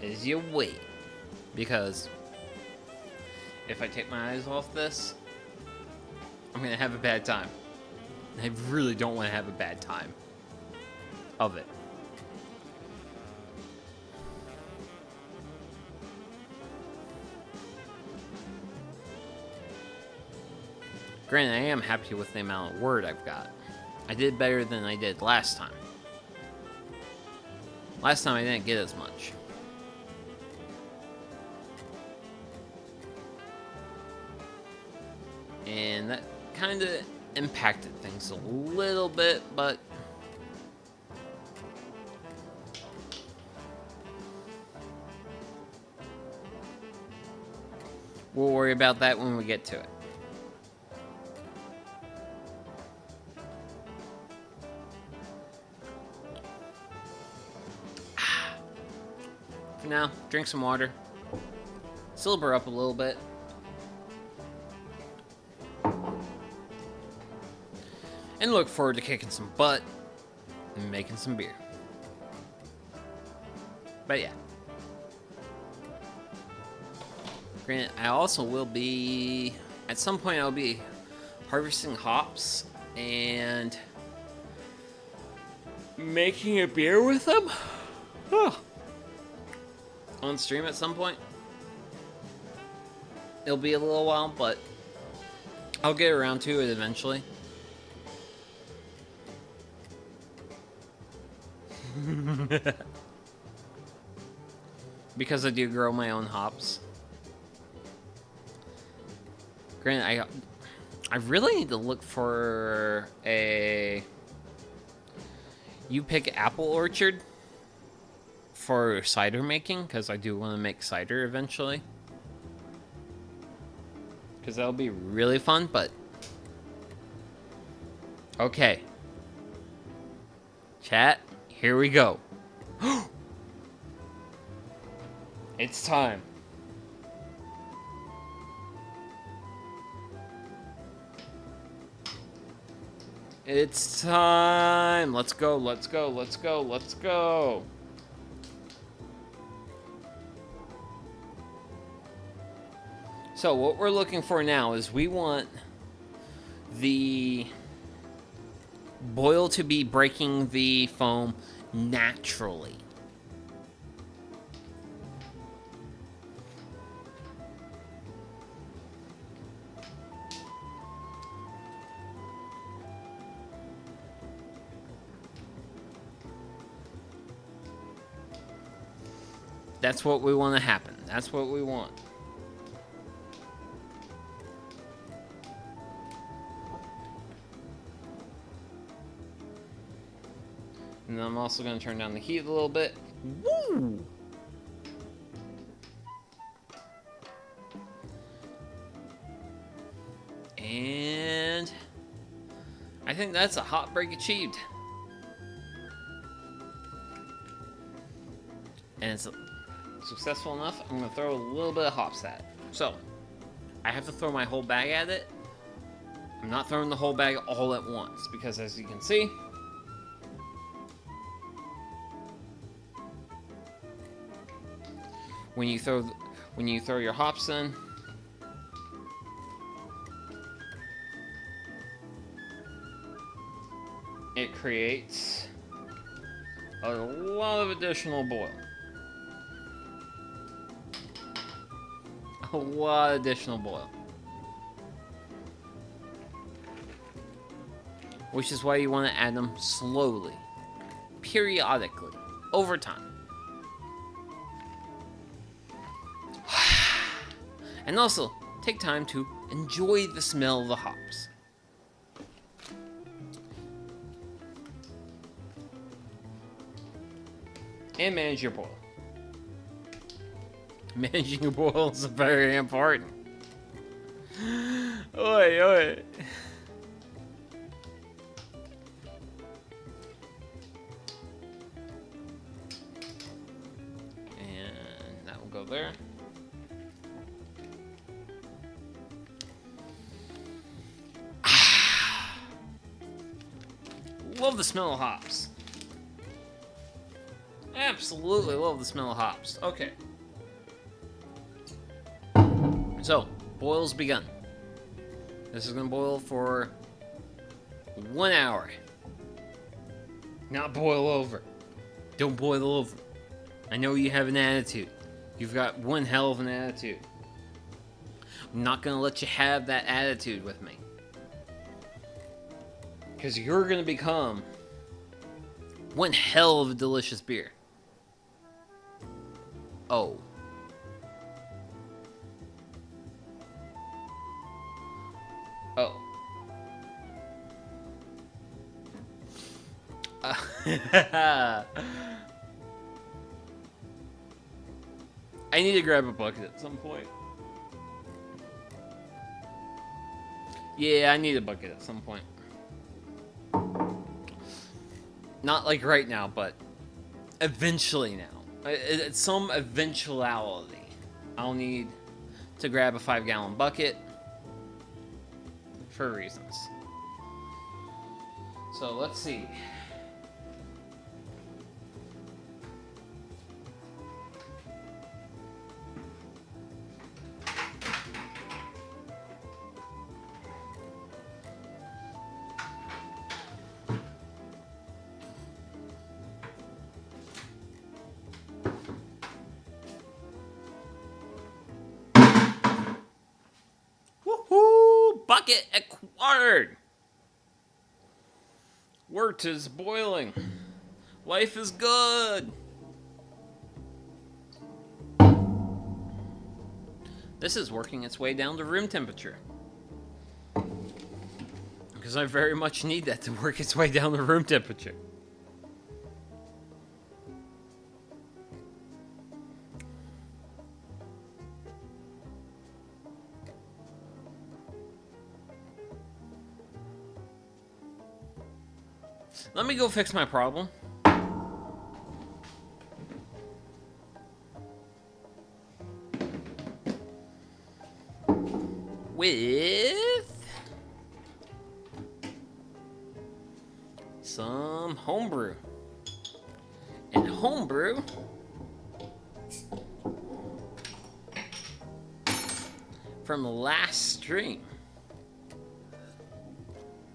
[SPEAKER 1] Is you wait. Because if I take my eyes off this, I'm going to have a bad time. I really don't want to have a bad time of it. Granted, I am happy with the amount of wort I've got. I did better than I did last time. Last time I didn't get as much. And that kind of impacted things a little bit, but we'll worry about that when we get to it. For now, drink some water. Sober up a little bit. And look forward to kicking some butt and making some beer. But yeah. Granted, I also will be... At some point, I'll be harvesting hops and making a beer with them. On stream at some point. It'll be a little while, but I'll get around to it eventually. Because I do grow my own hops. Granted, I really need to look for a pick apple orchard for cider making, because I do want to make cider eventually. Because that'll be really fun, but... Okay. Chat, here we go. It's time. It's time. Let's go, let's go, let's go, let's go. So what we're looking for now is we want the boil to be breaking the foam naturally. That's what we want to happen. That's what we want. And then I'm also going to turn down the heat a little bit. Woo! And I think that's a hot break achieved. And it's successful enough, I'm going to throw a little bit of hops at it. So, I have to throw my whole bag at it. I'm not throwing the whole bag all at once, because as you can see, when you throw your hops in, it creates a lot of additional boil. A lot of additional boil. Which is why you want to add them slowly, periodically, over time. And also, take time to enjoy the smell of the hops. And manage your boil. Managing your boil is very important. Oi, oi. And that will go there. Love the smell of hops. Absolutely love the smell of hops. Okay. So, boil's begun. This is going to boil for 1 hour. Not boil over. Don't boil over. I know you have an attitude. You've got one hell of an attitude. I'm not going to let you have that attitude with me. Because you're going to become one hell of a delicious beer. Oh. Oh. I need to grab a bucket at some point. Yeah, I need a bucket at some point. Not like right now, but eventually now. It's some eventuality. I'll need to grab a 5-gallon bucket for reasons. So let's see. bucket acquired. Wort is boiling. Life is good. This is working its way down to room temperature. Because I very much need that to work its way down to room temperature. Let me go fix my problem. With some homebrew. And homebrew from last stream.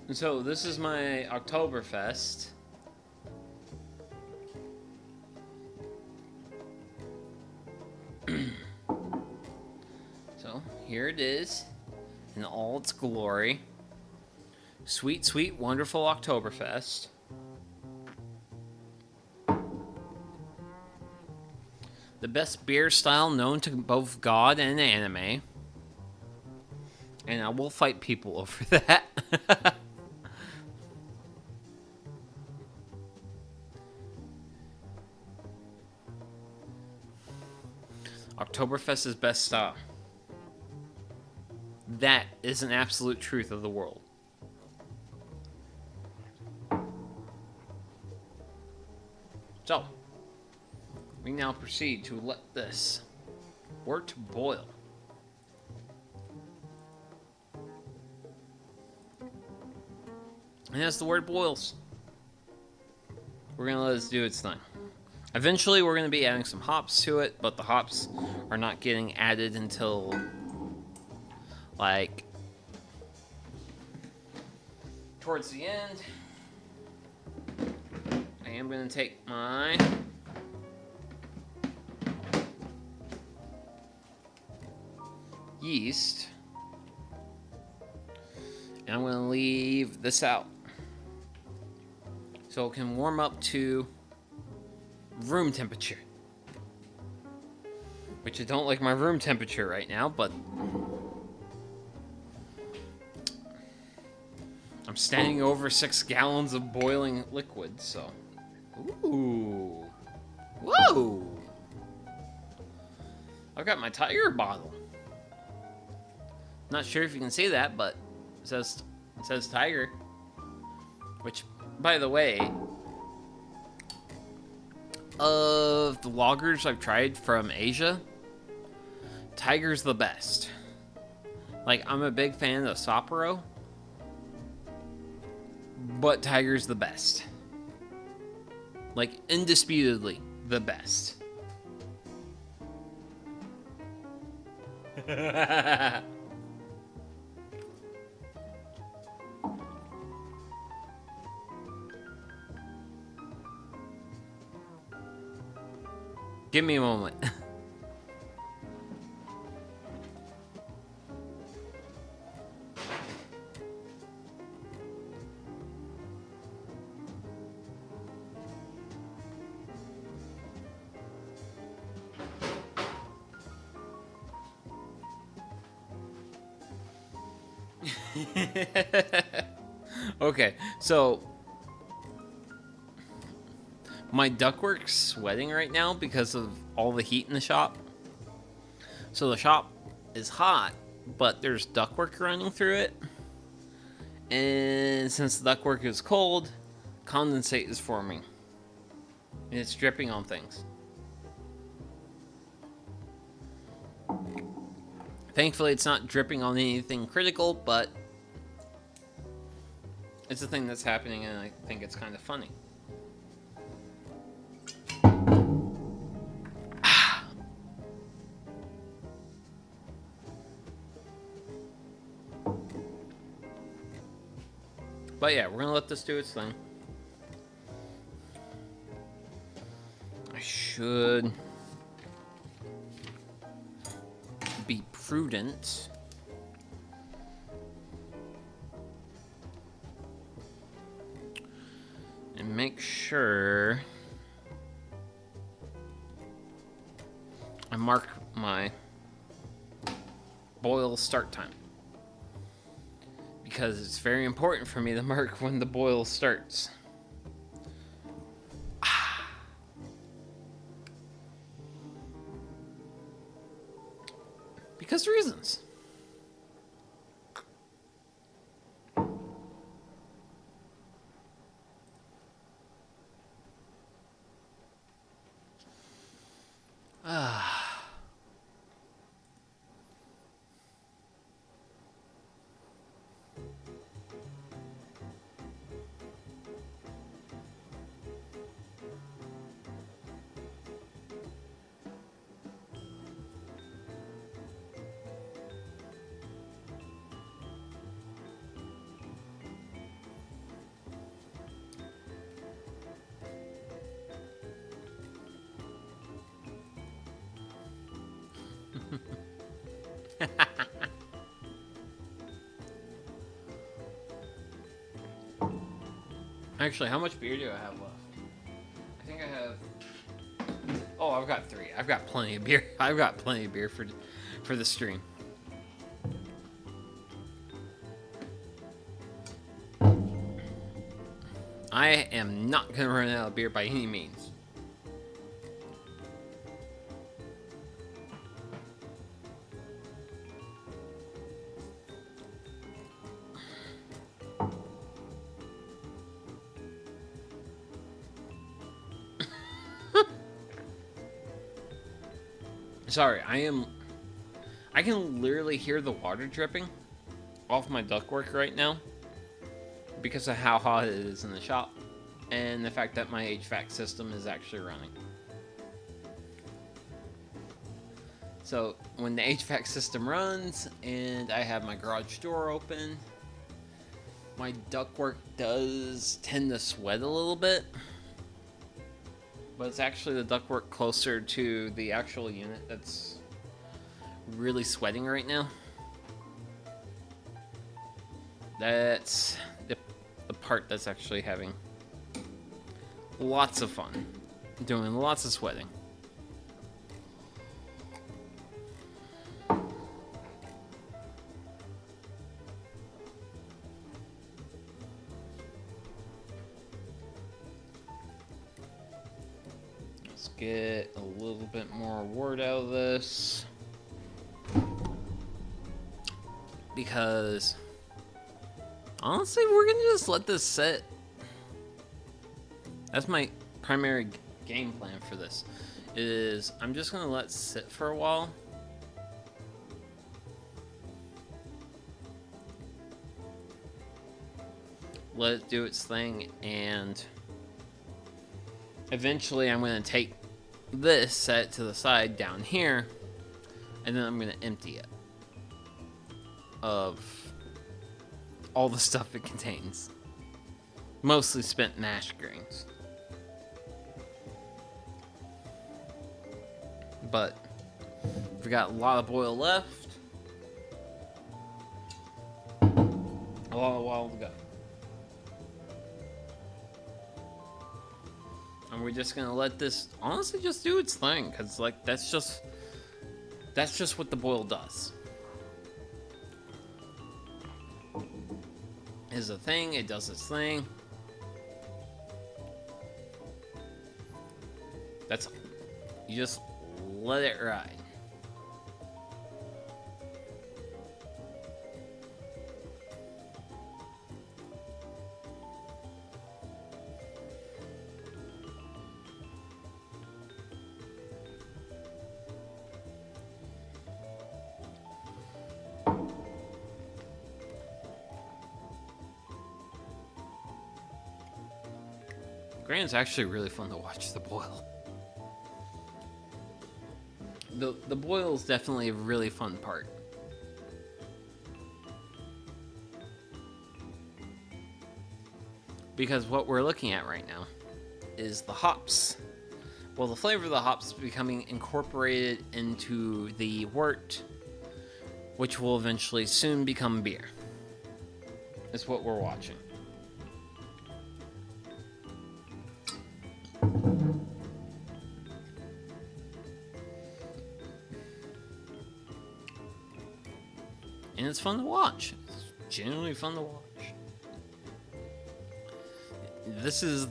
[SPEAKER 1] And so this is my Oktoberfest. So here it is in all its glory. Sweet, sweet, wonderful Oktoberfest. The best beer style known to both God and anime. And I will fight people over that. Oktoberfest's best style. That is an absolute truth of the world. So, we now proceed to let this wort boil. And as the wort boils, we're going to let it do its thing. Eventually, we're going to be adding some hops to it, but the hops are not getting added until, like, towards the end. I am going to take my yeast, and I'm going to leave this out so it can warm up to room temperature. Which I don't like my room temperature right now, but I'm standing over 6 gallons of boiling liquid, so. Ooh. Whoa! I've got my Tiger bottle. Not sure if you can see that, but it says Tiger. Which, by the way, of the lagers I've tried from Asia, Tiger's the best. Like, I'm a big fan of Sapporo, but Tiger's the best. Like, indisputably the best. Give me a moment. Okay, so my ductwork's sweating right now because of all the heat in the shop. So the shop is hot, but there's ductwork running through it. And since the ductwork is cold, condensate is forming. And it's dripping on things. Thankfully, it's not dripping on anything critical, but it's a thing that's happening, and I think it's kind of funny. But yeah, we're gonna let this do its thing. I should be prudent And make sure I mark my boil start time. Because it's very important for me to mark when the boil starts. Because reasons. Actually, how much beer do I have left? I think I have... Oh, I've got 3. I've got plenty of beer. I've got plenty of beer for the stream. I am not going to run out of beer by any means. Sorry, I can literally hear the water dripping off my ductwork right now because of how hot it is in the shop and the fact that my HVAC system is actually running. So when the HVAC system runs and I have my garage door open, my ductwork does tend to sweat a little bit. But it's actually the ductwork closer to the actual unit that's really sweating right now. That's the part that's actually having lots of fun, doing lots of sweating. Get a little bit more word out of this, because honestly we're gonna just let this sit. That's my primary game plan for this, is I'm just gonna let it sit for a while. Let it do its thing, and eventually I'm going to take this, set it to the side down here, and then I'm going to empty it of all the stuff it contains. Mostly spent mash grains. But we've got a lot of boil left. A while to go. And we're just gonna let this honestly just do its thing, because like that's just what the boil does. Is a thing, it does its thing. That's, you just let it ride. It's actually really fun to watch the boil. The boil is definitely a really fun part. Because what we're looking at right now is the hops. Well, the flavor of the hops is becoming incorporated into the wort, which will eventually soon become beer. Is what we're watching. And it's fun to watch. It's genuinely fun to watch. This is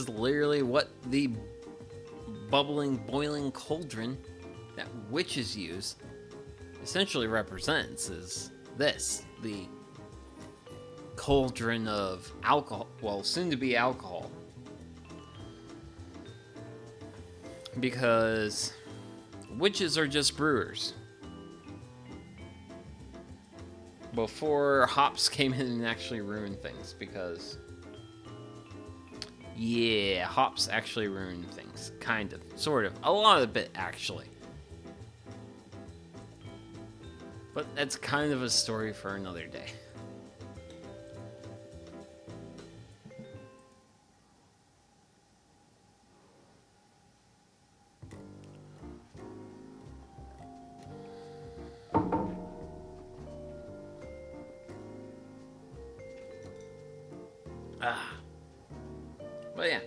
[SPEAKER 1] literally what the bubbling, boiling cauldron that witches use essentially represents, is this, the cauldron of alcohol, well, soon to be alcohol. Because witches are just brewers. Before hops came in and actually ruined things, because yeah, hops actually ruin things. Kind of. Sort of. A lot of it, actually. But that's kind of a story for another day. But yeah.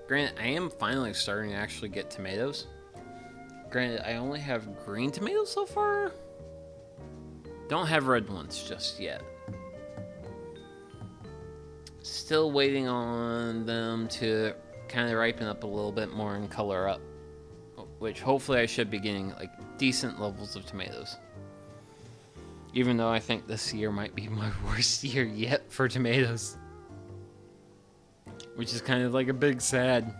[SPEAKER 1] Granted, I am finally starting to actually get tomatoes. Granted, I only have green tomatoes so far. Don't have red ones just yet. Still waiting on them to kind of ripen up a little bit more and color up. Which hopefully I should be getting like decent levels of tomatoes. Even though I think this year might be my worst year yet for tomatoes. Which is kind of like a big sad.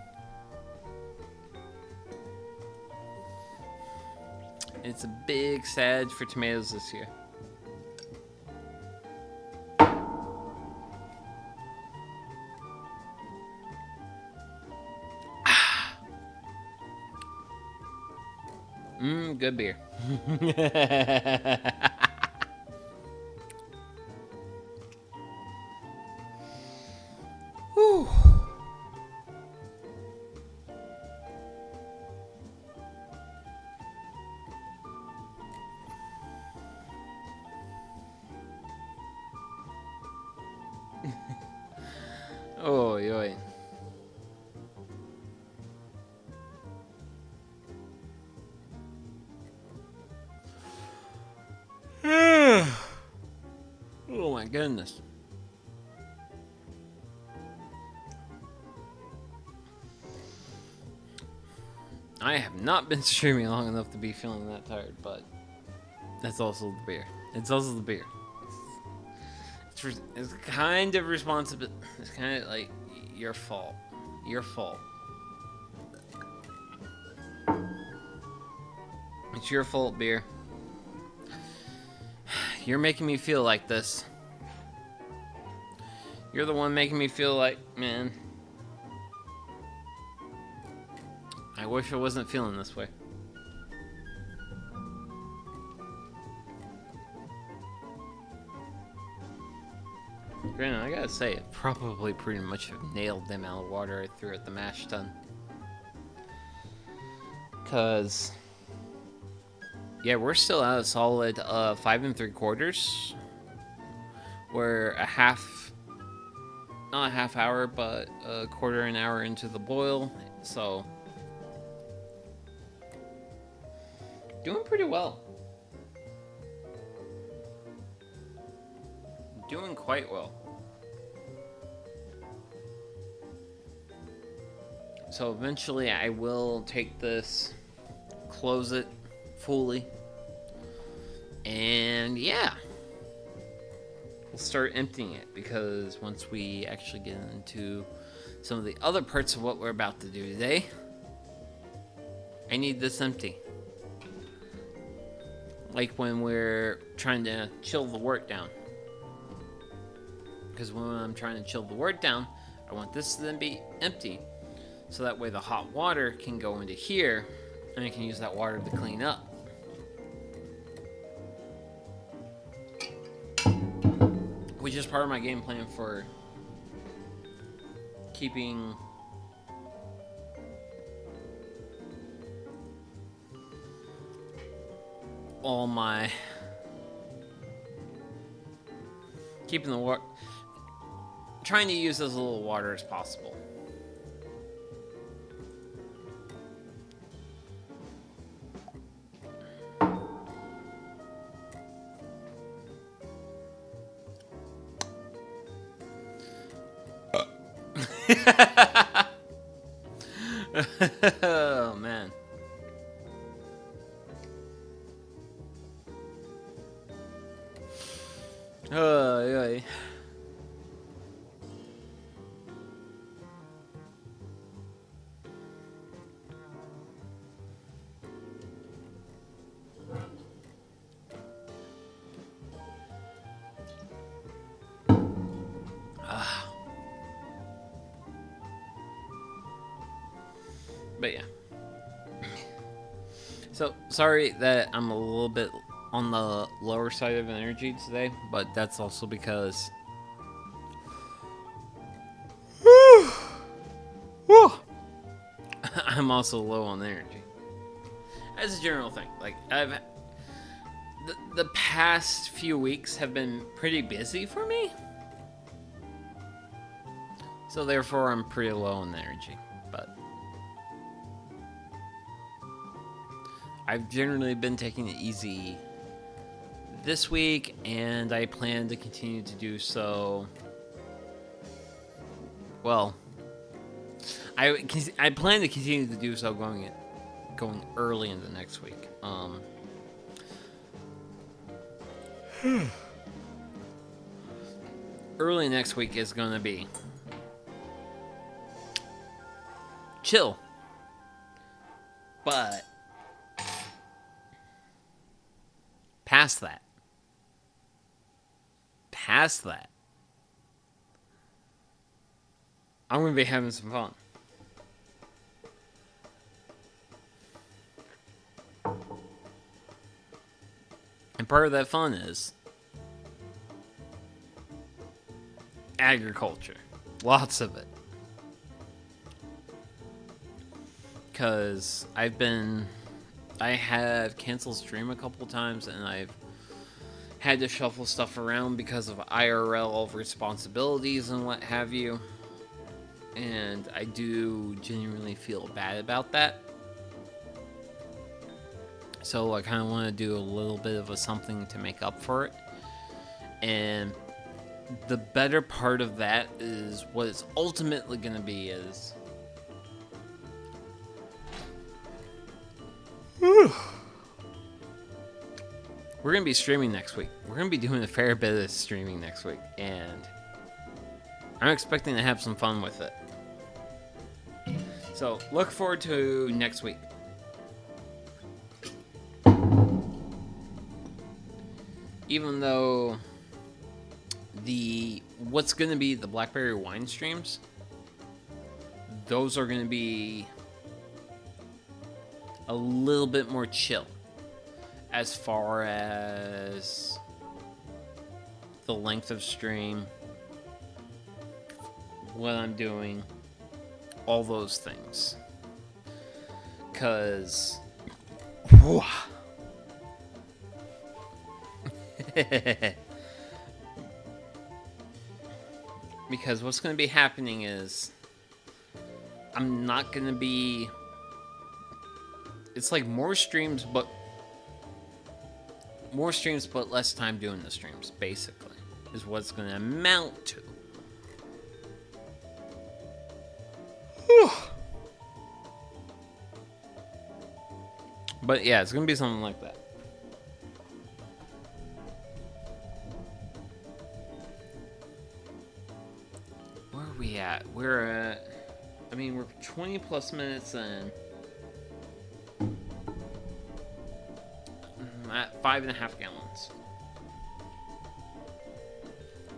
[SPEAKER 1] It's a big sad for tomatoes this year. Good beer. Whew. Oh, yoy. Oh my goodness. I have not been streaming long enough to be feeling that tired, but that's also the beer. It's also the beer. It's kind of responsible. It's kind of like your fault. Your fault. It's your fault, beer. You're making me feel like this. You're the one making me feel like, man, I wish I wasn't feeling this way. Granted, I gotta say, I probably pretty much have nailed the amount of water I threw at the mash tun. Cause, yeah, we're still at a solid 5 3/4. We're a half, not a half hour, but a quarter an hour into the boil, so doing pretty well. Doing quite well. So eventually I will take this, close it fully, and yeah, we'll start emptying it, because once we actually get into some of the other parts of what we're about to do today, I need this empty. Like when we're trying to chill the wort down. Because when I'm trying to chill the wort down, I want this to then be empty. So that way the hot water can go into here, and I can use that water to clean up. Which is part of my game plan for keeping all my... keeping the water... trying to use as little water as possible. Oh, man. Oh, yeah. But yeah. So, sorry that I'm a little bit on the lower side of energy today, but that's also because I'm also low on energy. As a general thing, like the past few weeks have been pretty busy for me, so therefore I'm pretty low on energy. But I've generally been taking it easy this week, and I plan to continue to do so. Well, I plan to continue to do so going early into next week. Early next week is gonna be chill, but past that, I'm gonna be having some fun. And part of that fun is agriculture. Lots of it. Because I have canceled stream a couple times, and I've had to shuffle stuff around because of IRL responsibilities and what have you. And I do genuinely feel bad about that. So I kind of want to do a little bit of something to make up for it. And the better part of that is what it's ultimately going to be is... We're going to be streaming next week. We're going to be doing a fair bit of streaming next week. And I'm expecting to have some fun with it. So look forward to next week. Even though what's going to be the Blackberry wine streams, those are going to be a little bit more chill as far as the length of stream, what I'm doing, all those things. Because because what's going to be happening is I'm not going to be... It's like more streams, but less time doing the streams, basically, is what it's going to amount to. But yeah, it's going to be something like that. Where are we at? We're 20 plus minutes in. At 5.5 gallons.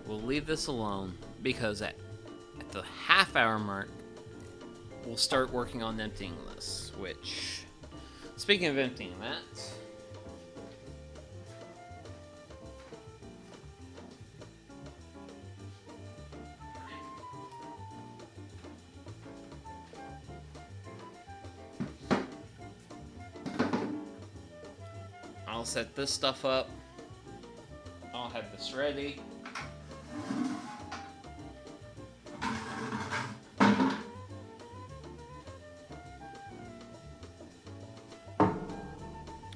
[SPEAKER 1] We'll leave this alone because at the half-hour mark, we'll start working on emptying this. Which, speaking of emptying that, I'll set this stuff up. I'll have this ready.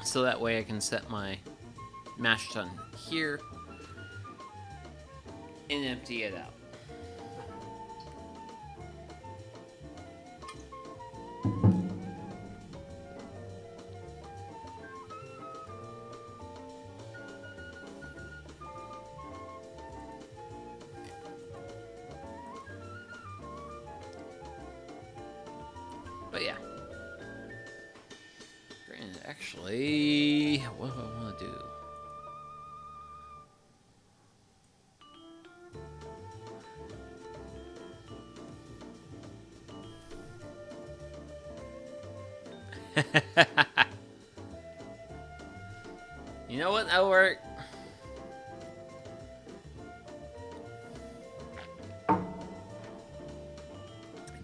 [SPEAKER 1] So that way I can set my mash tun here and empty it out. Actually, what do I want to do? You know what? That'll work.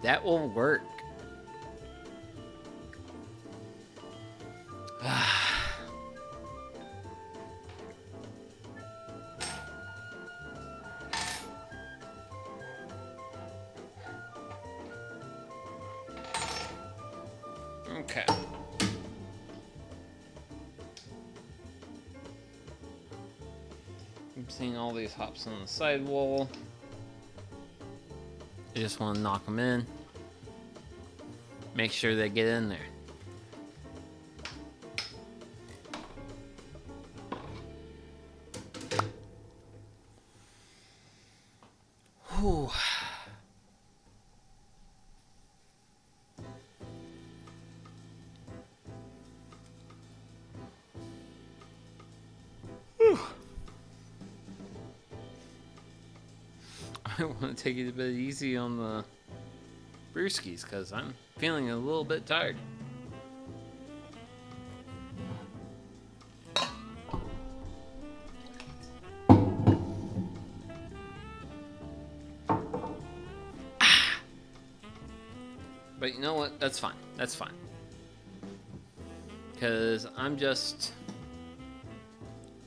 [SPEAKER 1] That will work. Okay. I'm seeing all these hops on the sidewall. I just want to knock them in. Make sure they get in there. Whew. I want to take it a bit easy on the Brewskis because I'm feeling a little bit tired. But you know what? That's fine. That's fine. Because I'm just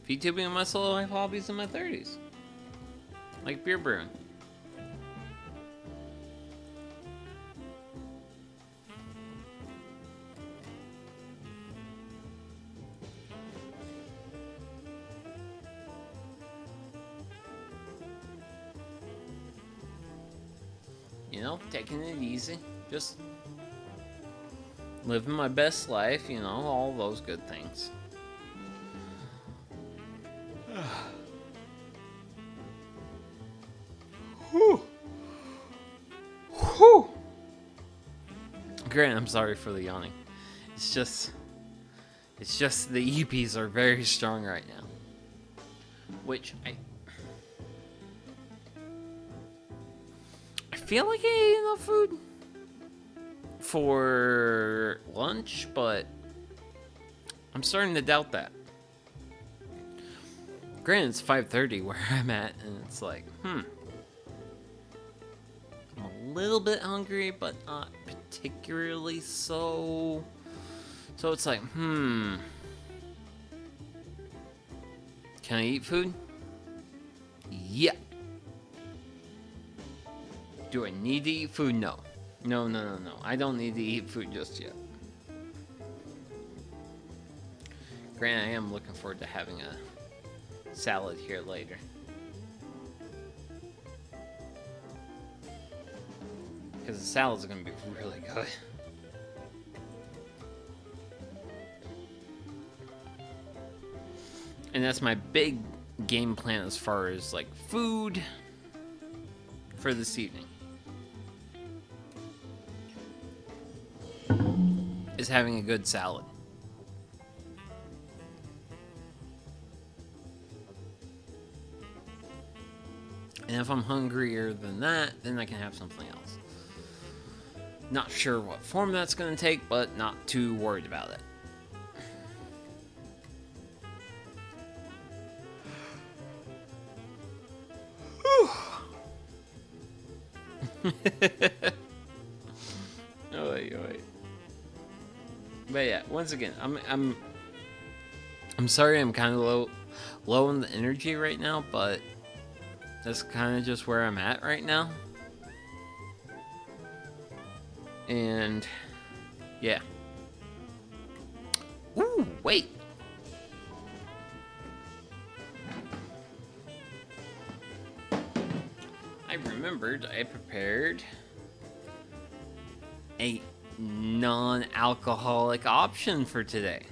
[SPEAKER 1] VTubing my solo life hobbies in my 30s. Like beer brewing. You know, taking it easy. Just living my best life, you know, all those good things. Whew. Whew. Grant, I'm sorry for the yawning. It's just the EPs are very strong right now. Which I feel like I ate enough food for lunch, but I'm starting to doubt that. Granted, it's 5:30 where I'm at, and it's like, I'm a little bit hungry, but not particularly so. So it's like, can I eat food? Yeah. Do I need to eat food? No. No. I don't need to eat food just yet. Granted, I am looking forward to having a salad here later. Because the salad's going to be really good. And that's my big game plan as far as like food for this evening. Is having a good salad. And if I'm hungrier than that, then I can have something else. Not sure what form that's going to take, but not too worried about it. Wait. But yeah, once again, I'm sorry I'm kind of low in the energy right now, but that's kind of just where I'm at right now. And yeah. Ooh, wait. I remembered I prepared a non-alcoholic option for today.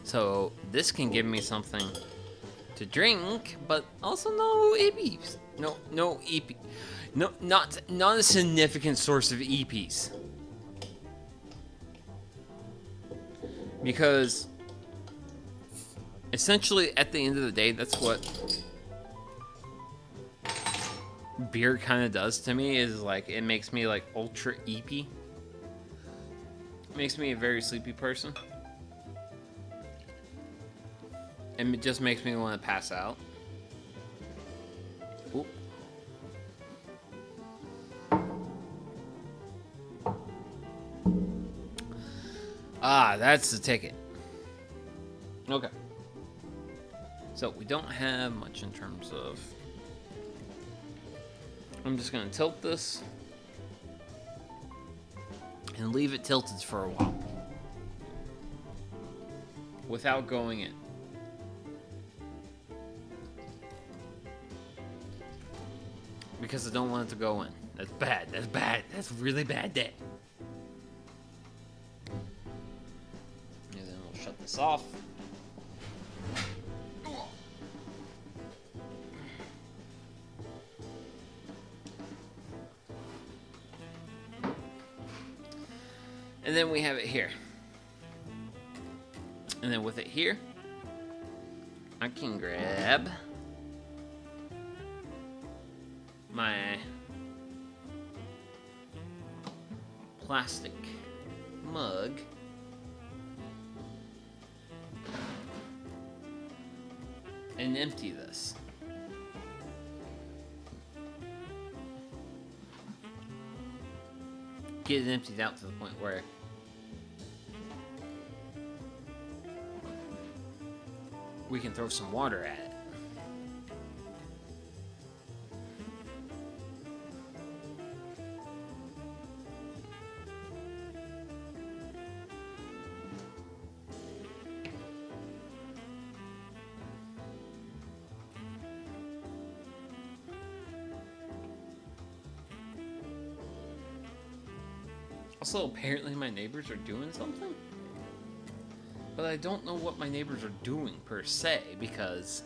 [SPEAKER 1] So this can give me something to drink, but also no EPs. No EP. No, not a significant source of EPs. Because essentially, at the end of the day, that's what beer kind of does to me, is like it makes me like ultra eepy. It makes me a very sleepy person. And it just makes me want to pass out. Oop. Ah, that's the ticket. Okay. So we don't have much in terms of... I'm just going to tilt this and leave it tilted for a while without going in. Because I don't want it to go in. That's bad. That's bad. That's really bad, Dad. And then we'll shut this off. And then we have it here. And then with it here, I can grab my plastic mug and empty this. Get it emptied out to the point where we can throw some water at it. Also, apparently my neighbors are doing something. But I don't know what my neighbors are doing per se, because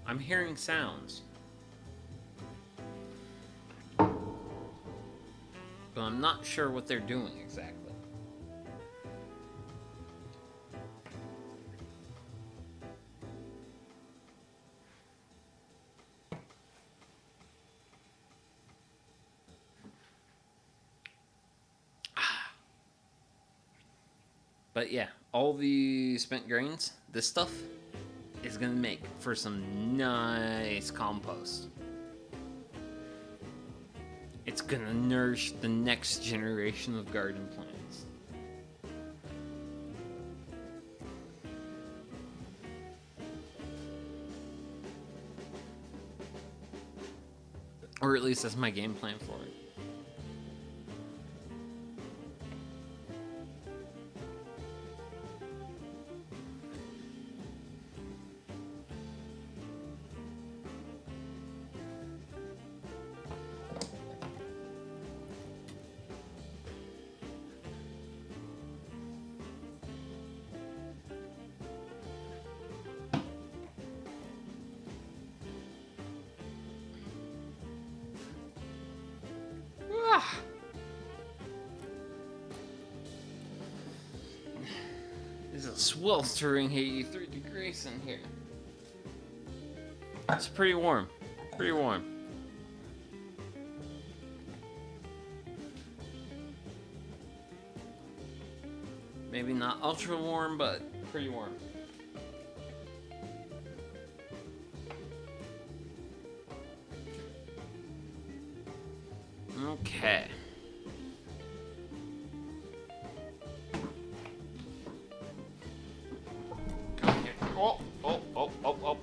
[SPEAKER 1] I'm hearing sounds. But I'm not sure what they're doing exactly. But yeah, all the spent grains, this stuff, is going to make for some nice compost. It's going to nourish the next generation of garden plants. Or at least that's my game plan for it. It's a sweltering 83 degrees in here. It's pretty warm. Pretty warm. Maybe not ultra warm, but pretty warm. Okay. Come here. Oh, oh, oh, oh, oh.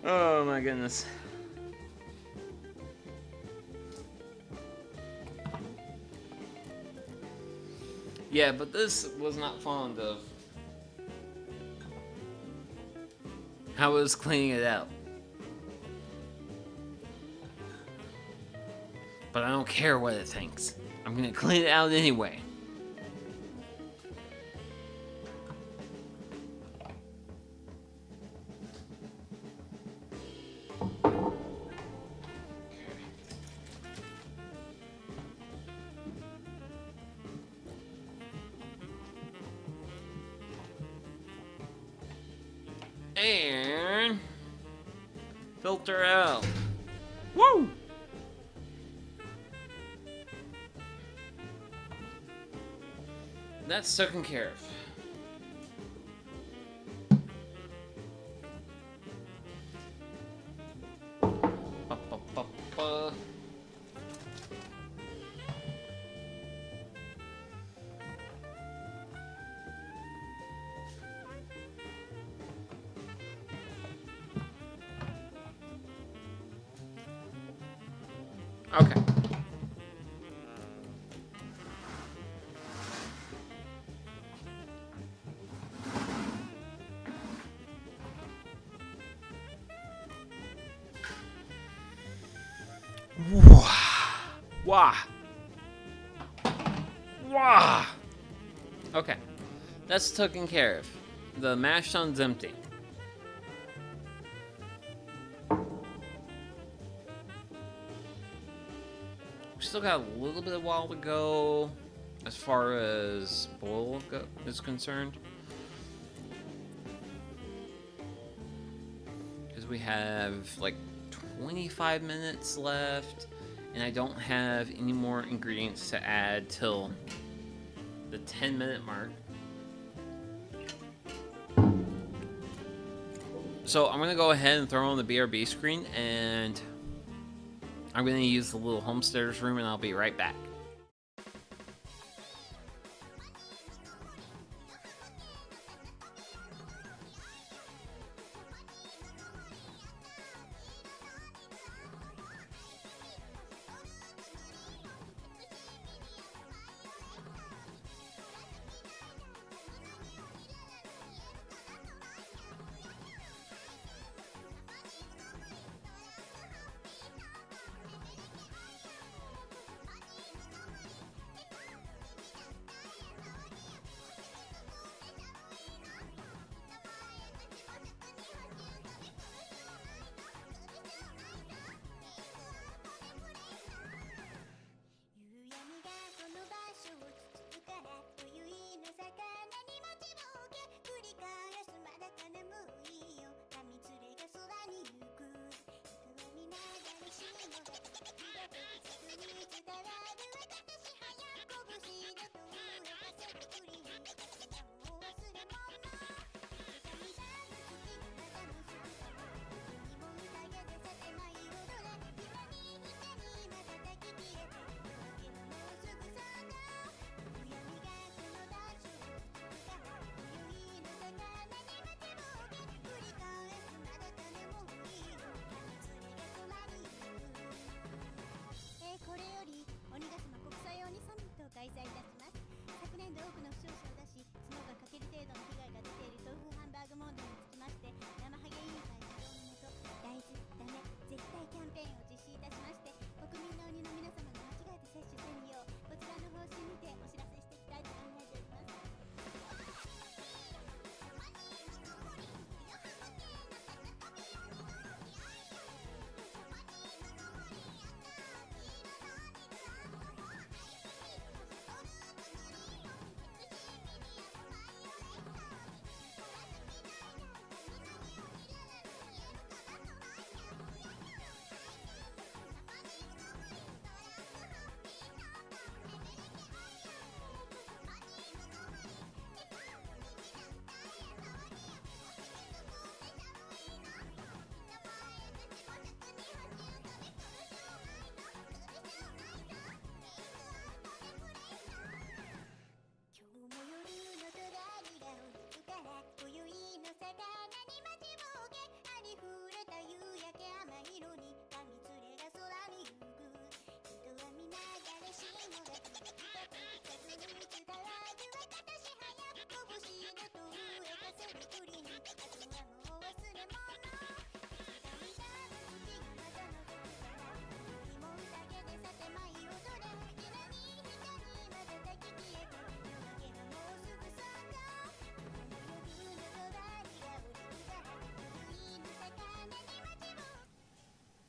[SPEAKER 1] Oh my goodness. Yeah, but this was not fond of how I was cleaning it out. But I don't care what it thinks. I'm gonna clean it out anyway. And filter out. Woo! That's taken care of. Okay. Wah. Wah. Okay. That's taken care of. The mash tun's empty. Still got a little bit of while to go as far as boil is concerned. Because we have like 25 minutes left, and I don't have any more ingredients to add till the 10-minute mark. So I'm going to go ahead and throw on the BRB screen, and I'm going to use the little homesteader's room, and I'll be right back.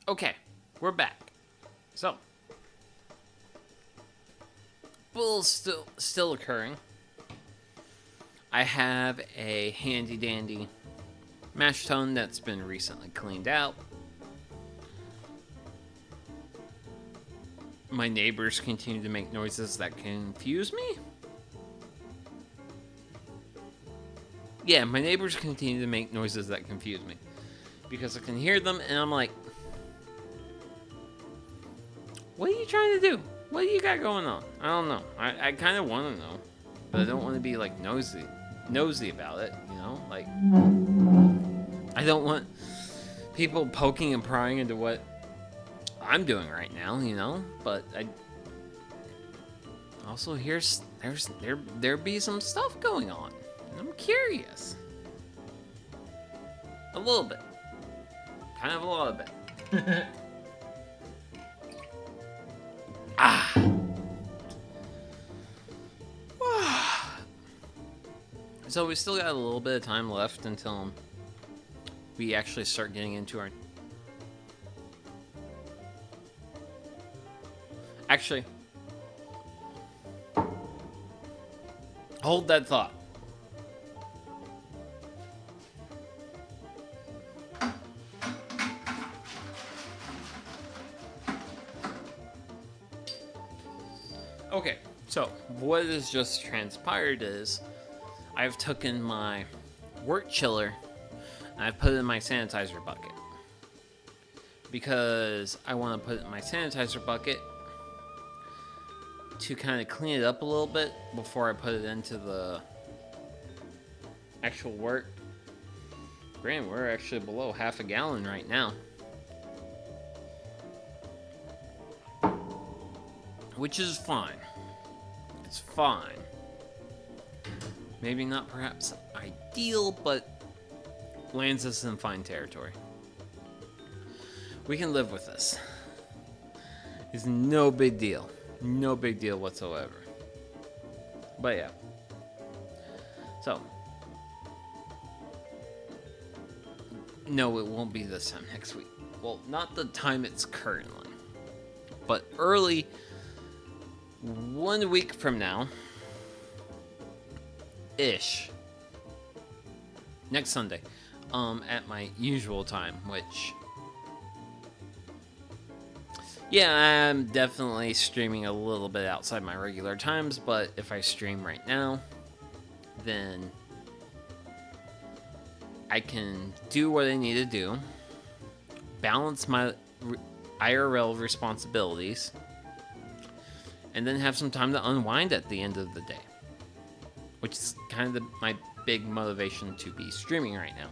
[SPEAKER 1] Okay, we're back. So, bull's still occurring. I have a handy dandy mash tun that's been recently cleaned out. My neighbors continue to make noises that confuse me. Yeah, my neighbors continue to make noises that confuse me. Because I can hear them and I'm like, what are you trying to do? What do you got going on? I don't know. I kind of want to know. But I don't want to be like nosy about it, you know? Like, I don't want people poking and prying into what I'm doing right now, you know? But I also there be some stuff going on. And I'm curious. A little bit. Kind of a lot of it. So we still got a little bit of time left until we actually start getting into our... Actually, hold that thought. Okay, so what has just transpired is I've taken my work chiller and I've put it in my sanitizer bucket. Because I want to put it in my sanitizer bucket to kind of clean it up a little bit before I put it into the actual work. Granted, we're actually below half a gallon right now. Which is fine. It's fine. Maybe not perhaps ideal, but lands us in fine territory. We can live with this. It's no big deal. No big deal whatsoever. But yeah. So. No, it won't be this time next week. Well, not the time it's currently. But early 1 week from now. Ish. Next Sunday. At my usual time, which... Yeah, I'm definitely streaming a little bit outside my regular times, but if I stream right now, then I can do what I need to do, balance my IRL responsibilities, and then have some time to unwind at the end of the day, which is kind of my big motivation to be streaming right now,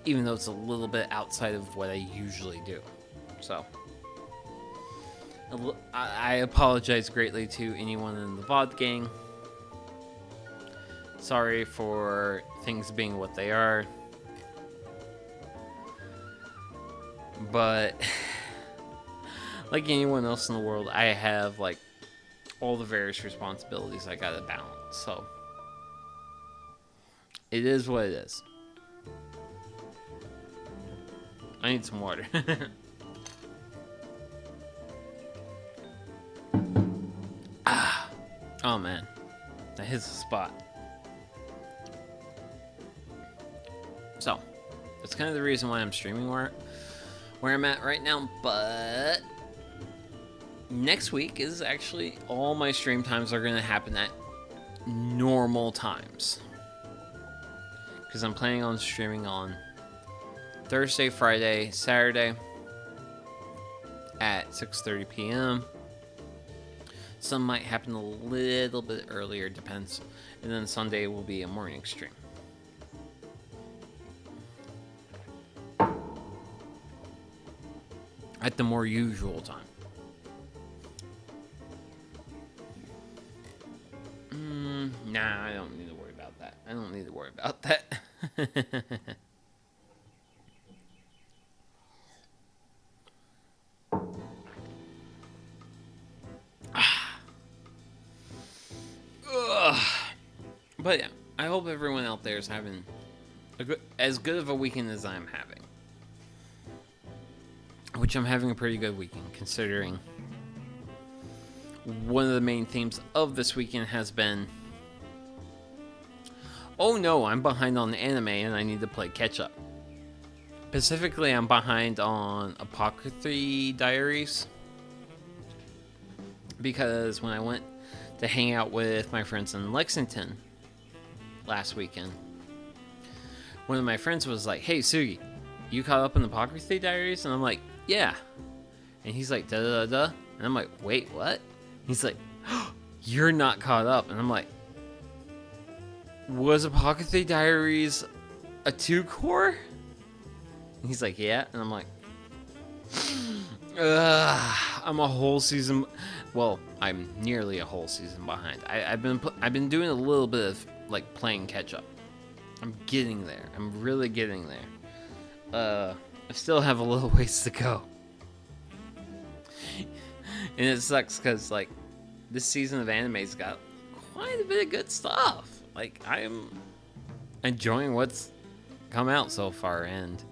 [SPEAKER 1] even though it's a little bit outside of what I usually do. So, I apologize greatly to anyone in the VOD gang. Sorry for things being what they are. But, like anyone else in the world, I have, like, all the various responsibilities I gotta balance. So, it is what it is. I need some water. Oh man, that hits the spot. So, that's kind of the reason why I'm streaming where I'm at right now, but next week is actually all my stream times are going to happen at normal times. Because I'm planning on streaming on Thursday, Friday, Saturday at 6:30 p.m. Some might happen a little bit earlier, depends. And then Sunday will be a morning stream. At the more usual time. Nah, I don't need to worry about that. I don't need to worry about that. But yeah, I hope everyone out there is having as good of a weekend as I'm having. Which I'm having a pretty good weekend, considering one of the main themes of this weekend has been Oh no, I'm behind on anime and I need to play catch up. Specifically, I'm behind on Apocryphy Diaries. Because when I went to hang out with my friends in Lexington last weekend, one of my friends was like, "Hey, Sugi, you caught up in the Apocryphy Diaries?" And I'm like, "Yeah." And he's like, "Da da da." And I'm like, "Wait, what?" He's like, oh, "You're not caught up." And I'm like, "Was Apocryphy Diaries a 2-core?" And he's like, "Yeah." And I'm like, I'm a whole season. Well, I'm nearly a whole season behind. I've been doing a little bit of like playing catch up. I'm getting there. I'm really getting there. I still have a little ways to go, and it sucks because like this season of anime's got quite a bit of good stuff. Like I'm enjoying what's come out so far, and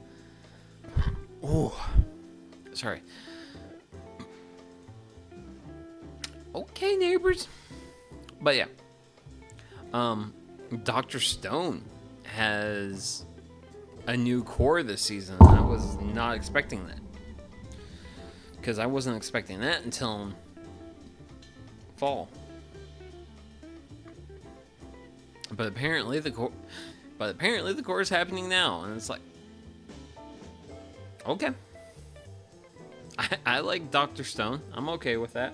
[SPEAKER 1] sorry. Okay, neighbors. But yeah. Dr. Stone has a new core this season. I was not expecting that. Because I wasn't expecting that until fall. But apparently the core is happening now, and it's like, okay. I like Dr. Stone. I'm okay with that.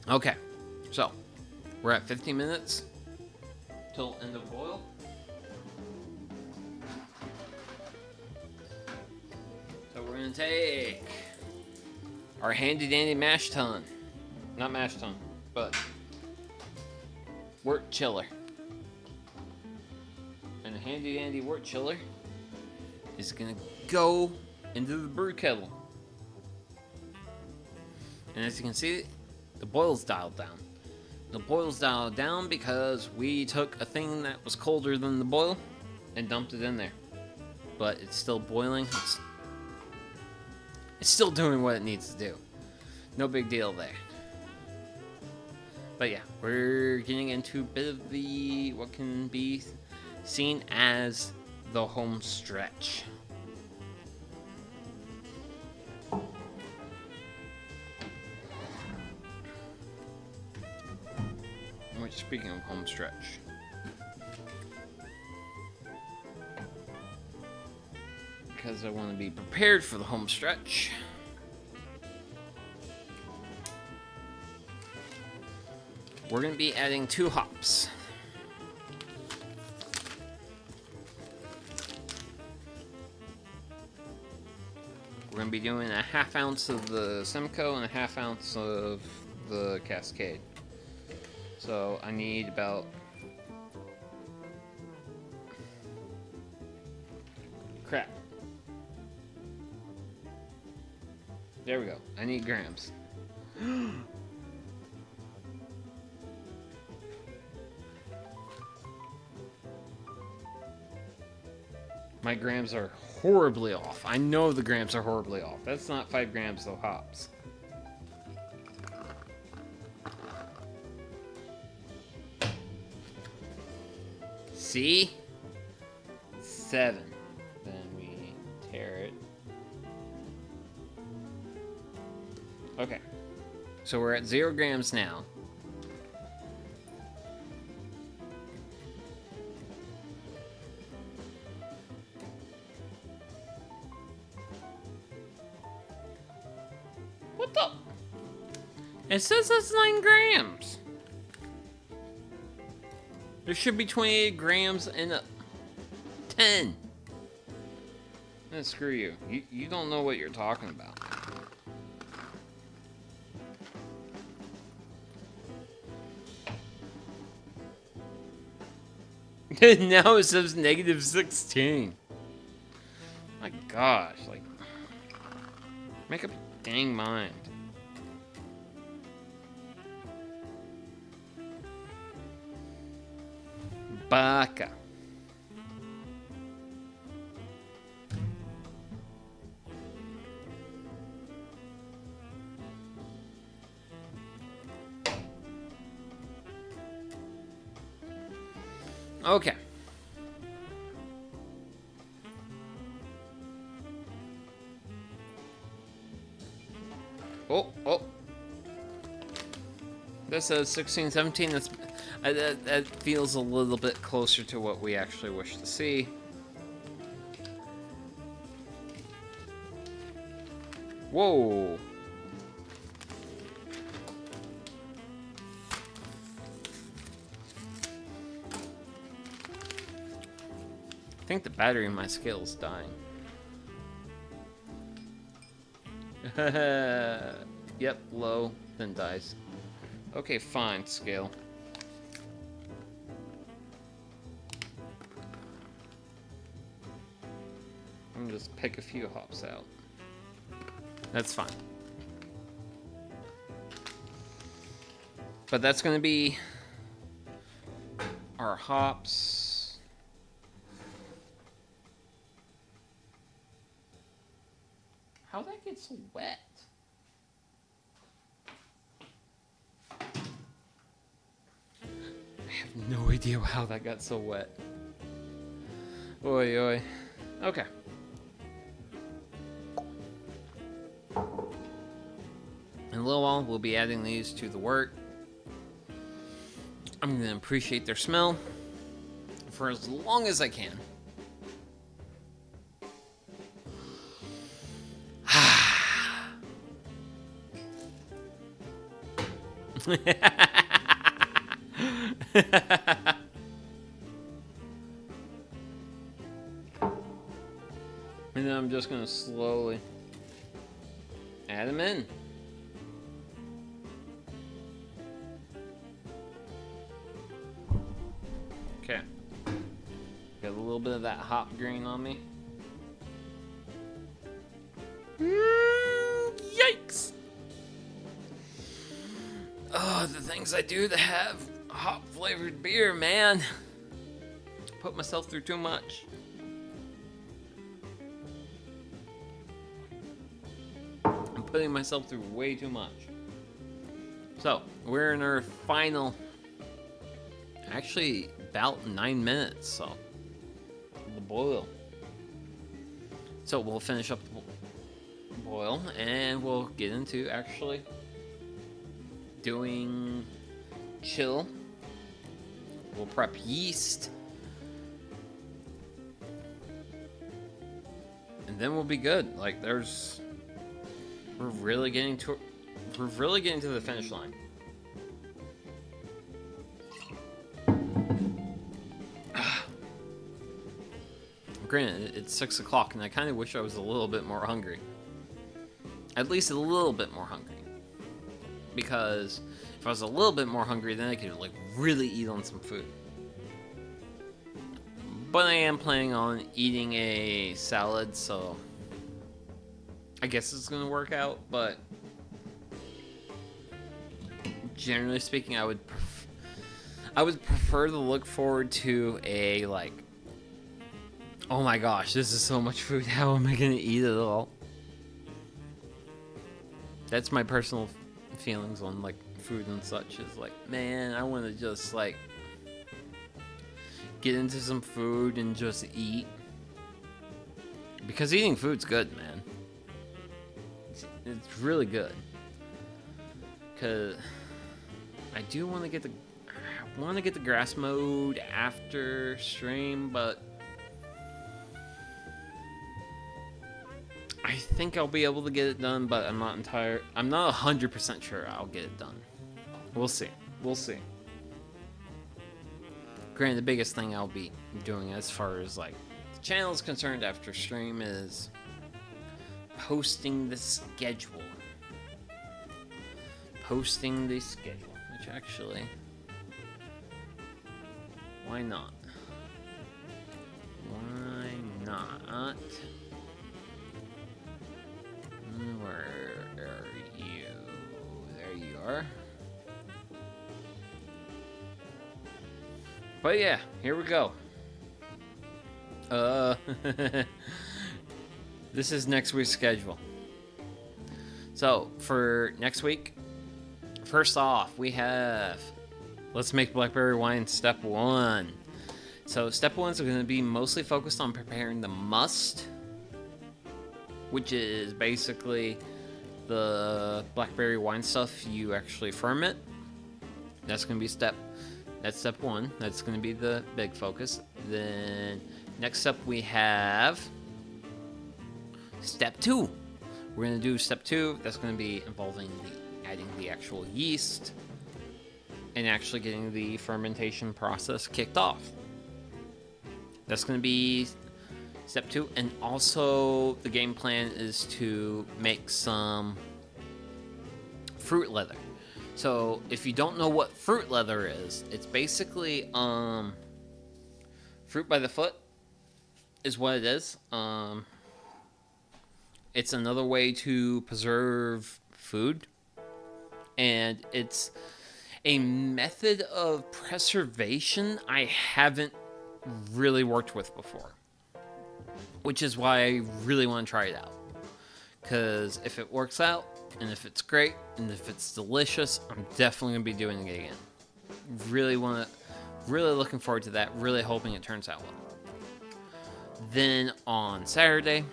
[SPEAKER 1] Okay, so we're at 15 minutes till end of boil. So we're gonna take our handy dandy mash tun, not mash tun, but wort chiller. And the handy dandy wort chiller is gonna go into the brew kettle. And as you can see, the boil's dialed down. The boil's dialed down because we took a thing that was colder than the boil and dumped it in there. But it's still boiling. It's still doing what it needs to do. No big deal there. But yeah, we're getting into a bit of the what can be seen as the home stretch. Speaking of home stretch, because I want to be prepared for the home stretch, we're going to be adding 2 hops. We're going to be doing a 1/2 ounce of the Simcoe and a 1/2 ounce of the Cascade. So I need about crap. There we go. I need grams. My grams are horribly off. I know the grams are horribly off. That's not 5 grams of hops. See? 7. Then we tear it. Okay. So we're at 0 grams now. What the? It says it's 9 grams. There should be 28 grams in a 10. Man, screw you. You don't know what you're talking about. Now it says negative 16. My gosh, like, make up your dang mind. Baka. Okay. Oh. This says 16, 17. That feels a little bit closer to what we actually wish to see. Whoa. I think the battery in my scale is dying. Yep, low, then dies. Okay, fine, scale. I'm gonna just pick a few hops out. That's fine. But that's gonna be our hops. How'd that get so wet? I have no idea how that got so wet. Oi, oi. Okay. In a little while, we'll be adding these to the wort. I'm going to appreciate their smell for as long as I can. And then I'm just going to slowly add them in. Okay. Got a little bit of that hop green on me. Yikes! Oh, the things I do to have hop flavored beer, man. Put myself through too much. I'm putting myself through way too much. So, we're in our final, actually about 9 minutes, so the boil. So we'll finish up the boil and we'll get into actually doing chill. We'll prep yeast. And then we'll be good. Like we're really getting to the finish line. Granted, it's 6 o'clock and I kind of wish I was a little bit more hungry. At least a little bit more hungry. Because if I was a little bit more hungry, then I could like really eat on some food. But I am planning on eating a salad, so I guess it's gonna work out. But generally speaking, I would prefer to look forward to a like, oh my gosh, this is so much food. How am I gonna eat it all? That's my personal feelings on like food and such. Is like, man, I want to just like get into some food and just eat, because eating food's good, man. It's really good. Cause I do want to get the grass mowed after stream, but I think I'll be able to get it done, but I'm not 100% sure I'll get it done. We'll see. Granted, the biggest thing I'll be doing as far as like the channel is concerned after stream is posting the schedule. Which actually, why not? Where are you? There you are. But yeah, here we go. This is next week's schedule. So, for next week, first off, we have Let's Make Blackberry Wine Step 1.
[SPEAKER 2] So
[SPEAKER 1] step 1 is going to be mostly focused on preparing the must, which is basically the blackberry wine stuff you actually ferment. That's going to be step 1. That's going to be the big focus. Then next up we have step 2. We're going to do step 2. That's going to be involving adding the actual yeast and actually getting the fermentation process kicked off. That's going to be step 2. And also the game plan is to make some fruit leather. So if you don't know what fruit leather is, it's basically fruit by the foot is what it is. It's another way to preserve food, and it's a method of preservation I haven't really worked with before, which is why I really want to try it out. Because if it works out, and if it's great, and if it's delicious, I'm definitely going to be doing it again. Really looking forward to that, really hoping it turns out well. Then on Saturday,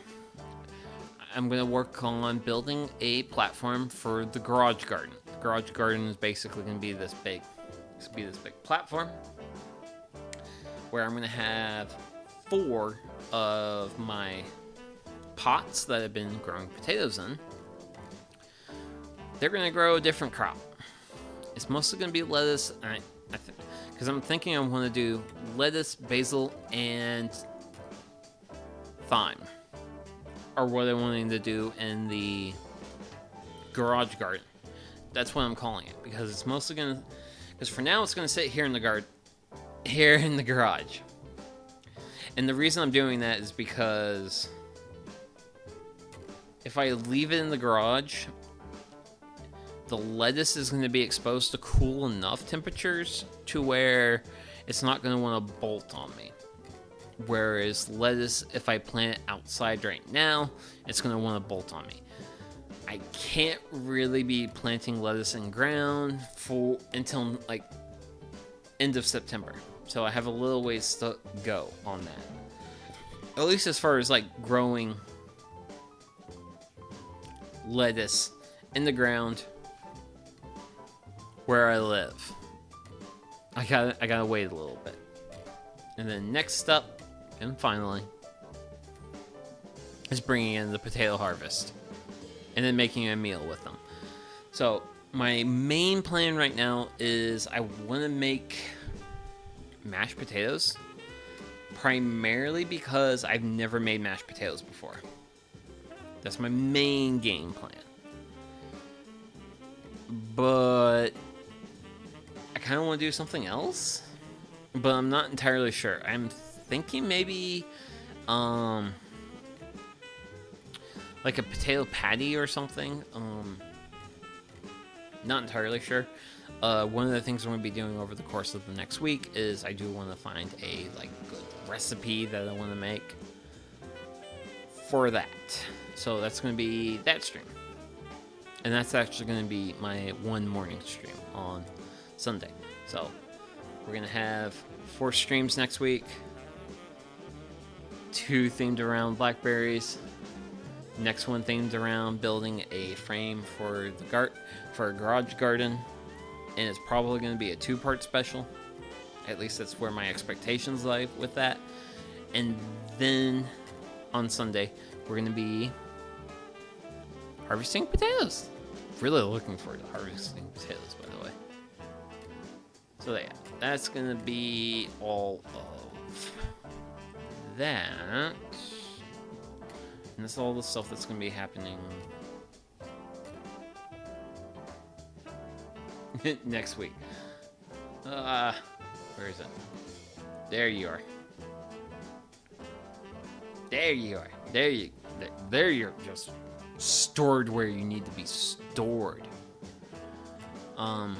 [SPEAKER 1] I'm going to work on building a platform for the garage garden. The garage garden is basically going to be this big platform where I'm going to have 4 of my pots that I've been growing potatoes in. They're going to grow a different crop. It's mostly going to be lettuce, because I'm thinking I want to do lettuce, basil, and thyme, are what I'm wanting to do in the garage garden. That's what I'm calling it, because it's mostly going to, because for now it's going to sit here in the garage. And the reason I'm doing that is because if I leave it in the garage, the lettuce is going to be exposed to cool enough temperatures to where it's not going to want to bolt on me. Whereas lettuce, if I plant it outside right now, it's going to want to bolt on me. I can't really be planting lettuce in ground until like end of September. So I have a little ways to go on that. At least as far as like growing lettuce in the ground where I live. I gotta wait a little bit. And then next up, and finally, is bringing in the potato harvest. And then making a meal with them. So, my main plan right now is I want to make mashed potatoes. Primarily because I've never made mashed potatoes before. That's my main game plan. But I kind of want to do something else, but I'm not entirely sure. I'm thinking maybe like a potato patty or something. Not entirely sure. One of the things I'm going to be doing over the course of the next week is I do want to find a good recipe that I want to make for that. So that's going to be that stream. And that's actually going to be my one morning stream on Sunday. So we're going to have 4 streams next week. 2 themed around blackberries. Next one themed around building a frame for a garage garden. And it's probably going to be a 2-part special. At least that's where my expectations lie with that. And then on Sunday, we're going to be harvesting potatoes. Really looking forward to harvesting potatoes, by the way. So yeah, that's going to be all of that. And that's all the stuff that's going to be happening next week. Where is it? There you are. There you are. There you're just stored where you need to be stored. I'm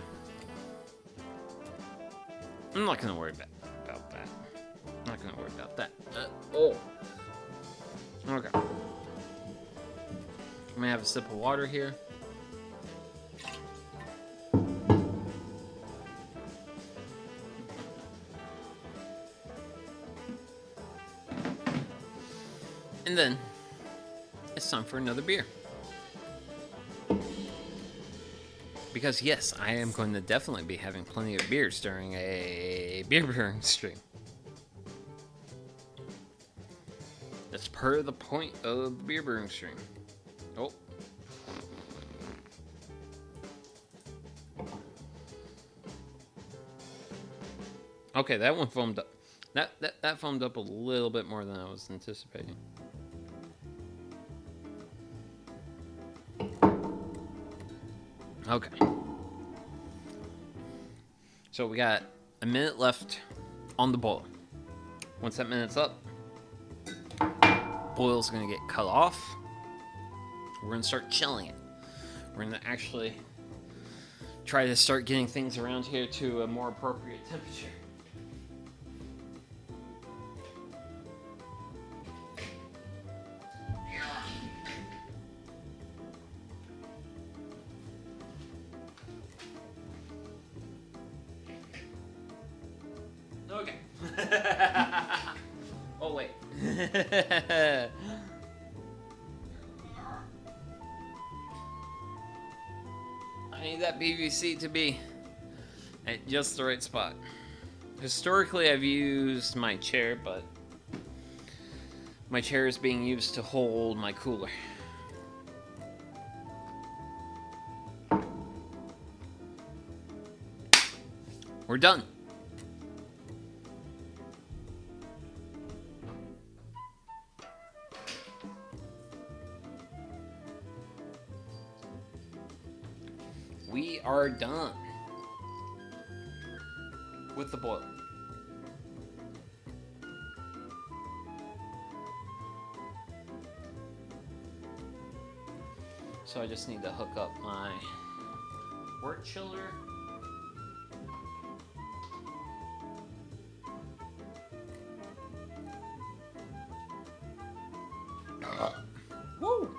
[SPEAKER 1] not gonna worry about that. I'm not gonna worry about that. Okay. I'm gonna have a sip of water here. And then it's time for another beer. Because yes, I am going to definitely be having plenty of beers during a beer brewing stream. That's per the point of the beer brewing stream. Oh. Okay, that one foamed up. That foamed up a little bit more than I was anticipating. Okay. So we got a minute left on the boil. Once that minute's up, boil's gonna get cut off. We're gonna start chilling it. We're gonna actually try to start getting things around here to a more appropriate temperature. Okay. Oh, wait. I need that PVC to be at just the right spot. Historically, I've used my chair, but my chair is being used to hold my cooler. We're done. We are done with the boil. So I just need to hook up my wort chiller. Woo!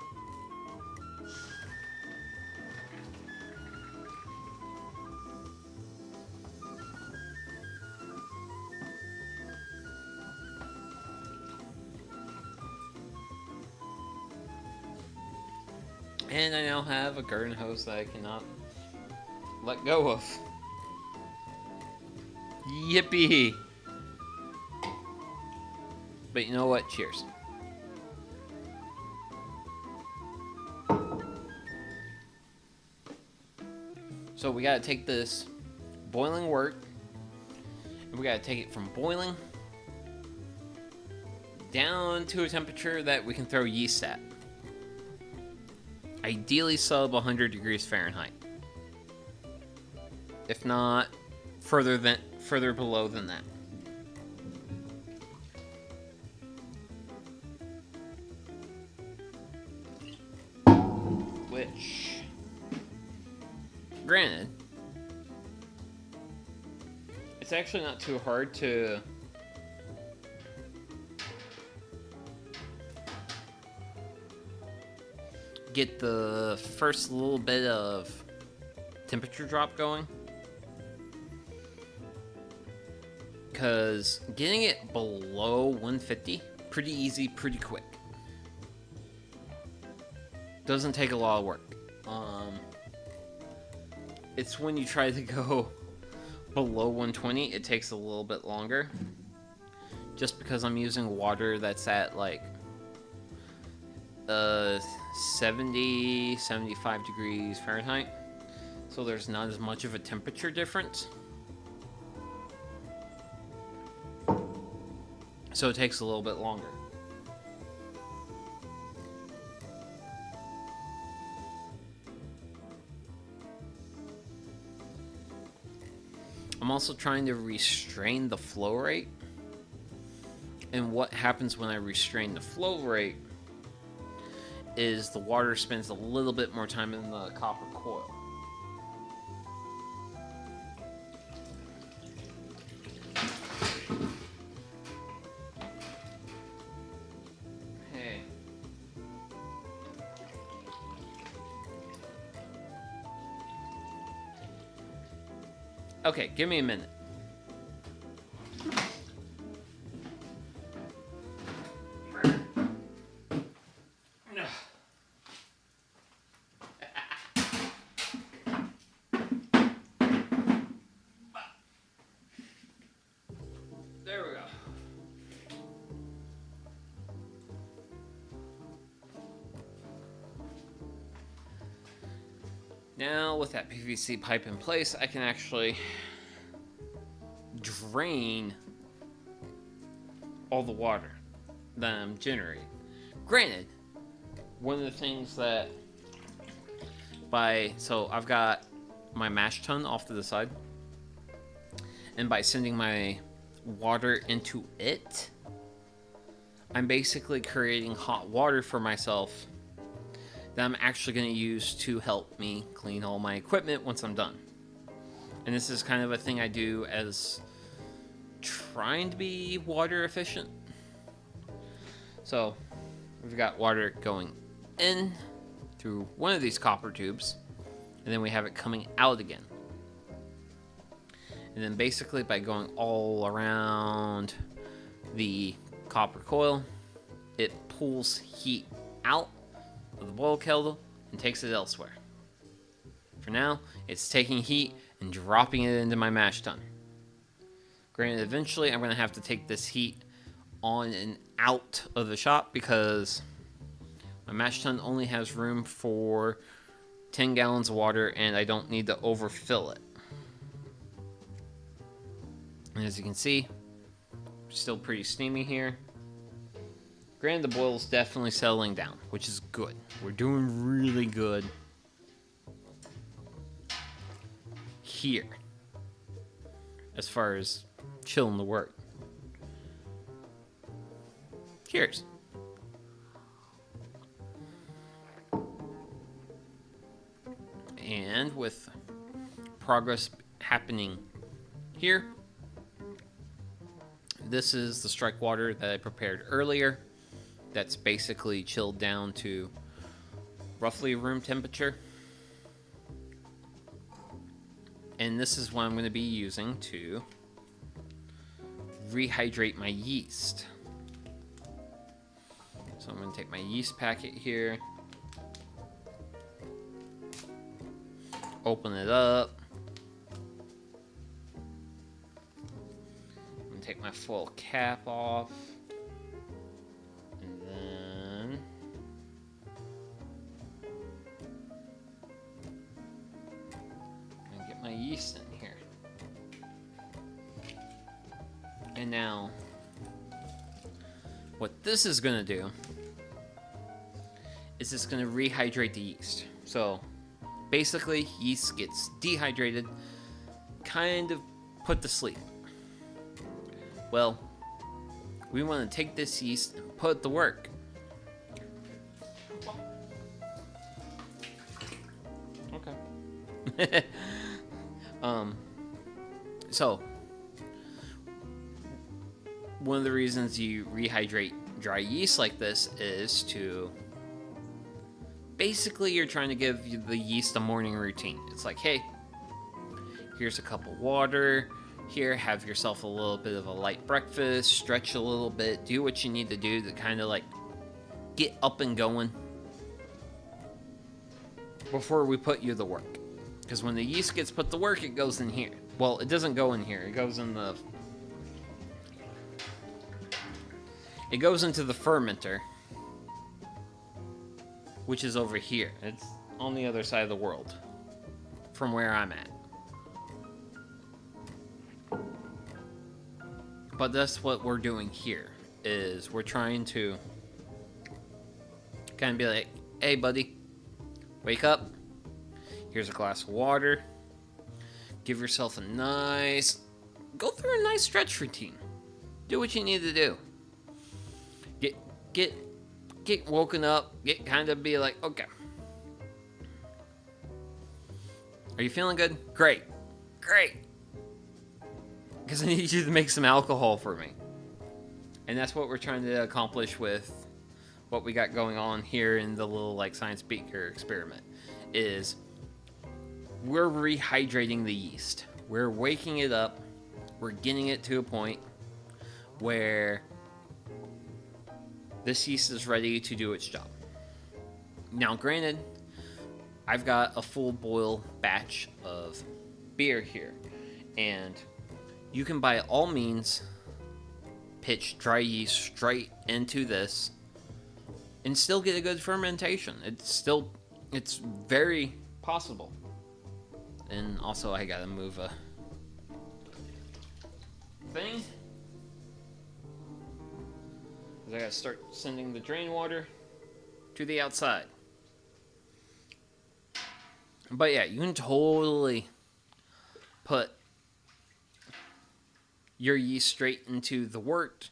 [SPEAKER 1] And I now have a garden hose that I cannot let go of. Yippee! But you know what? Cheers. So we gotta take this boiling wort, and we gotta take it from boiling down to a temperature that we can throw yeast at. Ideally sub 100 degrees Fahrenheit. If not, further below than that. Which, granted, it's actually not too hard to get the first little bit of temperature drop going, because getting it below 150 pretty easy, pretty quick. Doesn't take a lot of work. It's when you try to go below 120, it takes a little bit longer, just because I'm using water that's at like 70, 75 degrees Fahrenheit. So there's not as much of a temperature difference. So it takes a little bit longer. I'm also trying to restrain the flow rate. And what happens when I restrain the flow rate is the water spends a little bit more time in the copper coil. Hey. Okay, give me a minute. Now, with that PVC pipe in place, I can actually drain all the water that I'm generating. Granted, one of the things that so I've got my mash tun off to the side, and by sending my water into it, I'm basically creating hot water for myself that I'm actually going to use to help me clean all my equipment once I'm done. And this is kind of a thing I do as trying to be water efficient. So we've got water going in through one of these copper tubes, and then we have it coming out again. And then basically by going all around the copper coil, it pulls heat out of the boil kettle and takes it elsewhere. For now, it's taking heat and dropping it into my mash tun. Granted, eventually I'm going to have to take this heat on and out of the shop because my mash tun only has room for 10 gallons of water and I don't need to overfill it. And as you can see, still pretty steamy here. Granted, the boil's definitely settling down, which is good. We're doing really good here as far as chilling the work. Cheers. And with progress happening here, this is the strike water that I prepared earlier. That's basically chilled down to roughly room temperature. And this is what I'm going to be using to rehydrate my yeast. So I'm going to take my yeast packet here, open it up, I'm going to take my full cap off, and then I'm going to get my yeast in here. And now what this is going to do is it's going to rehydrate the yeast. So basically, yeast gets dehydrated, kind of put to sleep. Well, we want to take this yeast and put it to work. Okay. So one of the reasons you rehydrate dry yeast like this is to basically you're trying to give the yeast a morning routine. It's like, hey, here's a cup of water. Here, have yourself a little bit of a light breakfast, stretch a little bit, do what you need to do to kind of like get up and going before we put you to work. Because when the yeast gets put to work, it goes in here. Well, it doesn't go in here. It goes in the... It goes into the fermenter, which is over here. It's on the other side of the world from where I'm at. But that's what we're doing here, is we're trying to kind of be like, hey buddy, wake up, here's a glass of water, give yourself a nice, go through a nice stretch routine, do what you need to do, get woken up, get kind of be like, okay, are you feeling good? Great, because I need you to make some alcohol for me. And that's what we're trying to accomplish with what we got going on here in the little like science beaker experiment, is we're rehydrating the yeast. We're waking it up. We're getting it to a point where this yeast is ready to do its job. Now, granted, I've got a full boil batch of beer here, and you can by all means pitch dry yeast straight into this and still get a good fermentation. It's very possible. And also, I gotta move a thing. I gotta start sending the drain water to the outside. But yeah, you can totally put your yeast straight into the wort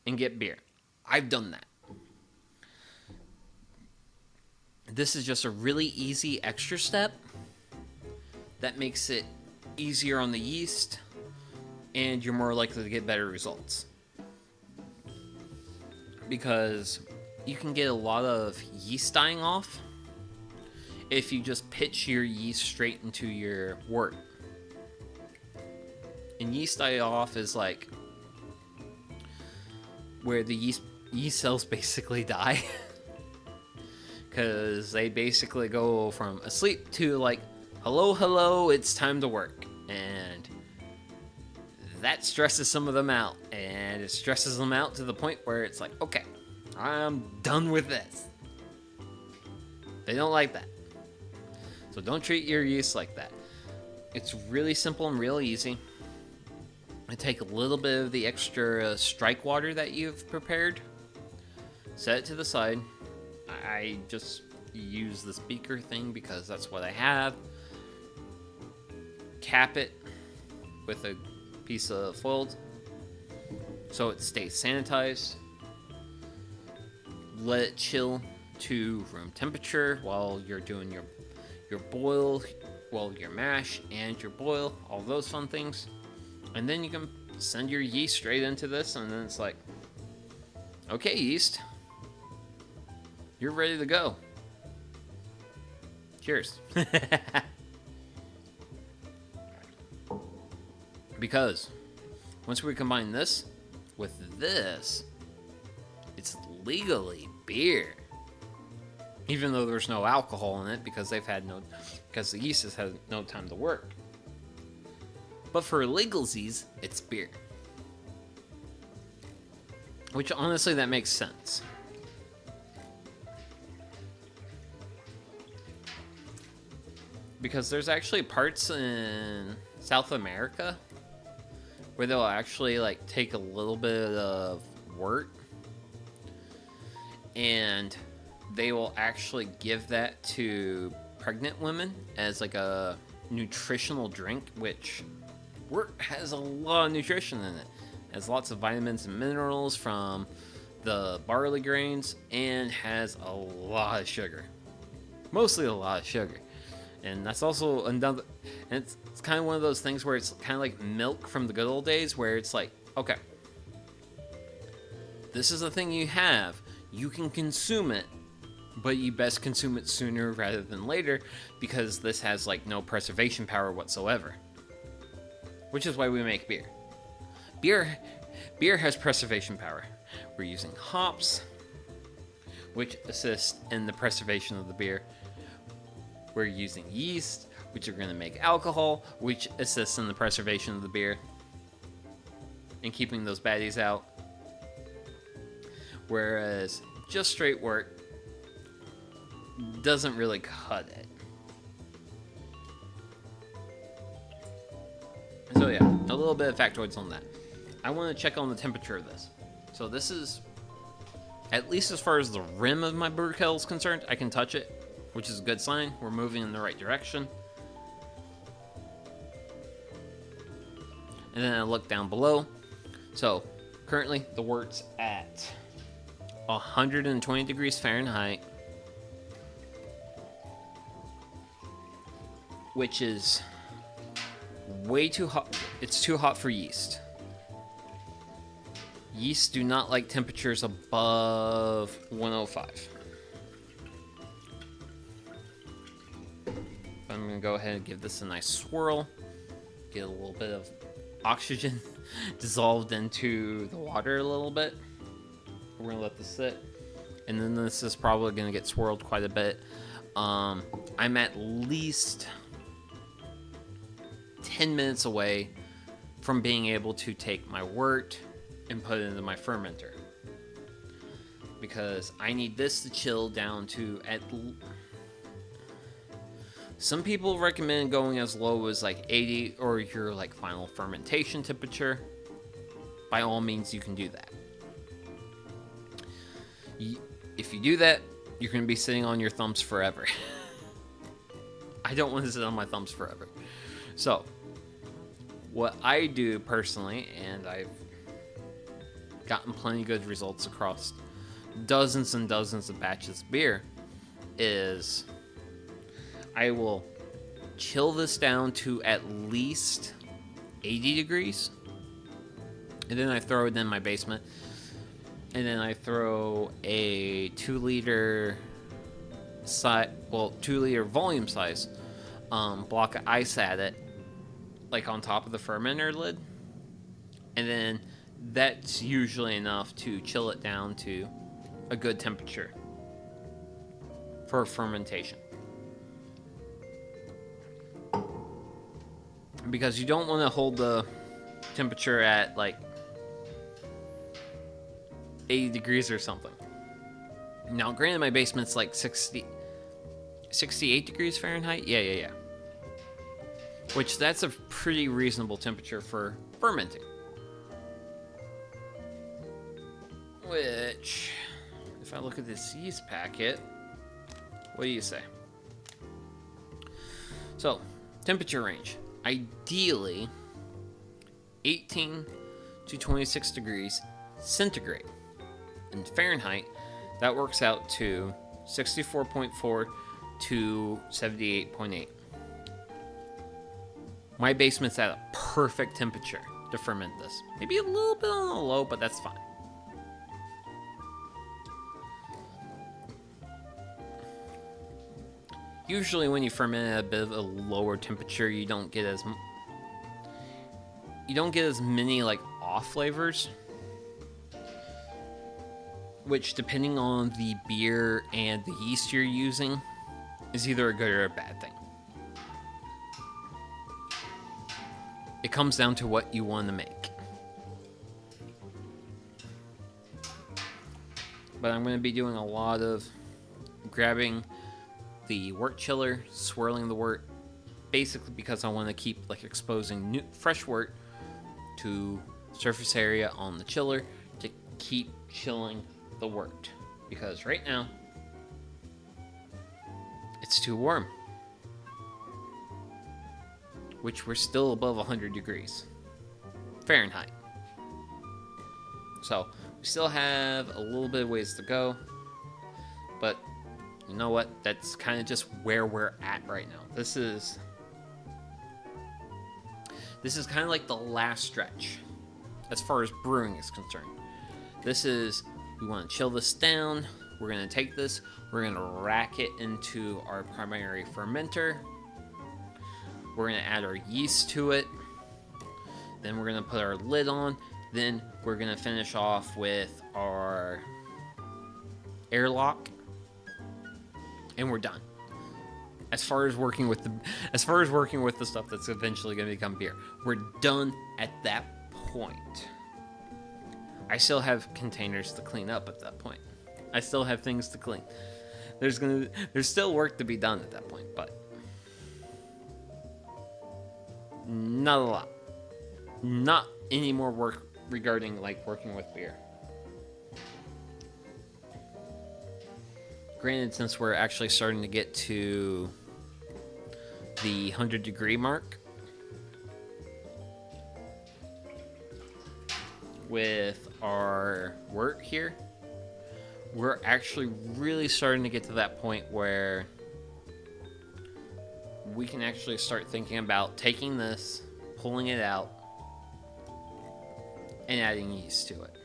[SPEAKER 1] and get beer. I've done that. This is just a really easy extra step that makes it easier on the yeast, and you're more likely to get better results. Because you can get a lot of yeast dying off if you just pitch your yeast straight into your wort. And yeast die off is like where the yeast cells basically die. Because they basically go from asleep to like, hello, it's time to work. And that stresses some of them out. And it stresses them out to the point where it's like, okay, I'm done with this. They don't like that. So don't treat your yeast like that. It's really simple and real easy. I take a little bit of the extra strike water that you've prepared, set it to the side. I just use this beaker thing because that's what I have. Cap it with a piece of foil so it stays sanitized. Let it chill to room temperature while you're doing your boil, your mash and your boil, all those fun things. And then you can send your yeast straight into this, and then it's like, okay, yeast, you're ready to go. Cheers. Because once we combine this with this, it's legally beer. Even though there's no alcohol in it because the yeast has had no time to work. But for legalsies, it's beer. Which honestly, that makes sense. Because there's actually parts in South America where they'll actually like take a little bit of wort and they will actually give that to pregnant women as like a nutritional drink, which wort has a lot of nutrition in it. It has lots of vitamins and minerals from the barley grains and has a lot of sugar. Mostly a lot of sugar. And that's also another, and it's kind of one of those things where it's kind of like milk from the good old days where it's like, okay, this is the thing you have, you can consume it, but you best consume it sooner rather than later because this has like no preservation power whatsoever. Which is why we make beer. Beer has preservation power. We're using hops, which assist in the preservation of the beer. We're using yeast, which are going to make alcohol, which assists in the preservation of the beer and keeping those baddies out. Whereas just straight wort doesn't really cut it. So yeah, a little bit of factoids on that. I want to check on the temperature of this. So this is, at least as far as the rim of my brew kettle is concerned, I can touch it, which is a good sign. We're moving in the right direction. And then I look down below. So currently the wort's at 120 degrees Fahrenheit, which is way too hot. It's too hot for yeast. Yeast do not like temperatures above 105. I'm going to go ahead and give this a nice swirl. Get a little bit of oxygen dissolved into the water a little bit. We're going to let this sit. And then this is probably going to get swirled quite a bit. I'm at least 10 minutes away from being able to take my wort and put it into my fermenter. Because I need this to chill down to Some people recommend going as low as like 80 or your like final fermentation temperature. By all means, you can do that. If you do that, you're going to be sitting on your thumbs forever. I don't want to sit on my thumbs forever. So, what I do personally, and I've gotten plenty of good results across dozens and dozens of batches of beer, is I will chill this down to at least 80 degrees. And then I throw it in my basement. And then I throw a 2 liter volume size block of ice at it, like on top of the fermenter lid. And then that's usually enough to chill it down to a good temperature for fermentation. Because you don't want to hold the temperature at like 80 degrees or something. Now, granted, my basement's like 68 degrees Fahrenheit. Yeah. Which, that's a pretty reasonable temperature for fermenting. Which, if I look at this yeast packet, what do you say? So, temperature range. Ideally, 18 to 26 degrees centigrade. In Fahrenheit, that works out to 64.4 to 78.8. My basement's at a perfect temperature to ferment this. Maybe a little bit on the low, but that's fine. Usually when you ferment at a bit of a lower temperature, you don't get as many like off flavors, which, depending on the beer and the yeast you're using, is either a good or a bad thing. It comes down to what you want to make. But I'm going to be doing a lot of grabbing the wort chiller, swirling the wort, basically because I want to keep like exposing fresh wort to surface area on the chiller to keep chilling the wort, because right now it's too warm, which we're still above 100 degrees Fahrenheit. So we still have a little bit of ways to go, but you know what? That's kind of just where we're at right now. This is kind of like the last stretch as far as brewing is concerned. We want to chill this down. We're going to take this. We're going to rack it into our primary fermenter. We're going to add our yeast to it. Then we're going to put our lid on. Then we're going to finish off with our airlock. And we're done. As far as working with the stuff that's eventually going to become beer, we're done at that point. I still have containers to clean up at that point. I still have things to clean. There's still work to be done at that point, but not a lot. Not any more work regarding like working with beer. Granted, since we're actually starting to get to the 100 degree mark with our wort here, we're actually really starting to get to that point where we can actually start thinking about taking this, pulling it out, and adding yeast to it.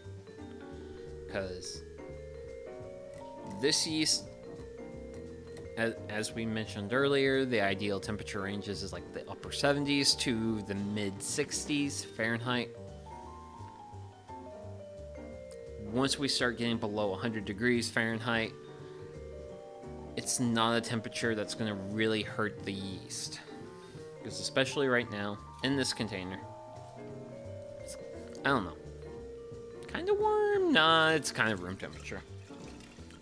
[SPEAKER 1] Because this yeast, as we mentioned earlier, the ideal temperature ranges is like the upper 70s to the mid 60s Fahrenheit. Once we start getting below 100 degrees Fahrenheit, it's not a temperature that's going to really hurt the yeast. Because especially right now, in this container, I don't know, kind of warm? Nah, it's kind of room temperature.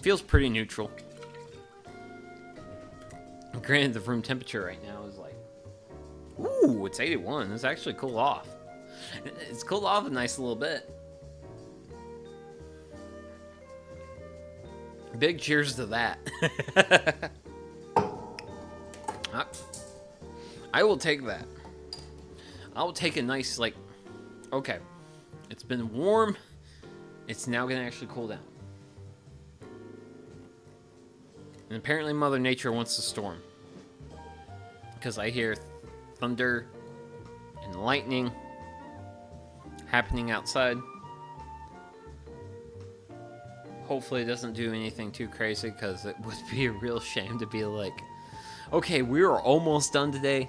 [SPEAKER 1] Feels pretty neutral. Granted, the room temperature right now is like, ooh, it's 81. It's actually cooled off. It's cooled off a nice little bit. Big cheers to that. I will take that. I will take a nice, like, okay, it's been warm. It's now going to actually cool down. And apparently Mother Nature wants a storm. Because I hear thunder and lightning happening outside. Hopefully it doesn't do anything too crazy, because it would be a real shame to be like, okay, we are almost done today,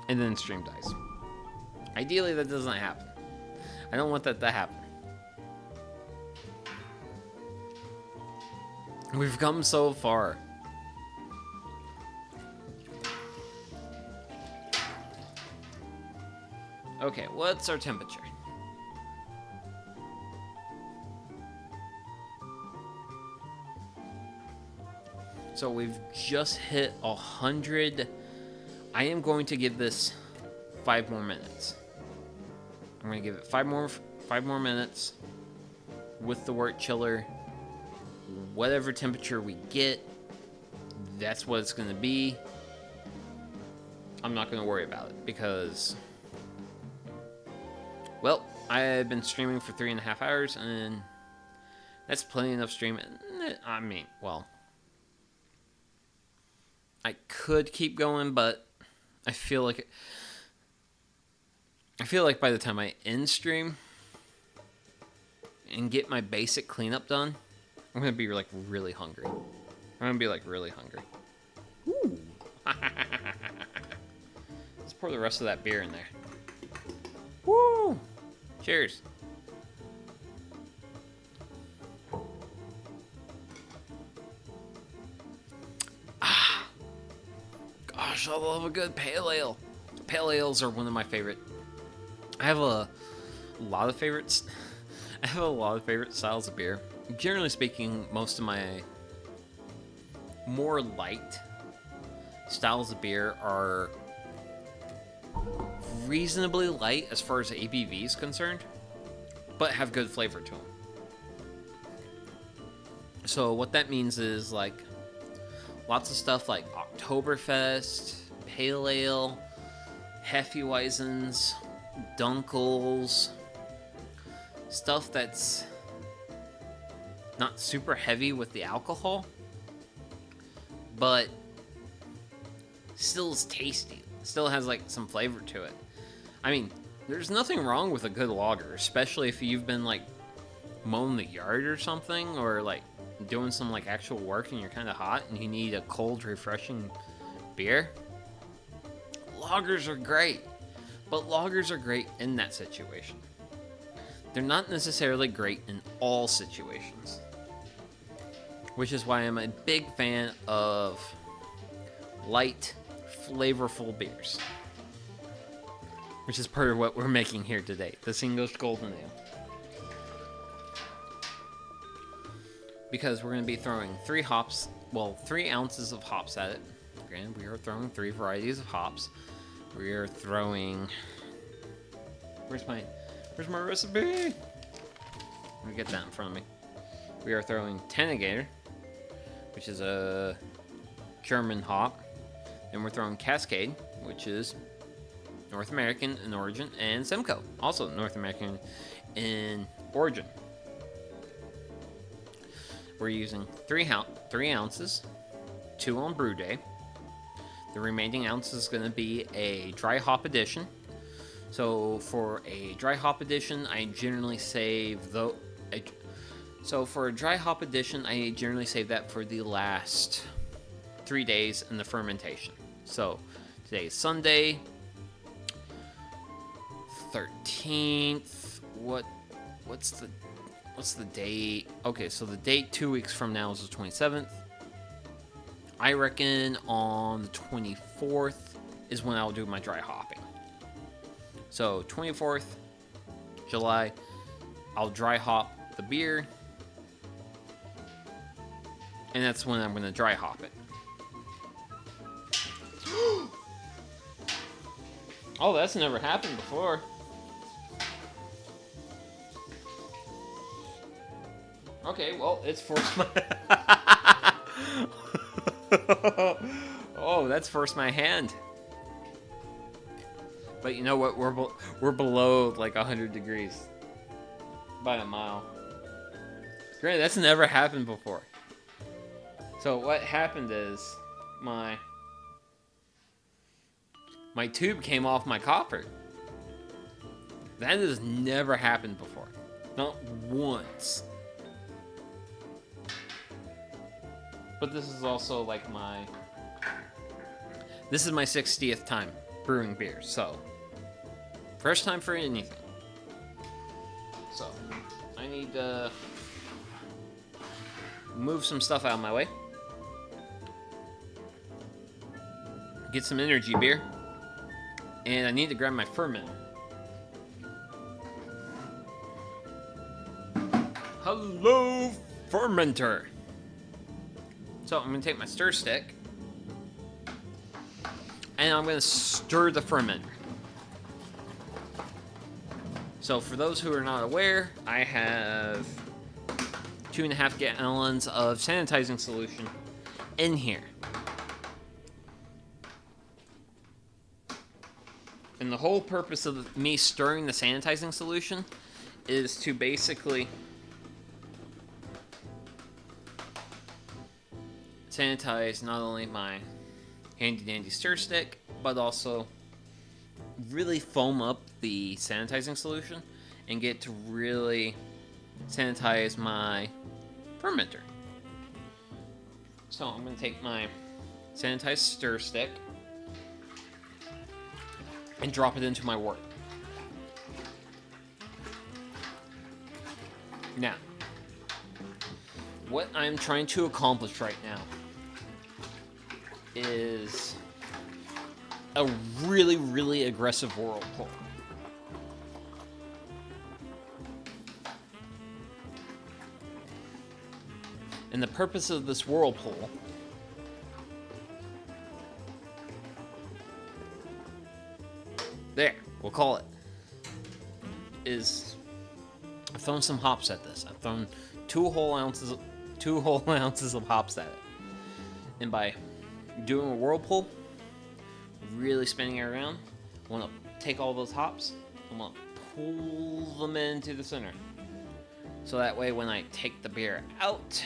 [SPEAKER 1] and then stream dies. Ideally, that doesn't happen. I don't want that to happen. We've come so far. Okay, what's our temperature? So we've just hit 100. I am going to give this 5 more minutes. I'm going to give it 5 more minutes with the wort chiller. Whatever temperature we get, that's what it's going to be. I'm not going to worry about it because, well, I've been streaming for 3.5 hours, and that's plenty enough streaming. I mean, well, I could keep going, but I feel like by the time I end stream and get my basic cleanup done, I'm gonna be like really hungry. I'm gonna be like really hungry. Ooh. Let's pour the rest of that beer in there. Woo! Cheers. Gosh, I love a good pale ale. Pale ales are one of my favorite. I have a lot of favorites. I have a lot of favorite styles of beer. Generally speaking, most of my more light styles of beer are reasonably light as far as ABV is concerned, but have good flavor to them. So what that means is like lots of stuff like Oktoberfest, Pale Ale, Hefeweizens, Dunkels, stuff that's not super heavy with the alcohol, but still is tasty. Still has like some flavor to it. I mean, there's nothing wrong with a good lager, especially if you've been like mowing the yard or something, or like doing some like actual work and you're kind of hot and you need a cold, refreshing beer. Lagers are great, but lagers are great in that situation. They're not necessarily great in all situations, which is why I'm a big fan of light, flavorful beers, which is part of what we're making here today, this English Golden Ale. Because we're going to be throwing 3 ounces of hops at it. Granted, we are throwing 3 varieties of hops. We are throwing... Where's my recipe? Let me get that in front of me. We are throwing Tannegator, which is a German hop. And we're throwing Cascade, which is North American in origin, and Simcoe, also North American in origin. We're using 3 ounces, 2 on brew day. The remaining ounce is going to be a dry hop edition. So for a dry hop edition, I generally save that for the last 3 days in the fermentation. So today is Sunday, 13th. What's the date? Okay, so the date 2 weeks from now is the 27th. I reckon on the 24th is when I'll do my dry hopping. So 24th July, I'll dry hop the beer, and that's when I'm going to dry hop it. Oh, that's never happened before. Okay, well, it's forced my... Oh, that's forced my hand. But you know what? We're below like 100 degrees by a mile. Great, that's never happened before. So what happened is my tube came off my copper. That has never happened before. Not once. But this is also like this is my 60th time brewing beer, so first time for anything. So I need to move some stuff out of my way. Get some energy beer. And I need to grab my ferment. Hello, fermenter. So I'm going to take my stir stick. And I'm going to stir the ferment. So for those who are not aware, I have 2.5 gallons of sanitizing solution in here. And the whole purpose of me stirring the sanitizing solution is to basically sanitize not only my handy dandy stir stick, but also really foam up the sanitizing solution and get to really sanitize my fermenter. So I'm going to take my sanitized stir stick and drop it into my wort. Now, what I'm trying to accomplish right now is a really, really aggressive whirlpool. And the purpose of this whirlpool there, we'll call it, is I've thrown some hops at this. I've thrown 2 whole ounces of hops at it. And by doing a whirlpool, really spinning it around, I want to take all those hops, I want to pull them into the center. So that way when I take the beer out,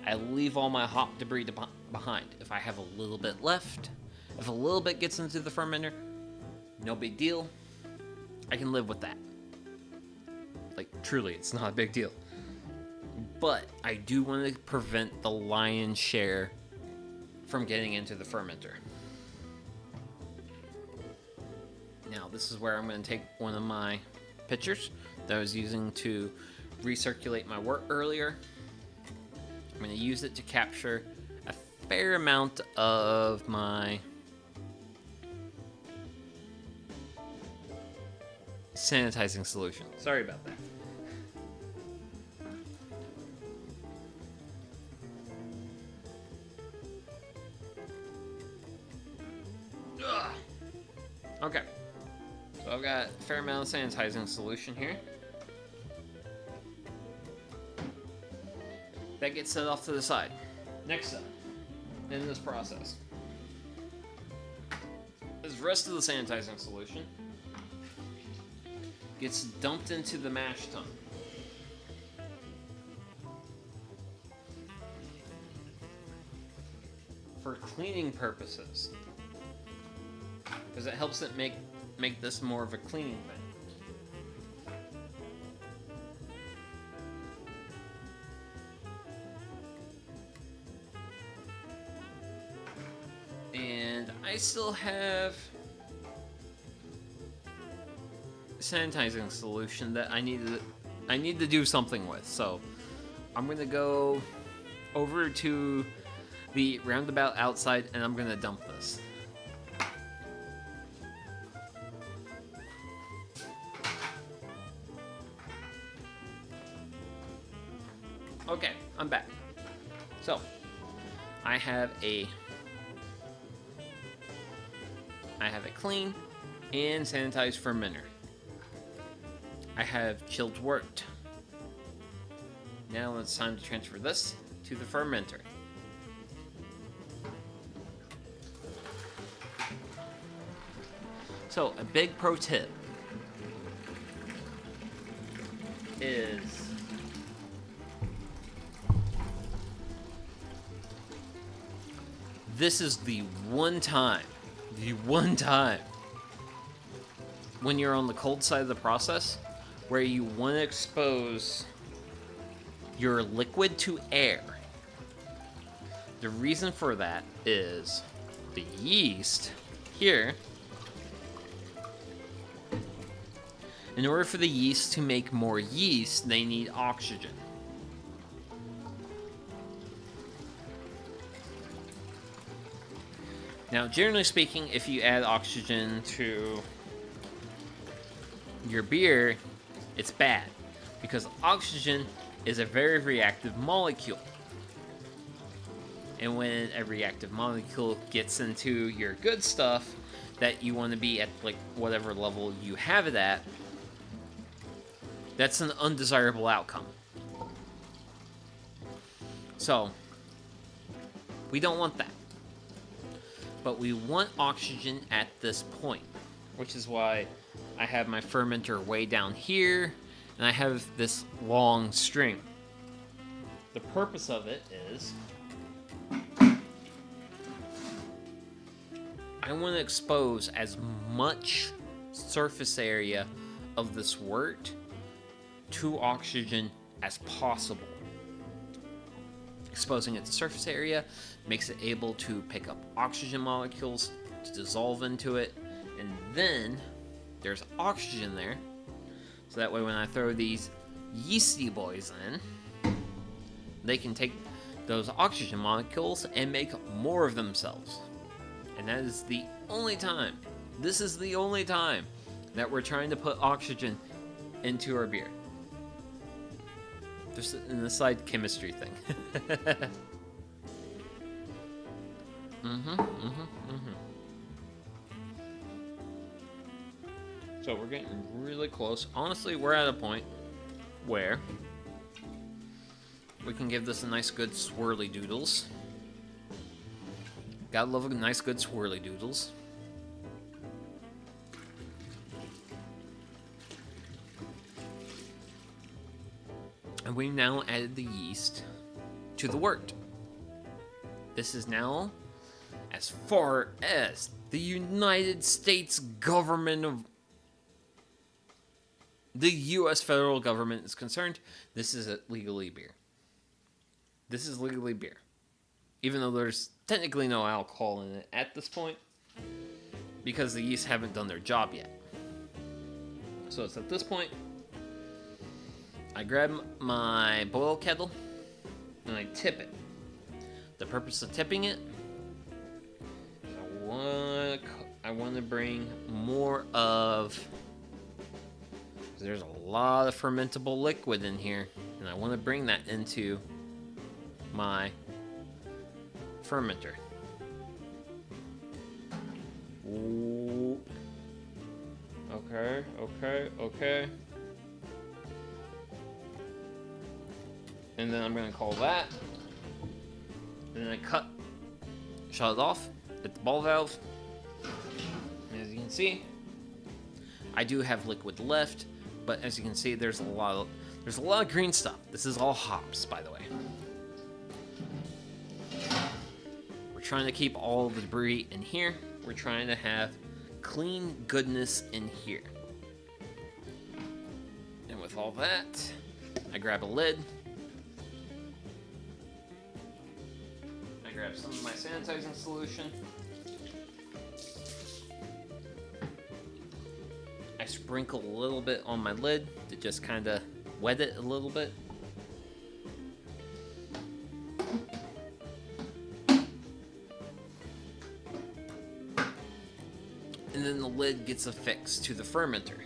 [SPEAKER 1] I leave all my hop debris behind. If I have a little bit left, if a little bit gets into the fermenter, no big deal. I can live with that. Like, truly, it's not a big deal. But I do want to prevent the lion's share from getting into the fermenter. Now, this is where I'm going to take one of my pitchers that I was using to recirculate my wort earlier. I'm going to use it to capture a fair amount of my sanitizing solution. Sorry about that. Ugh. Okay. So I've got a fair amount of sanitizing solution here. That gets set off to the side. Next up in this process is the rest of the sanitizing solution gets dumped into the mash tun. For cleaning purposes. Because it helps it make this more of a cleaning thing. And I still have sanitizing solution that I need to do something with. So I'm gonna go over to the roundabout outside and I'm gonna dump this. Okay, I'm back. So I have a clean and sanitized fermenter. I have chilled wort. Now it's time to transfer this to the fermenter. So, a big pro tip is this is the one time when you're on the cold side of the process where you want to expose your liquid to air. The reason for that is the yeast here, in order for the yeast to make more yeast, they need oxygen. Now, generally speaking, if you add oxygen to your beer, it's bad, because oxygen is a very reactive molecule. And when a reactive molecule gets into your good stuff that you want to be at, like, whatever level you have it at, that's an undesirable outcome. So, we don't want that. But we want oxygen at this point, which is why I have my fermenter way down here, and I have this long string. The purpose of it is I want to expose as much surface area of this wort to oxygen as possible. Exposing it to surface area makes it able to pick up oxygen molecules to dissolve into it, and then there's oxygen there, so that way when I throw these yeasty boys in, they can take those oxygen molecules and make more of themselves. And that is the only time, this is the only time that we're trying to put oxygen into our beer. Just an aside chemistry thing. So we're getting really close. Honestly, we're at a point where we can give this a nice good swirly doodles. Gotta love a nice good swirly doodles. And we've now added the yeast to the wort. This is now as far as the United States government of the U.S. federal government is concerned. This is legally beer. This is legally beer. Even though there's technically no alcohol in it at this point, because the yeast haven't done their job yet. So it's at this point, I grab my boil kettle and I tip it. The purpose of tipping it, I want to bring more of, there's a lot of fermentable liquid in here, and I want to bring that into my fermenter. Ooh. Okay. And then I'm going to call that. And then I shut it off, hit the ball valve. And as you can see, I do have liquid left, but as you can see, there's a lot of green stuff. This is all hops, by the way. We're trying to keep all the debris in here. We're trying to have clean goodness in here. And with all that, I grab a lid. I grab some of my sanitizing solution. I sprinkle a little bit on my lid to just kind of wet it a little bit. And then the lid gets affixed to the fermenter.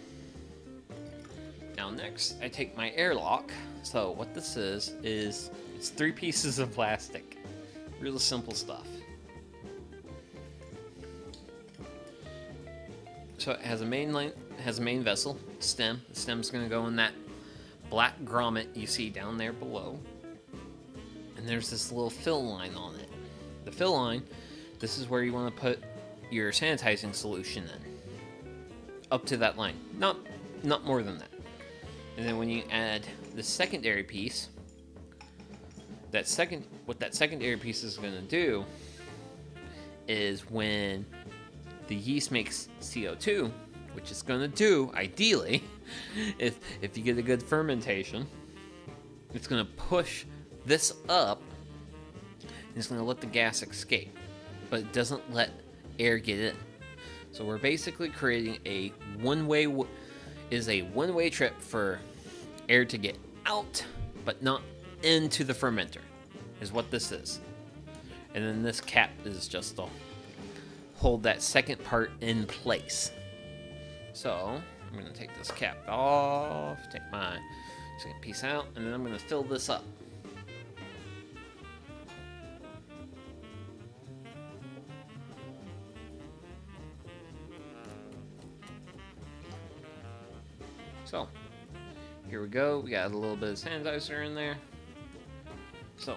[SPEAKER 1] Now next, I take my airlock. So what this is it's 3 pieces of plastic. Real simple stuff. So it has a main line, has a main vessel, stem. The stem's going to go in that black grommet you see down there below. And there's this little fill line on it. The fill line, this is where you want to put your sanitizing solution in. Up to that line. Not more than that. And then when you add the secondary piece, what that secondary piece is going to do is when the yeast makes CO2, which it's going to do, ideally, if you get a good fermentation, it's going to push this up, and it's going to let the gas escape, but it doesn't let air get in. So we're basically creating a one-way trip for air to get out, but not into the fermenter, is what this is. And then this cap is just to hold that second part in place. So I'm going to take this cap off, take my second piece out, and then I'm going to fill this up. So here we go. We got a little bit of sanitizer in there. So,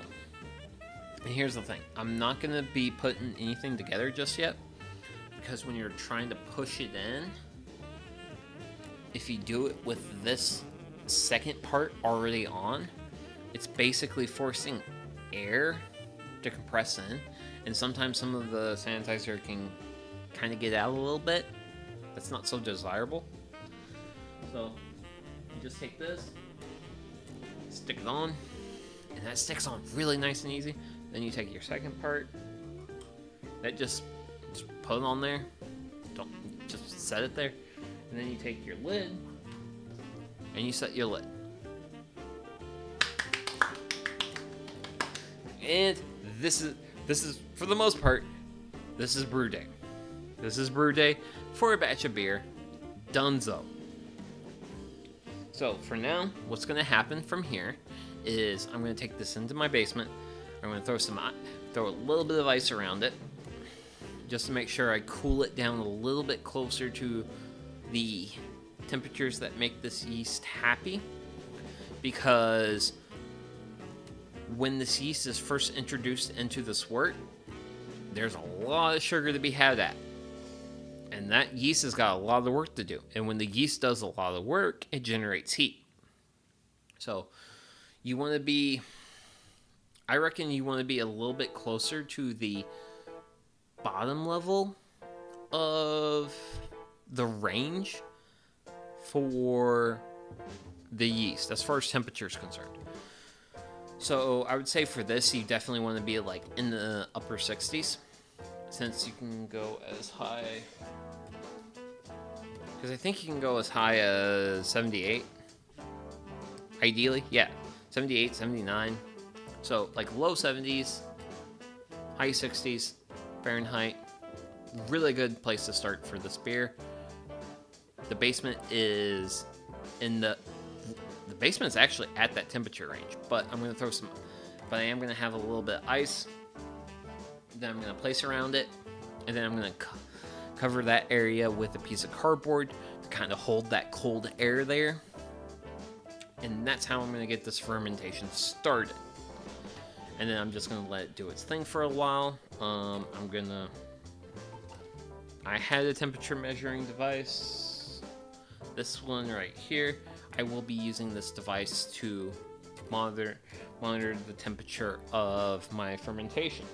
[SPEAKER 1] and here's the thing. I'm not going to be putting anything together just yet, because when you're trying to push it in, if you do it with this second part already on, it's basically forcing air to compress in, and sometimes some of the sanitizer can kind of get out a little bit. That's not so desirable. So you just take this, stick it on, and that sticks on really nice and easy. Then you take your second part, that just put it on there, don't just set it there, and then you take your lid and you set your lid. And this is for the most part, this is brew day. This is brew day for a batch of beer. Dunzo. So for now, what's going to happen from here is I'm going to take this into my basement. I'm going to throw a little bit of ice around it, just to make sure I cool it down a little bit closer to the temperatures that make this yeast happy. Because when this yeast is first introduced into this wort, there's a lot of sugar to be had at. And that yeast has got a lot of work to do. And when the yeast does a lot of work, it generates heat. So you want to be, I reckon you want to be a little bit closer to the bottom level of the range for the yeast as far as temperature is concerned. So I would say for this, you definitely want to be like in the upper 60s, since you can go as high, because I think you can go as high as 78 ideally. Yeah, 78, 79. So like low 70s, high 60s Fahrenheit. Really good place to start for this beer. The basement is the basement is actually at that temperature range, but I am going to have a little bit of ice. Then I'm going to place around it, and then I'm going to cover that area with a piece of cardboard to kind of hold that cold air there. And that's how I'm going to get this fermentation started. And then I'm just going to let it do its thing for a while. I had a temperature measuring device. This one right here. I will be using this device to monitor the temperature of my fermentation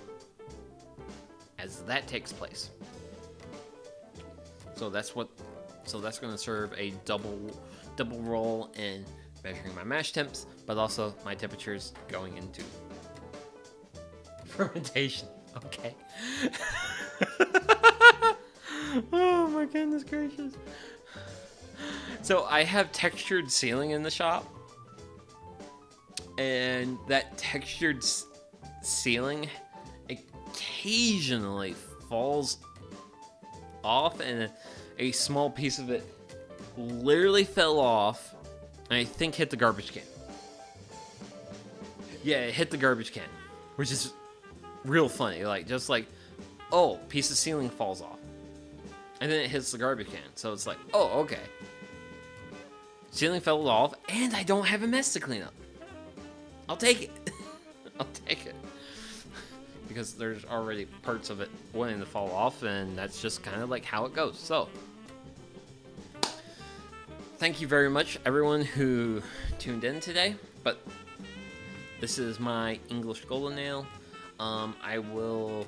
[SPEAKER 1] as that takes place. So that's going to serve a double role in measuring my mash temps, but also my temperatures going into fermentation. Okay. Oh my goodness gracious. So I have textured ceiling in the shop, and that textured ceiling occasionally falls off, and a small piece of it literally fell off, and I think hit the garbage can. Yeah, it hit the garbage can, which is real funny. Like, just like, oh, piece of ceiling falls off. and then it hits the garbage can. So it's like, oh, okay. Ceiling fell off, and I don't have a mess to clean up. I'll take it. I'll take it. Because there's already parts of it wanting to fall off, and that's just kind of like how it goes. So, thank you very much, everyone who tuned in today. But this is my English Golden Nail. I will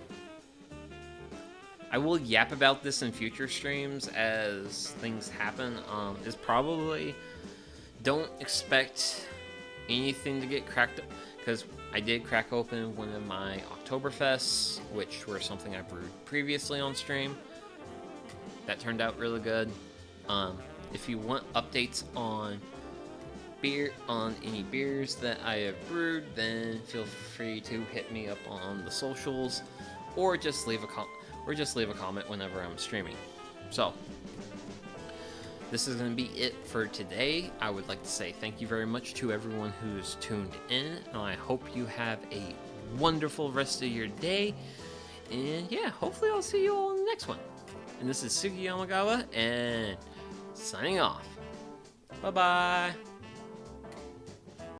[SPEAKER 1] yap about this in future streams as things happen. Is probably don't expect anything to get cracked up, because I did crack open one of my Oktoberfests, which were something I brewed previously on stream. That turned out really good. If you want updates on any beers that I have brewed, then feel free to hit me up on the socials, or just leave a comment whenever I'm streaming. So, this is going to be it for today. I would like to say thank you very much to everyone who's tuned in, and I hope you have a wonderful rest of your day. And yeah, hopefully I'll see you all in the next one. And this is Sugi Yamagawa, and signing off. Bye-bye.